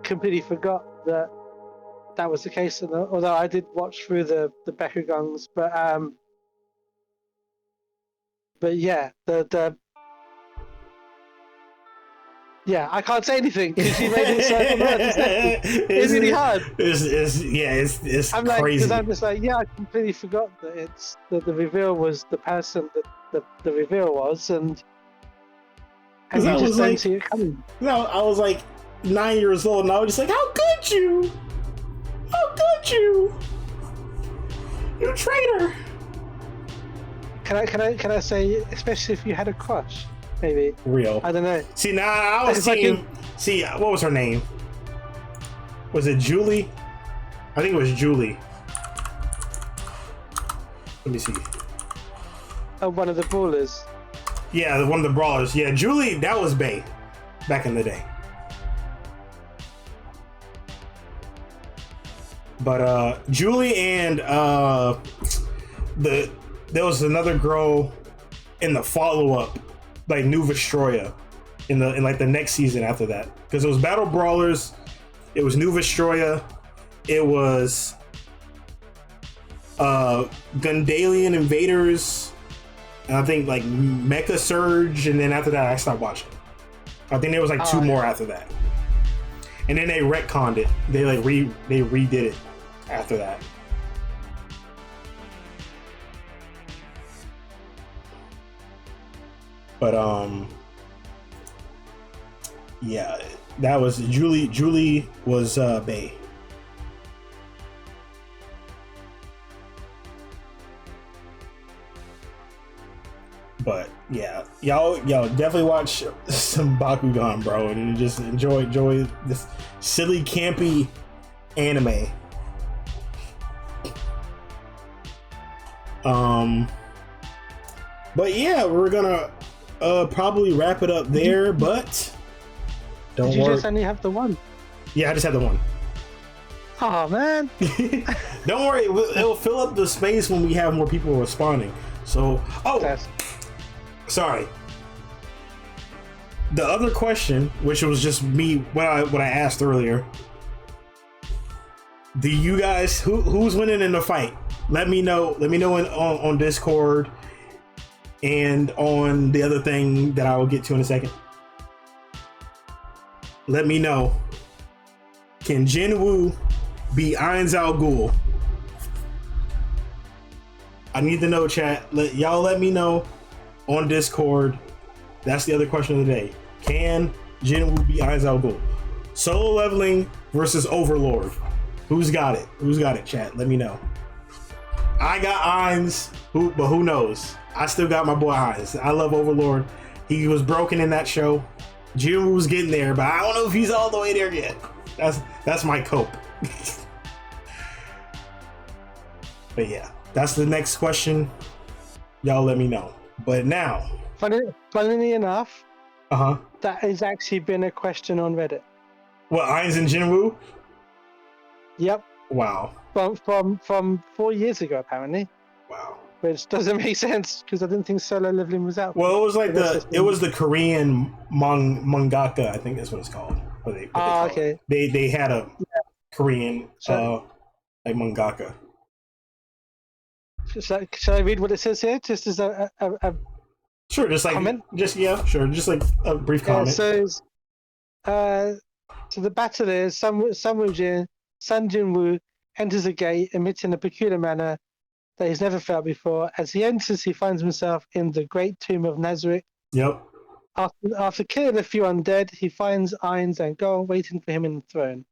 completely forgot that was the case. Although I did watch through the Bakugans, but yeah, I can't say anything because you made it so it's really hard. It's I'm crazy. Because I'm just like, I completely forgot that it's that the reveal was the person that the reveal was, and you just don't see it coming. No, I was like 9 years old, and I was just like, how could you? How could you? You traitor! Can I say, especially if you had a crush? Maybe. Real. I don't know. See, now I was thinking. See, what was her name? Was it Julie? I think it was Julie. Let me see. Oh, one of the brawlers. Yeah, one of the brawlers. Yeah, Julie. That was Bae, back in the day. But Julie and there was another girl in the follow-up, like New Vestroya, in the next season after that, because it was Battle Brawlers, it was New Vestroya, it was Gundalian Invaders, and I think like Mecha Surge, and then after that I stopped watching. I think there was like two more after that, and then they retconned it. They like they redid it after that. But Yeah, that was Julie. Julie was Bay. But yeah, y'all definitely watch some Bakugan, bro, and just enjoy this silly, campy anime. But yeah, we're gonna probably wrap it up there. But don't Did you worry. just only have the one? Yeah, I just had the one. Oh man. Don't worry, it'll fill up the space when we have more people responding. So, sorry. The other question, which was just me, what I asked earlier. Do you guys who's winning in the fight? Let me know. Let me know on Discord and on the other thing that I will get to in a second. Let me know. Can Jinwoo be Ainz Al Ghul? I need to know, chat. Y'all let me know on Discord. That's the other question of the day. Can Jinwoo be Ainz Al Ghul? Solo leveling versus Overlord. Who's got it? Who's got it, chat? Let me know. I got Ainz, but who knows? I still got my boy Ainz. I love Overlord. He was broken in that show. Jinwoo was getting there, but I don't know if he's all the way there yet. That's my cope. But yeah, that's the next question. Y'all let me know. But now, funnily enough, that has actually been a question on Reddit. What, Ainz and Jinwoo? Yep. Wow. From 4 years ago, apparently. Wow. Which doesn't make sense because I didn't think solo leveling was out. Well, it was like the Korean mangaka, I think that's what it's called. Okay. They had a Korean like mangaka. Shall I read what it says here? Just as a sure, just like comment? Just like a brief comment. So the battle is Sun Jinwoo enters a gate emitting a peculiar manner that he's never felt before. As he enters, he finds himself in the Great Tomb of Nazareth. Yep. After killing a few undead, he finds Ainz and Gol waiting for him in the throne.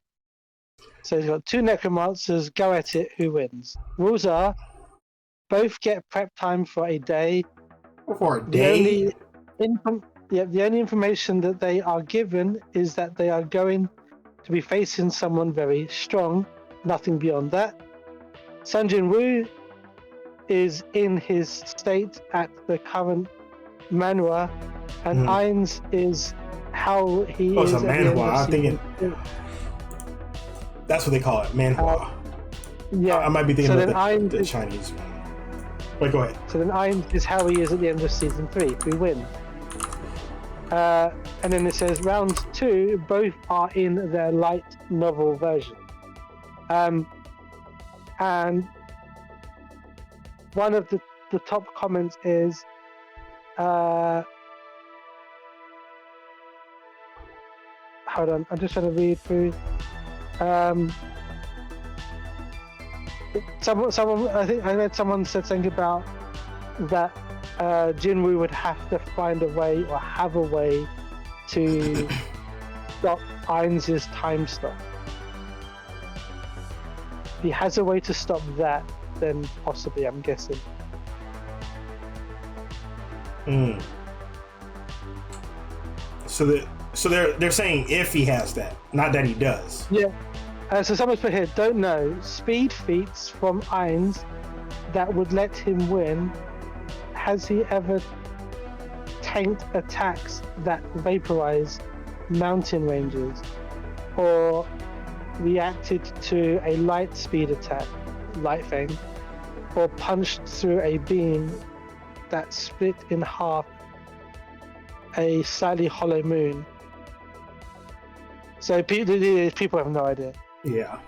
So he's got two necromancers, go at it, who wins? Rules are, both get prep time for a day. For a day? The only information that they are given is that they are going to be facing someone very strong. Nothing beyond that. Sun Jinwoo is in his state at the current manhwa, and Ainz is how he is. Oh, it's a manhwa. I'm thinking that's what they call it, manhwa. Yeah, I might be thinking about the Ainz Chinese one. Wait, go ahead. So then Ainz is how he is at the end of season 3 if we win. And then it says round 2, both are in their light novel version. And one of the top comments is hold on, I'm just trying to read through. Someone, I think I read someone said something about that Jinwoo would have to find a way or have a way to stop Ainz' time stop. If he has a way to stop that, then possibly, I'm guessing. So they're saying if he has that, not that he does. Yeah. So someone's put here, don't know, speed feats from Ainz that would let him win. Has he ever tanked attacks that vaporize mountain ranges, or reacted to a light speed attack, light fang, or punched through a beam that split in half a slightly hollow moon? So people have no idea. Yeah.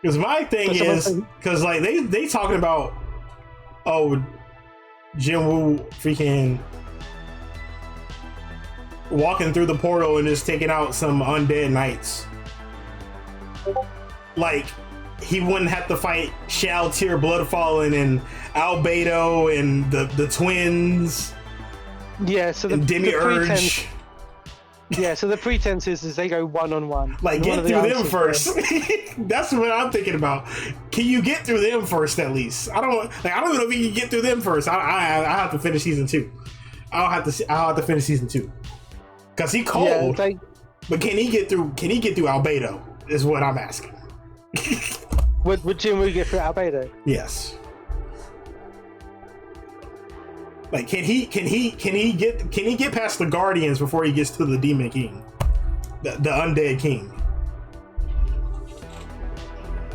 Because my thing is, because like they talking about, Jinwoo freaking walking through the portal and just taking out some undead knights. Like, he wouldn't have to fight Shao Tyr, Bloodfallen, and Albedo, and the twins. Yeah, so the Demiurge. Yeah, so the pretense is they go one-on-one. Like, get through them first. That's what I'm thinking about. Can you get through them first at least? I don't even know if you can get through them first. I have to finish season 2. I'll have to finish season 2. Cause he cold. Yeah, but can he get through Albedo? Is what I'm asking. Would Jinwoo get through Albedo? Yes. Like, can he get past the Guardians before he gets to the Demon King, the Undead King?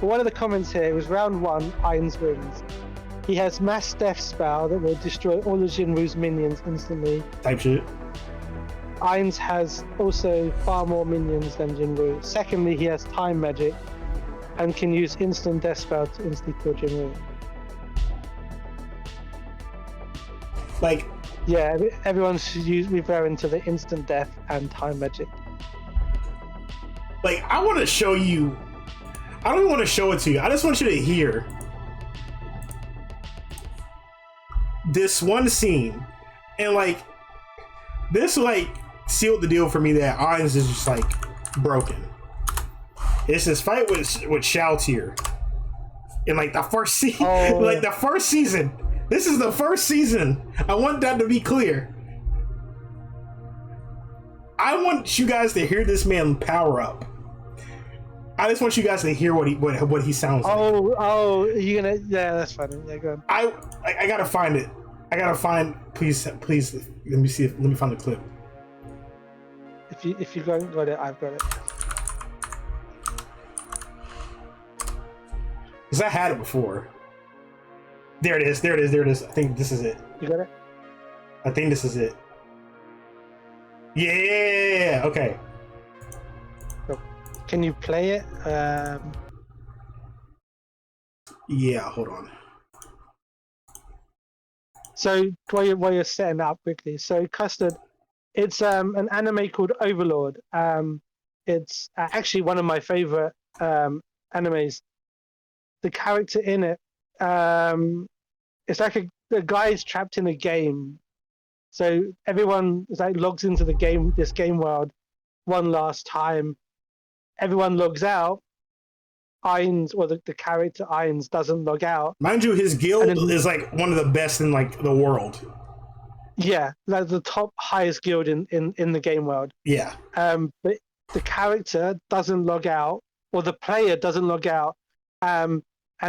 One of the comments here was round 1, Ainz wins. He has mass death spell that will destroy all of Jinwoo's minions instantly. Type shit. Ainz has also far more minions than Jinwoo. Secondly, he has time magic and can use instant death spell to instantly kill Jinwoo. Like, yeah, everyone should refer to the instant death and time magic. Like, I want to show you. I don't even want to show it to you. I just want you to hear this one scene, and like this, like, sealed the deal for me that Ainz is just like broken. It's this fight with Shao Tier in like the first season. Oh. Like the first season. This is the first season. I want that to be clear. I want you guys to hear this man power up. I just want you guys to hear what he sounds like. Oh, you're gonna, yeah, that's funny. Yeah, go on. I gotta find it. Please, let me see. Let me find the clip. If you got it, I've got it. Because I had it before. There it is. I think this is it. You got it? I think this is it. Yeah. Okay. Can you play it? Yeah. Hold on. So while you're setting that up quickly, so Custard, it's an anime called Overlord. It's actually one of my favorite animes. The character in it, it's like a guy's trapped in a game. So everyone is like logs into this game world one last time. Everyone logs out. Ainz, or the character Ainz, doesn't log out. Mind you, his guild is like one of the best in like the world. Yeah, like the top highest guild in the game world. Yeah. But the character doesn't log out, or the player doesn't log out, and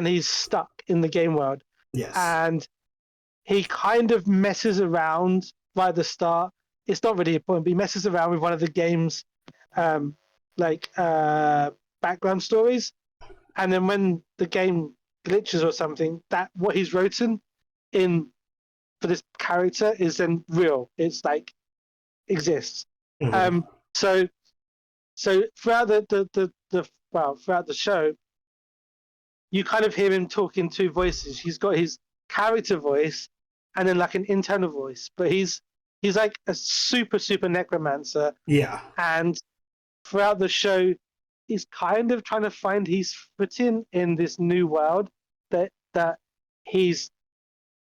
he's stuck in the game world. Yes. And he kind of messes around right at the start. It's not really important, but he messes around with one of the game's background stories. And then when the game glitches or something, that what he's written in for this character is then real. It's like exists. Mm-hmm. So throughout throughout the show, you kind of hear him talk in two voices. He's got his character voice and then like an internal voice. But he's like a super necromancer. Yeah. And throughout the show, he's kind of trying to find his footing in this new world that he's,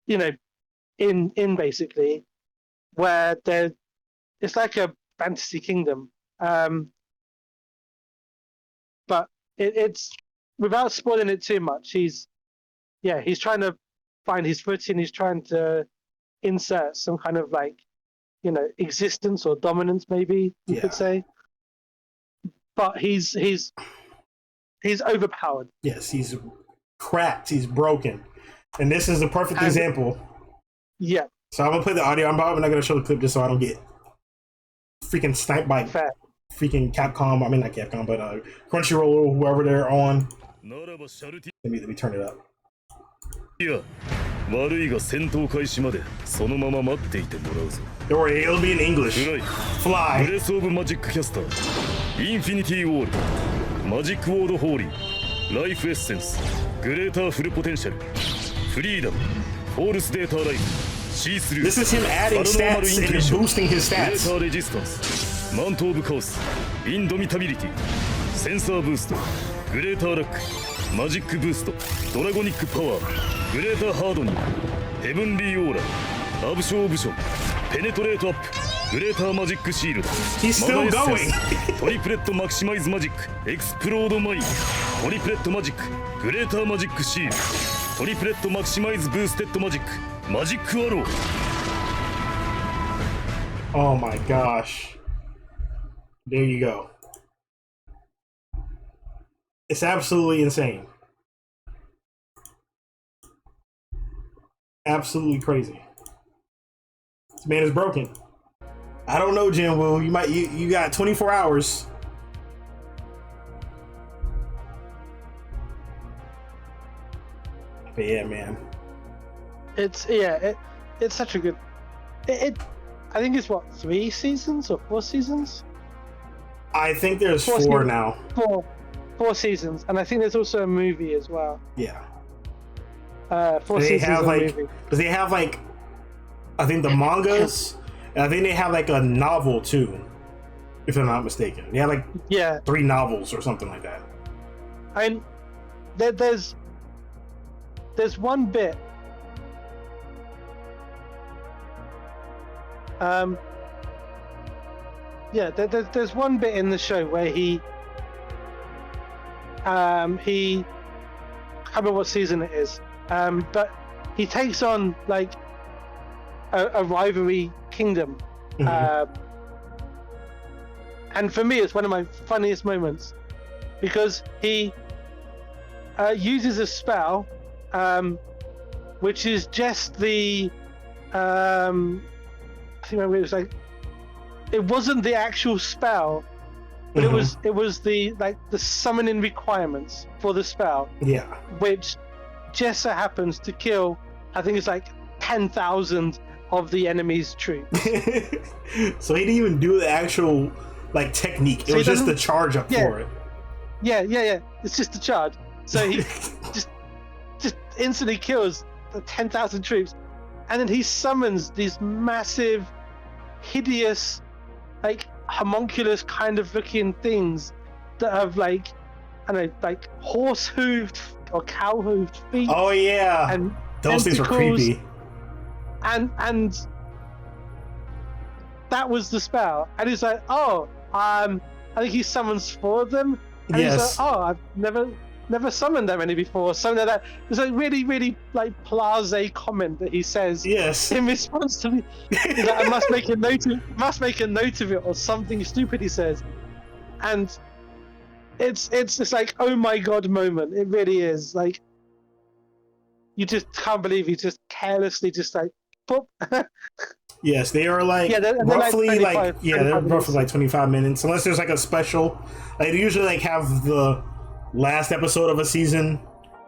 in basically, where it's like a fantasy kingdom. But it's without spoiling it too much. He's trying to find his footing. He's trying to insert some kind of existence or dominance, maybe you could say. But he's overpowered. Yes, he's cracked. He's broken, and this is the perfect example. Yeah. So I'm gonna play the audio. I'm not gonna show the clip just so I don't get freaking sniped by freaking Capcom. I mean not Capcom, but Crunchyroll or whoever they're on. Let me turn it up. Don't worry, it'll be in English. Fly. Infinity Wall, Magic Word Holy, Life Essence, Greater Full Potential, Freedom, Force Data Life, See-Through. This is him adding stats and boosting his stats. Greater Resistance, Mantle of Chaos, Indomitability, Sensor Boost, Greater Luck, Magic Boost, Dragonic Power, Greater Hardening, Heavenly Aura, Absorption, Penetrate Up, グレーターマジックシールド He's still マナエッセン going. ストリプレットマキシマイズマジックエクスプロードマイントリプレットマジックグレーターマジックシールドトリプレットマキシマイズブーステッドマジックマジックアロー Oh my gosh. There you go. It's absolutely insane. Absolutely crazy. This man is broken. I don't know, Jin Woo. You got 24 hours. But yeah, man. It's such a good. I think it's what 3 seasons or 4 seasons. I think there's 4 seasons. now. 4 seasons, and I think there's also a movie as well. Yeah. 4 seasons of a movie. Because they have like, I think the mangas, and I think they have like a novel too, if I'm not mistaken. They have like 3 novels or something like that. And there's one bit. There's one bit in the show where he I can't remember what season it is, but he takes on like a rivalry kingdom, and for me it's one of my funniest moments because he uses a spell which is just the I think it was like it wasn't the actual spell, but it was the the summoning requirements for the spell. Yeah. Which just so happens to kill, I think it's like 10,000 of the enemy's troops. So he didn't even do the actual like technique. It was just the charge up for it. Yeah. It's just the charge. So he just instantly kills the 10,000 troops, and then he summons these massive, hideous, like homunculus kind of looking things that have like, I don't know, like horse hooved or cow hooved feet. Oh yeah, and those things were creepy. And that was the spell. And he's like, I think he summons 4 of them. And he's like, I've never summoned that many before. Something like that. It's like really, really like blasé comment that he says. Yes. In response to me, he's like, I must make a note of it, or something stupid he says. And it's this like, oh my god moment. It really is. Like, you just can't believe he just carelessly just like pop. Yes, they are like roughly they're roughly like 25 minutes, unless there's like a special. Like they usually like have the last episode of a season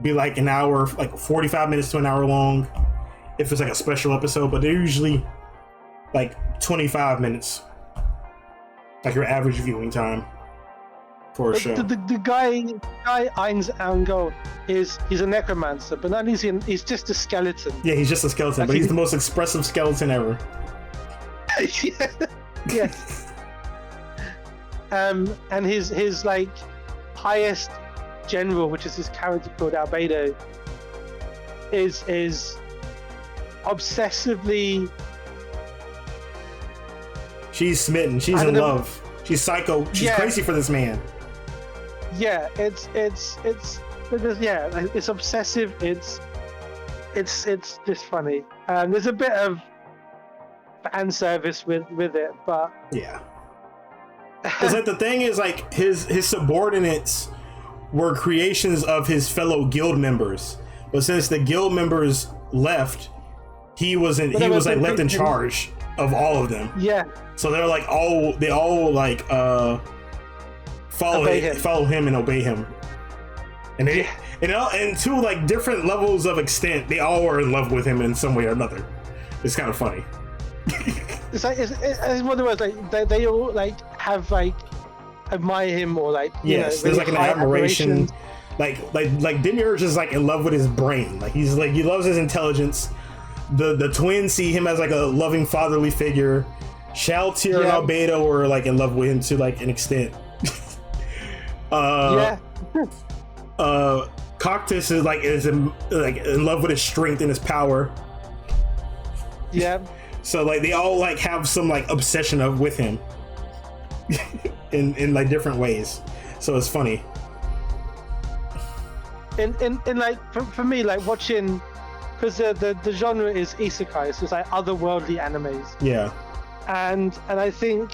be like an hour, like 45 minutes to an hour long, if it's like a special episode. But they're usually like 25 minutes, like your average viewing time for a show. The guy Ainz Angol he's a necromancer, but not he's just a skeleton. Yeah, he's just a skeleton, but he's the most expressive skeleton ever. Yeah. And his like highest general, which is his character called Albedo, is obsessively. She's smitten. She's in love. She's psycho. She's crazy for this man. Yeah, it's obsessive. It's just funny. There's a bit of fan service with it, but yeah. Because like the thing is, like his subordinates were creations of his fellow guild members, but since the guild members left, he was like left in charge of all of them. Yeah. So they're like they all like follow him and obey him, and they and to like different levels of extent, they all are in love with him in some way or another. It's kind of funny. It's like it's one of the words like they all like have like admire him or like yes, really there's like an admiration. Like Demiurge is like in love with his brain. Like he's like he loves his intelligence. The twins see him as like a loving fatherly figure. Shaltir and Albedo were like in love with him to like an extent. Coctus is in love with his strength and his power. Yeah. So like they all like have some like obsession with him in like different ways. So it's funny. In like for me, like watching, because the genre is isekai, so it's like otherworldly animes. Yeah. And I think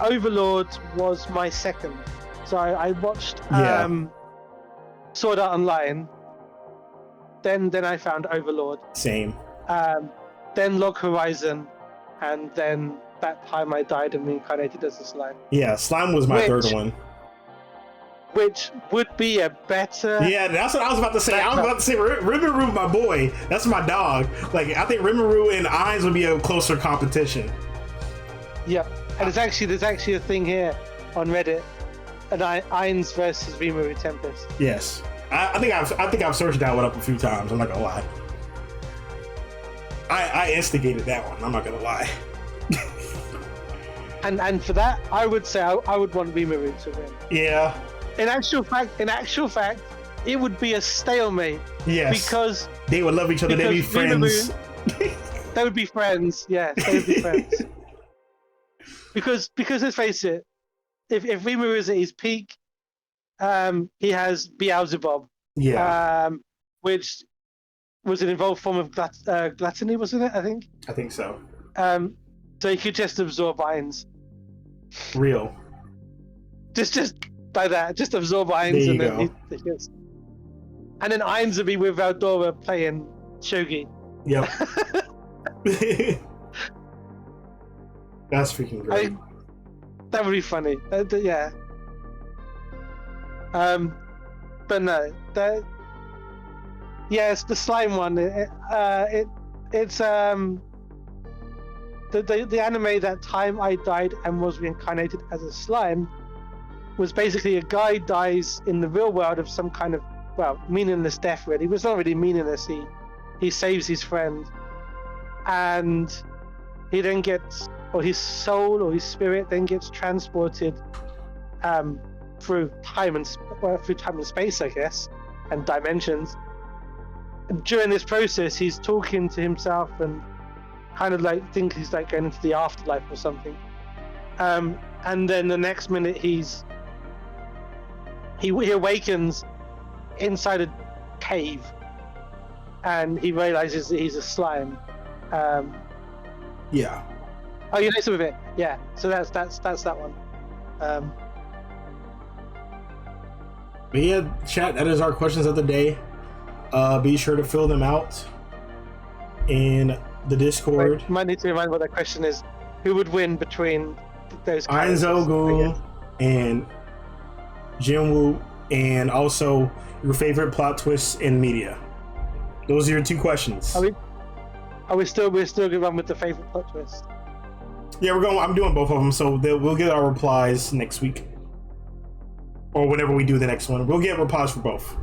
Overlord was my second. So I watched Sword Art Online. Then I found Overlord. Same. Then Log Horizon, and then that time I died and reincarnated as a slime. Yeah, slime was my third one. Which would be a better. Yeah, that's what I was about to say. I was about to say Rimuru, my boy. That's my dog. Like I think Rimuru and Ainz would be a closer competition. Yep, and there's actually a thing here on Reddit, an Ainz versus Rimuru Tempest. Yes, I think I've searched that one up a few times. I'm not gonna lie. I instigated that one. I'm not gonna lie. and for that, I would say I would want Rimuru to win. Yeah. In actual fact, it would be a stalemate. Yes. Because they would love each other. They'd be friends. They would be friends. Yeah, they would be friends. Because let's face it, if Rimuru is at his peak, he has Beelzebub. Yeah. Which was an evolved form of gluttony, wasn't it? I think so. So he could just absorb Ainz. Real. Just like that, just absorb Ainz, and then Ainz would be with Eldora playing shogi. Yep. That's freaking great. That would be funny. Yeah. But no, it's the slime one. It's the anime that time I died and was reincarnated as a slime was basically a guy dies in the real world of some kind of meaningless death. Really, it was not really meaningless. He saves his friend, and he then gets, or his soul or his spirit then gets transported through time and space, I guess, and dimensions. And during this process, he's talking to himself and kind of like think he's like going into the afterlife or something. And then the next minute he awakens inside a cave, and he realizes that he's a slime. Yeah. Oh, you know some of it. Yeah. So that's that one. But yeah, chat. That is our questions of the day. Be sure to fill them out in the Discord. Wait, might need to remind what that question is. Who would win between those characters? Ainz and Jinwoo, and also your favorite plot twists in media. Those are your two questions. We're still gonna run with the favorite plot twist. Yeah, I'm doing both of them, so we'll get our replies next week, or whenever we do the next one. We'll get replies for both.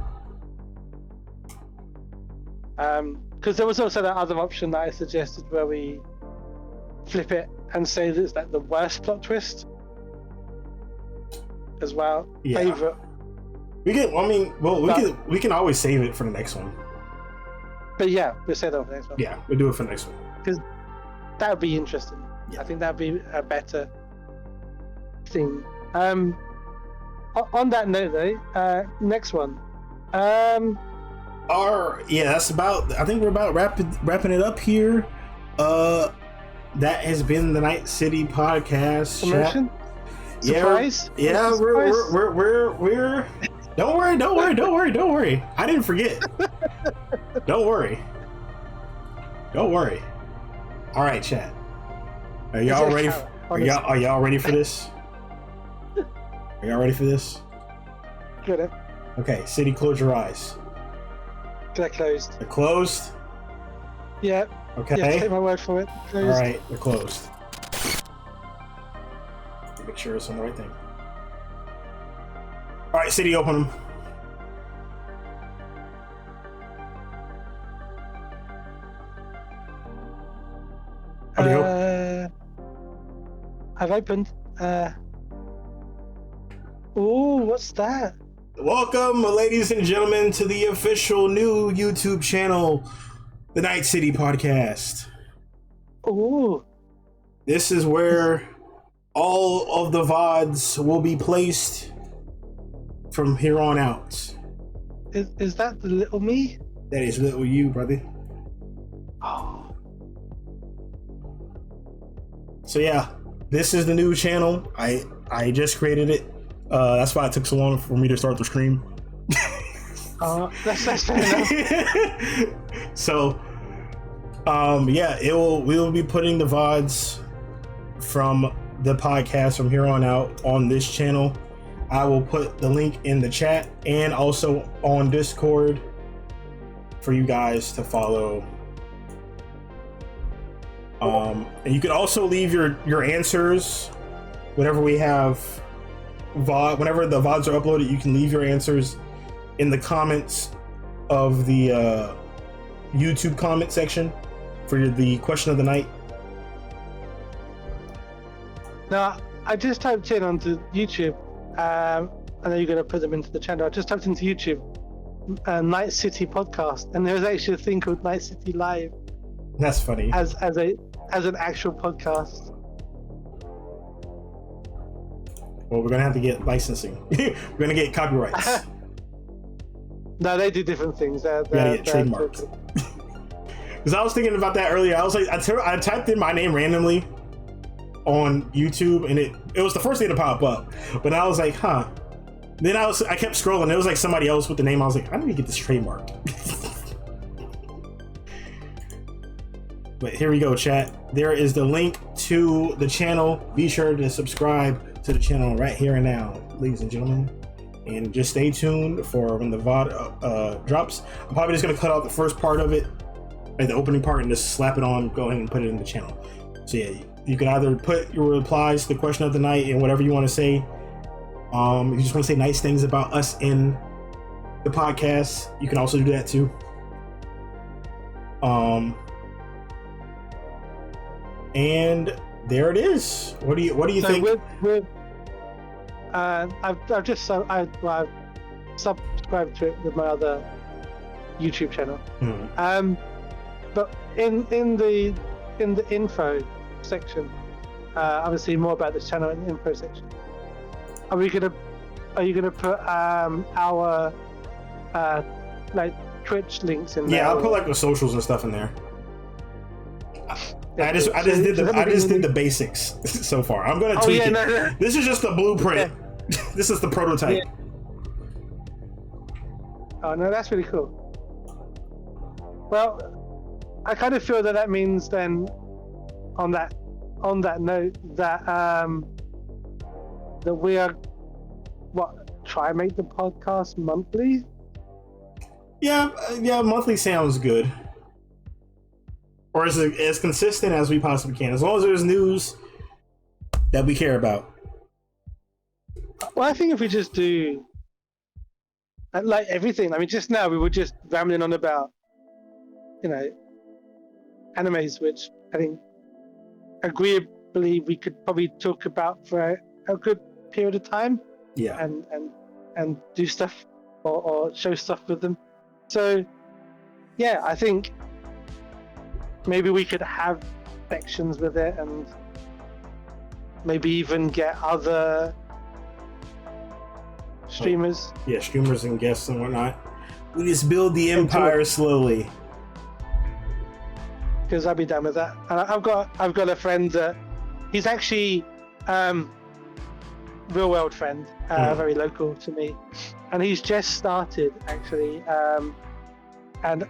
Because there was also that other option that I suggested where we flip it and say that it's like the worst plot twist as well. Yeah. Favorite. We can always save it for the next one. But yeah, we'll say that for the next one. Yeah, we'll do it for the next one. Because that would be interesting. Yeah. I think that would be a better thing. On that note, though, next one. That's about. I think we're about wrapping it up here. That has been the Night City podcast. Promotion? Surprise? Yeah, we're. Don't worry. I didn't forget. Don't worry. All right, chat. Are y'all ready? Are y'all ready for this? Are y'all ready for this? Good. Okay, City, close your eyes. They're closed. They're closed? Yeah. Okay. You have to take my word for it. Closed. All right, they're closed. Make sure it's on the right thing. All right, City, open them. I've opened. Ooh, what's that? Welcome, ladies and gentlemen, to the official new YouTube channel the Night City podcast. Ooh. This is where all of the VODs will be placed from here on out. Is that the little me? That is little you, brother. Oh. So yeah, this is the new channel. I just created it. That's why it took so long for me to start the stream. That's fair enough. So, yeah, we'll be putting the VODs from the podcast from here on out on this channel. I will put the link in the chat and also on Discord for you guys to follow. And you can also leave your answers whenever we have VOD. Whenever the VODs are uploaded, you can leave your answers in the comments of the YouTube comment section for the question of the night. Now, I just typed in onto YouTube. I know you're going to put them into the channel. I just typed into YouTube, Night City podcast, and there's actually a thing called Night City Live. That's funny. As an actual podcast. Well, we're gonna have to get licensing. We're gonna get copyrights. No, they do different things. We gotta get trademarks. Because I was thinking about that earlier. I was like, I typed in my name randomly on YouTube, and it was the first thing to pop up. But I was like, huh. Then I kept scrolling. It was like somebody else with the name. I was like, I need to get this trademarked. But here we go, chat. There is the link to the channel. Be sure to subscribe to the channel right here and now, ladies and gentlemen. And just stay tuned for when the VOD drops. I'm probably just gonna cut out the first part of it, like the opening part, and just slap it on, go ahead and put it in the channel. So yeah, you can either put your replies to the question of the night and whatever you want to say. If you just want to say nice things about us in the podcast, you can also do that too. And there it is. What do you think? I've just I've subscribed to it with my other YouTube channel. But in the info section, obviously more about this channel in the info section. Are you gonna put our like Twitch links in there? Yeah, I'll put like the socials and stuff in there. I just did the basics so far. I'm gonna tweak it. No. This is just the blueprint. Yeah. This is the prototype. Yeah. Oh no, that's really cool. Well, I kind of feel that means then, on that note, that that we are try and make the podcast monthly. Yeah, monthly sounds good. Or as consistent as we possibly can, as long as there's news that we care about. Well, I think if we just do like everything, I mean, just now we were just rambling on about, animes, which I think agreeably we could probably talk about for a good period of time. Yeah. And do stuff or show stuff with them. So, yeah, I think maybe we could have sections with it, and maybe even get other streamers. Yeah, streamers and guests and whatnot. We just build the empire slowly. Because I'd be down with that. And I've got a friend that he's actually real world friend, very local to me, and he's just started actually. And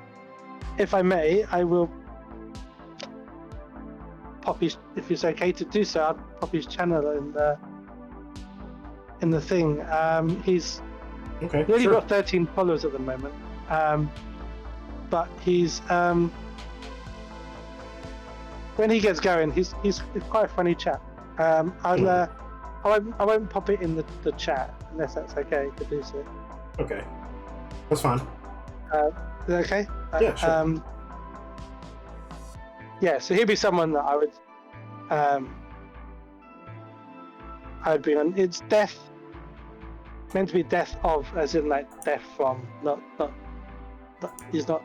if I may, I will pop his, if it's okay to do so, I'll pop his channel in the thing. He's only got 13 followers at the moment, but he's when he gets going, he's quite a funny chap. I won't pop it in the chat unless that's okay to do so. Okay, that's fine. Is that okay? Yeah, sure. Yeah, so he'd be someone that I'd be on. It's death, meant to be death of, as in like death from, not he's not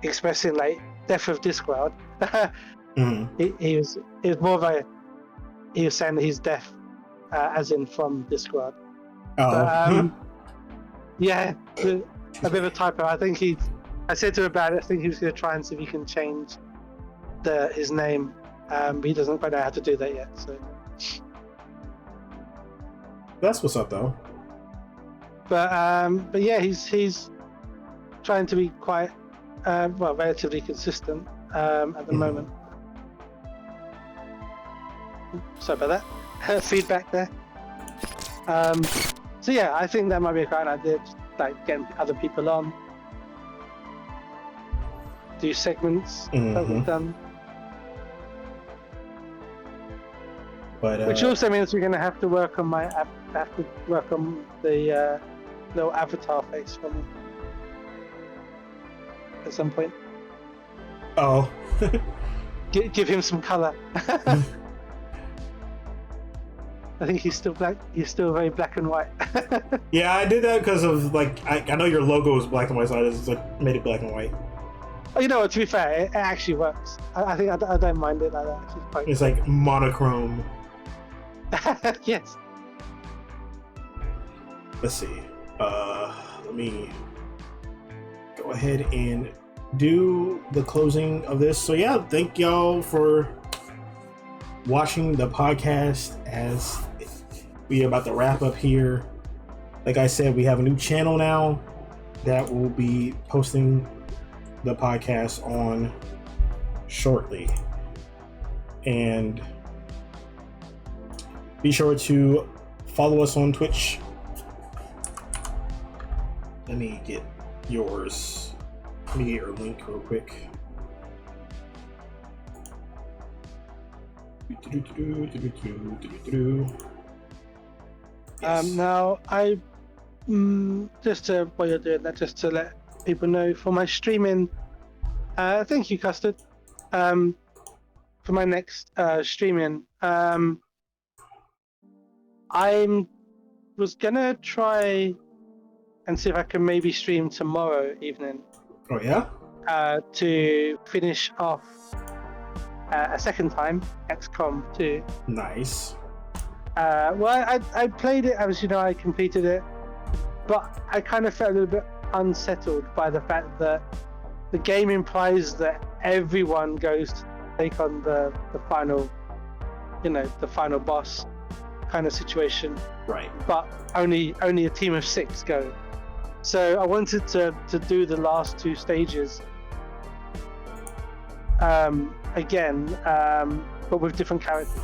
expressing like death of Discworld. Mhm. he was more of a he was saying that he's deaf, as in from Discworld. Oh. Yeah, a bit of a typo. I said to him about it. I think he was going to try and see if he can change his name, but he doesn't quite know how to do that yet. So, That's what's up, though. but yeah, he's trying to be quite relatively consistent at the moment. Sorry about that. Feedback there. So yeah, I think that might be a great idea. Just, like getting other people on, do segments that we've done. But which also means we're going to have to work on the little avatar face for me at some point. Oh. Give him some color. I think he's still black. He's still very black and white. Yeah, I did that because of like I know your logo is black and white, so I just like made it black and white. Oh, you know what? To be fair, it actually works. I think I don't mind it like that. It's like monochrome. Yes. Let's see. Let me go ahead and do the closing of this. So yeah, thank y'all for watching the podcast as we are about to wrap up here. Like I said, we have a new channel now that will be posting the podcast on shortly. And be sure to follow us on Twitch. Let me get yours. Let me get your link real quick. Yes. Now I just to while you're doing that, just to let people know for my streaming. Thank you, Custard. For my next streaming, I was gonna try and see if I can maybe stream tomorrow evening. Oh yeah. To finish off a second time XCOM 2. Nice. Well, I played it, as you know, I completed it, but I kind of felt a little bit unsettled by the fact that the game implies that everyone goes to take on the final, the final boss kind of situation. Right. But only a team of 6 go. So I wanted to do the last 2 stages again, but with different characters.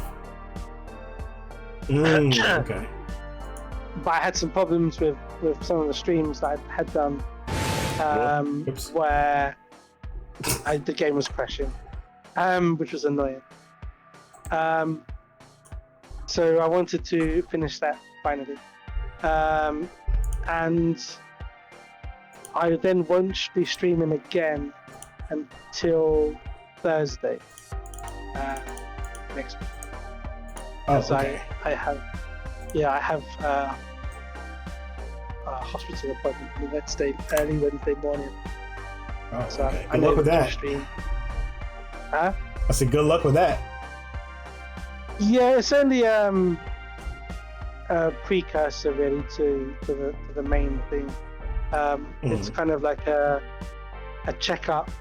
Okay. But I had some problems with some of the streams that I had done, where the game was crashing, which was annoying. So I wanted to finish that finally, and I then won't be streaming again until Thursday next week. Oh, okay. I have a hospital appointment the next day, early Wednesday morning. Oh, So okay. I'm Good luck with able to that. stream. Huh? I said good luck with that. Yeah, it's only a precursor really to the main thing. It's kind of like a checkup,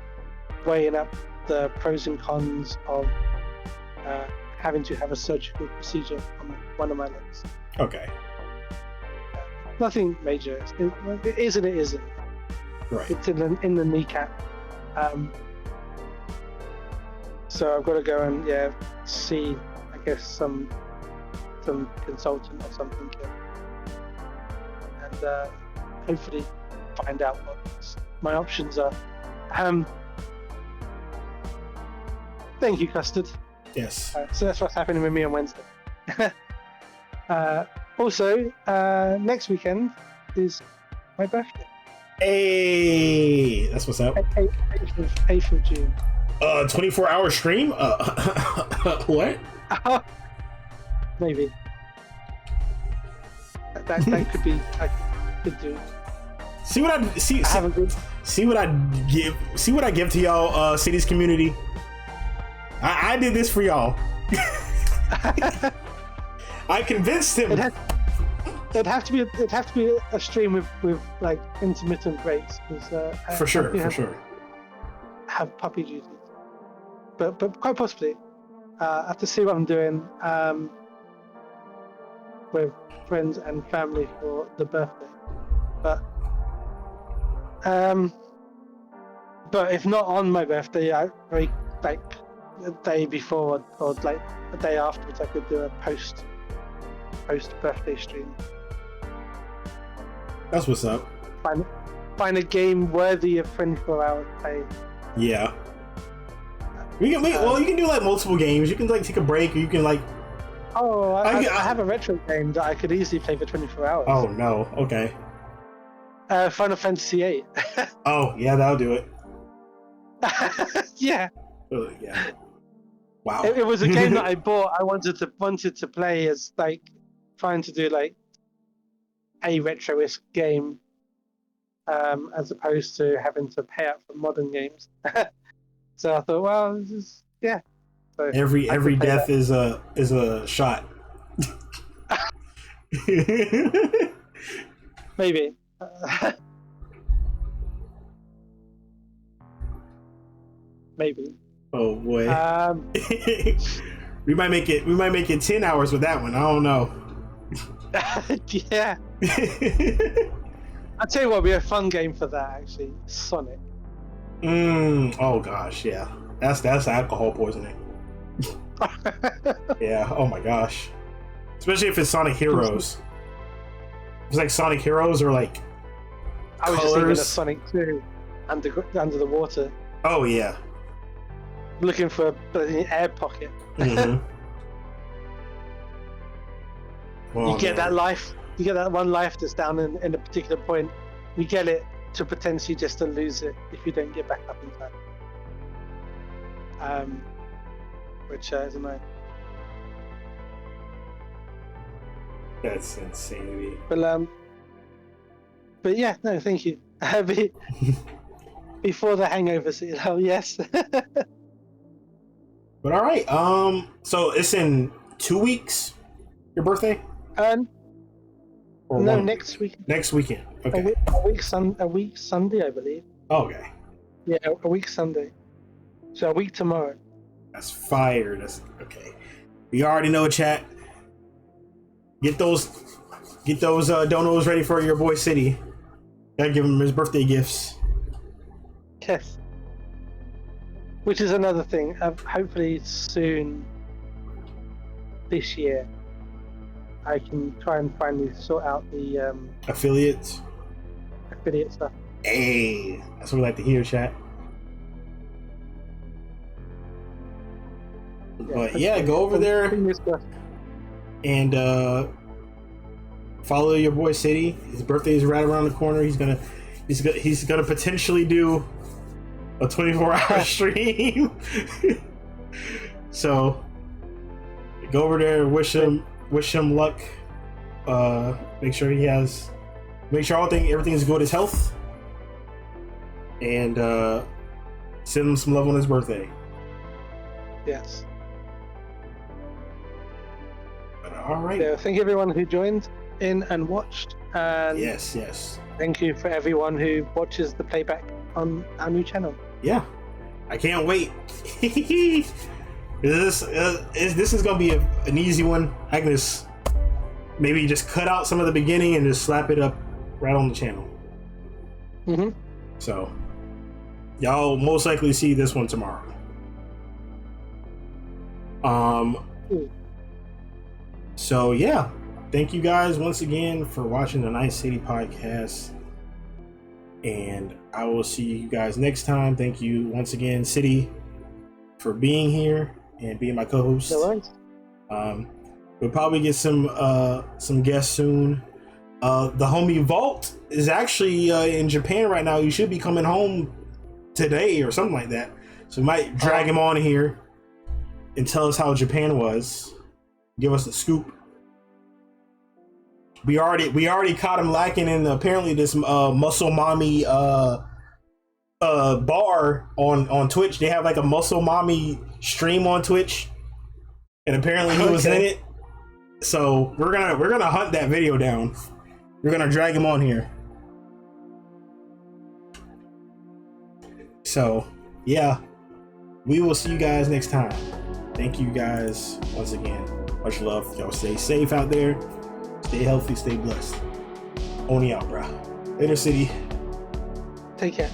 weighing up the pros and cons of having to have a surgical procedure on one of my legs. Okay. Nothing major. It is and it isn't. Right. It's in the kneecap. So I've got to go and see, I guess, some consultant or something, and hopefully find out what my options are. Thank you, Custard. Yes. So that's what's happening with me on Wednesday. Also, next weekend is my birthday. Hey, that's what's up. 8th of June. 24-hour stream? What? Maybe. That could be. I could do. See what I see. I haven't been. See what I give. See what I give to y'all, cities community. I did this for y'all. I convinced him. It'd have to be a stream with like intermittent breaks because For sure. Have puppy duties, but quite possibly. I have to see what I'm doing with friends and family for the birthday, but if not on my birthday, I like the day before or like a day afterwards, I could do a post birthday stream. That's what's up. Find a game worthy of 24 hours play. Yeah. You can do like multiple games. You can like take a break, or you can like. Oh, I have a retro game that I could easily play for 24 hours. Oh no! Okay. Final Fantasy VIII. Oh yeah, that'll do it. Yeah. Yeah. Wow. It was a game that I bought. I wanted to play as like trying to do like a retro-esque game, as opposed to having to pay up for modern games. So I thought, well, this is So every death is a shot. Maybe. Maybe. Oh boy. We might make it 10 hours with that one. I don't know. Yeah. I'll tell you what, it'd be a fun game for that actually. Sonic. Oh gosh, yeah. That's alcohol poisoning. Yeah. Oh my gosh. Especially if it's Sonic Heroes. It's like Sonic Heroes or like. I was just thinking of Sonic 2 under the water. Oh yeah. Looking for an air pocket. Mm-hmm. You get that life. You get that one life that's down in a particular point. You get it to potentially just to lose it if you don't get back up in time. Which is annoying. That's insanity. But yeah, no, thank you. Before the hangover, so yes. But all right. So it's in 2 weeks. Your birthday? No, next week. Next weekend. Okay. A week Sunday, I believe. Okay. Yeah, a week Sunday. So a week tomorrow. That's fire. That's okay. We already know, chat. Get those donos ready for your boy City. Gotta give him his birthday gifts. Yes. Which is another thing. Hopefully soon this year, I can try and finally sort out the affiliate stuff. Hey, that's what we like to hear, chat. But yeah, go over there and follow your boy City. His birthday is right around the corner. He's gonna potentially do a 24-hour stream. So go over there, wish him luck. Make sure everything is good, his health, and send him some love on his birthday. Yes. But, all right. So thank you everyone who joined in and watched. And yes. Thank you for everyone who watches the playback on our new channel. Yeah, I can't wait. This is gonna be an easy one. I can just maybe just cut out some of the beginning and just slap it up right on the channel. Mm-hmm. So y'all most likely see this one tomorrow. So yeah, thank you guys once again for watching the Night City podcast, and I will see you guys next time. Thank you once again, City, for being here and being my co-host. No worries. We'll probably get some guests soon. The homie Vault is actually in Japan right now. He should be coming home today or something like that. So we might drag him on here and tell us how Japan was. Give us the scoop. We already caught him lacking in apparently this muscle mommy bar on Twitch. They have like a muscle mommy stream on Twitch, and apparently he was in it. So we're gonna hunt that video down. We're gonna drag him on here. So yeah, we will see you guys next time. Thank you guys once again. Much love. Y'all stay safe out there. Stay healthy. Stay blessed. Oni out, bro. Later, city. Take care.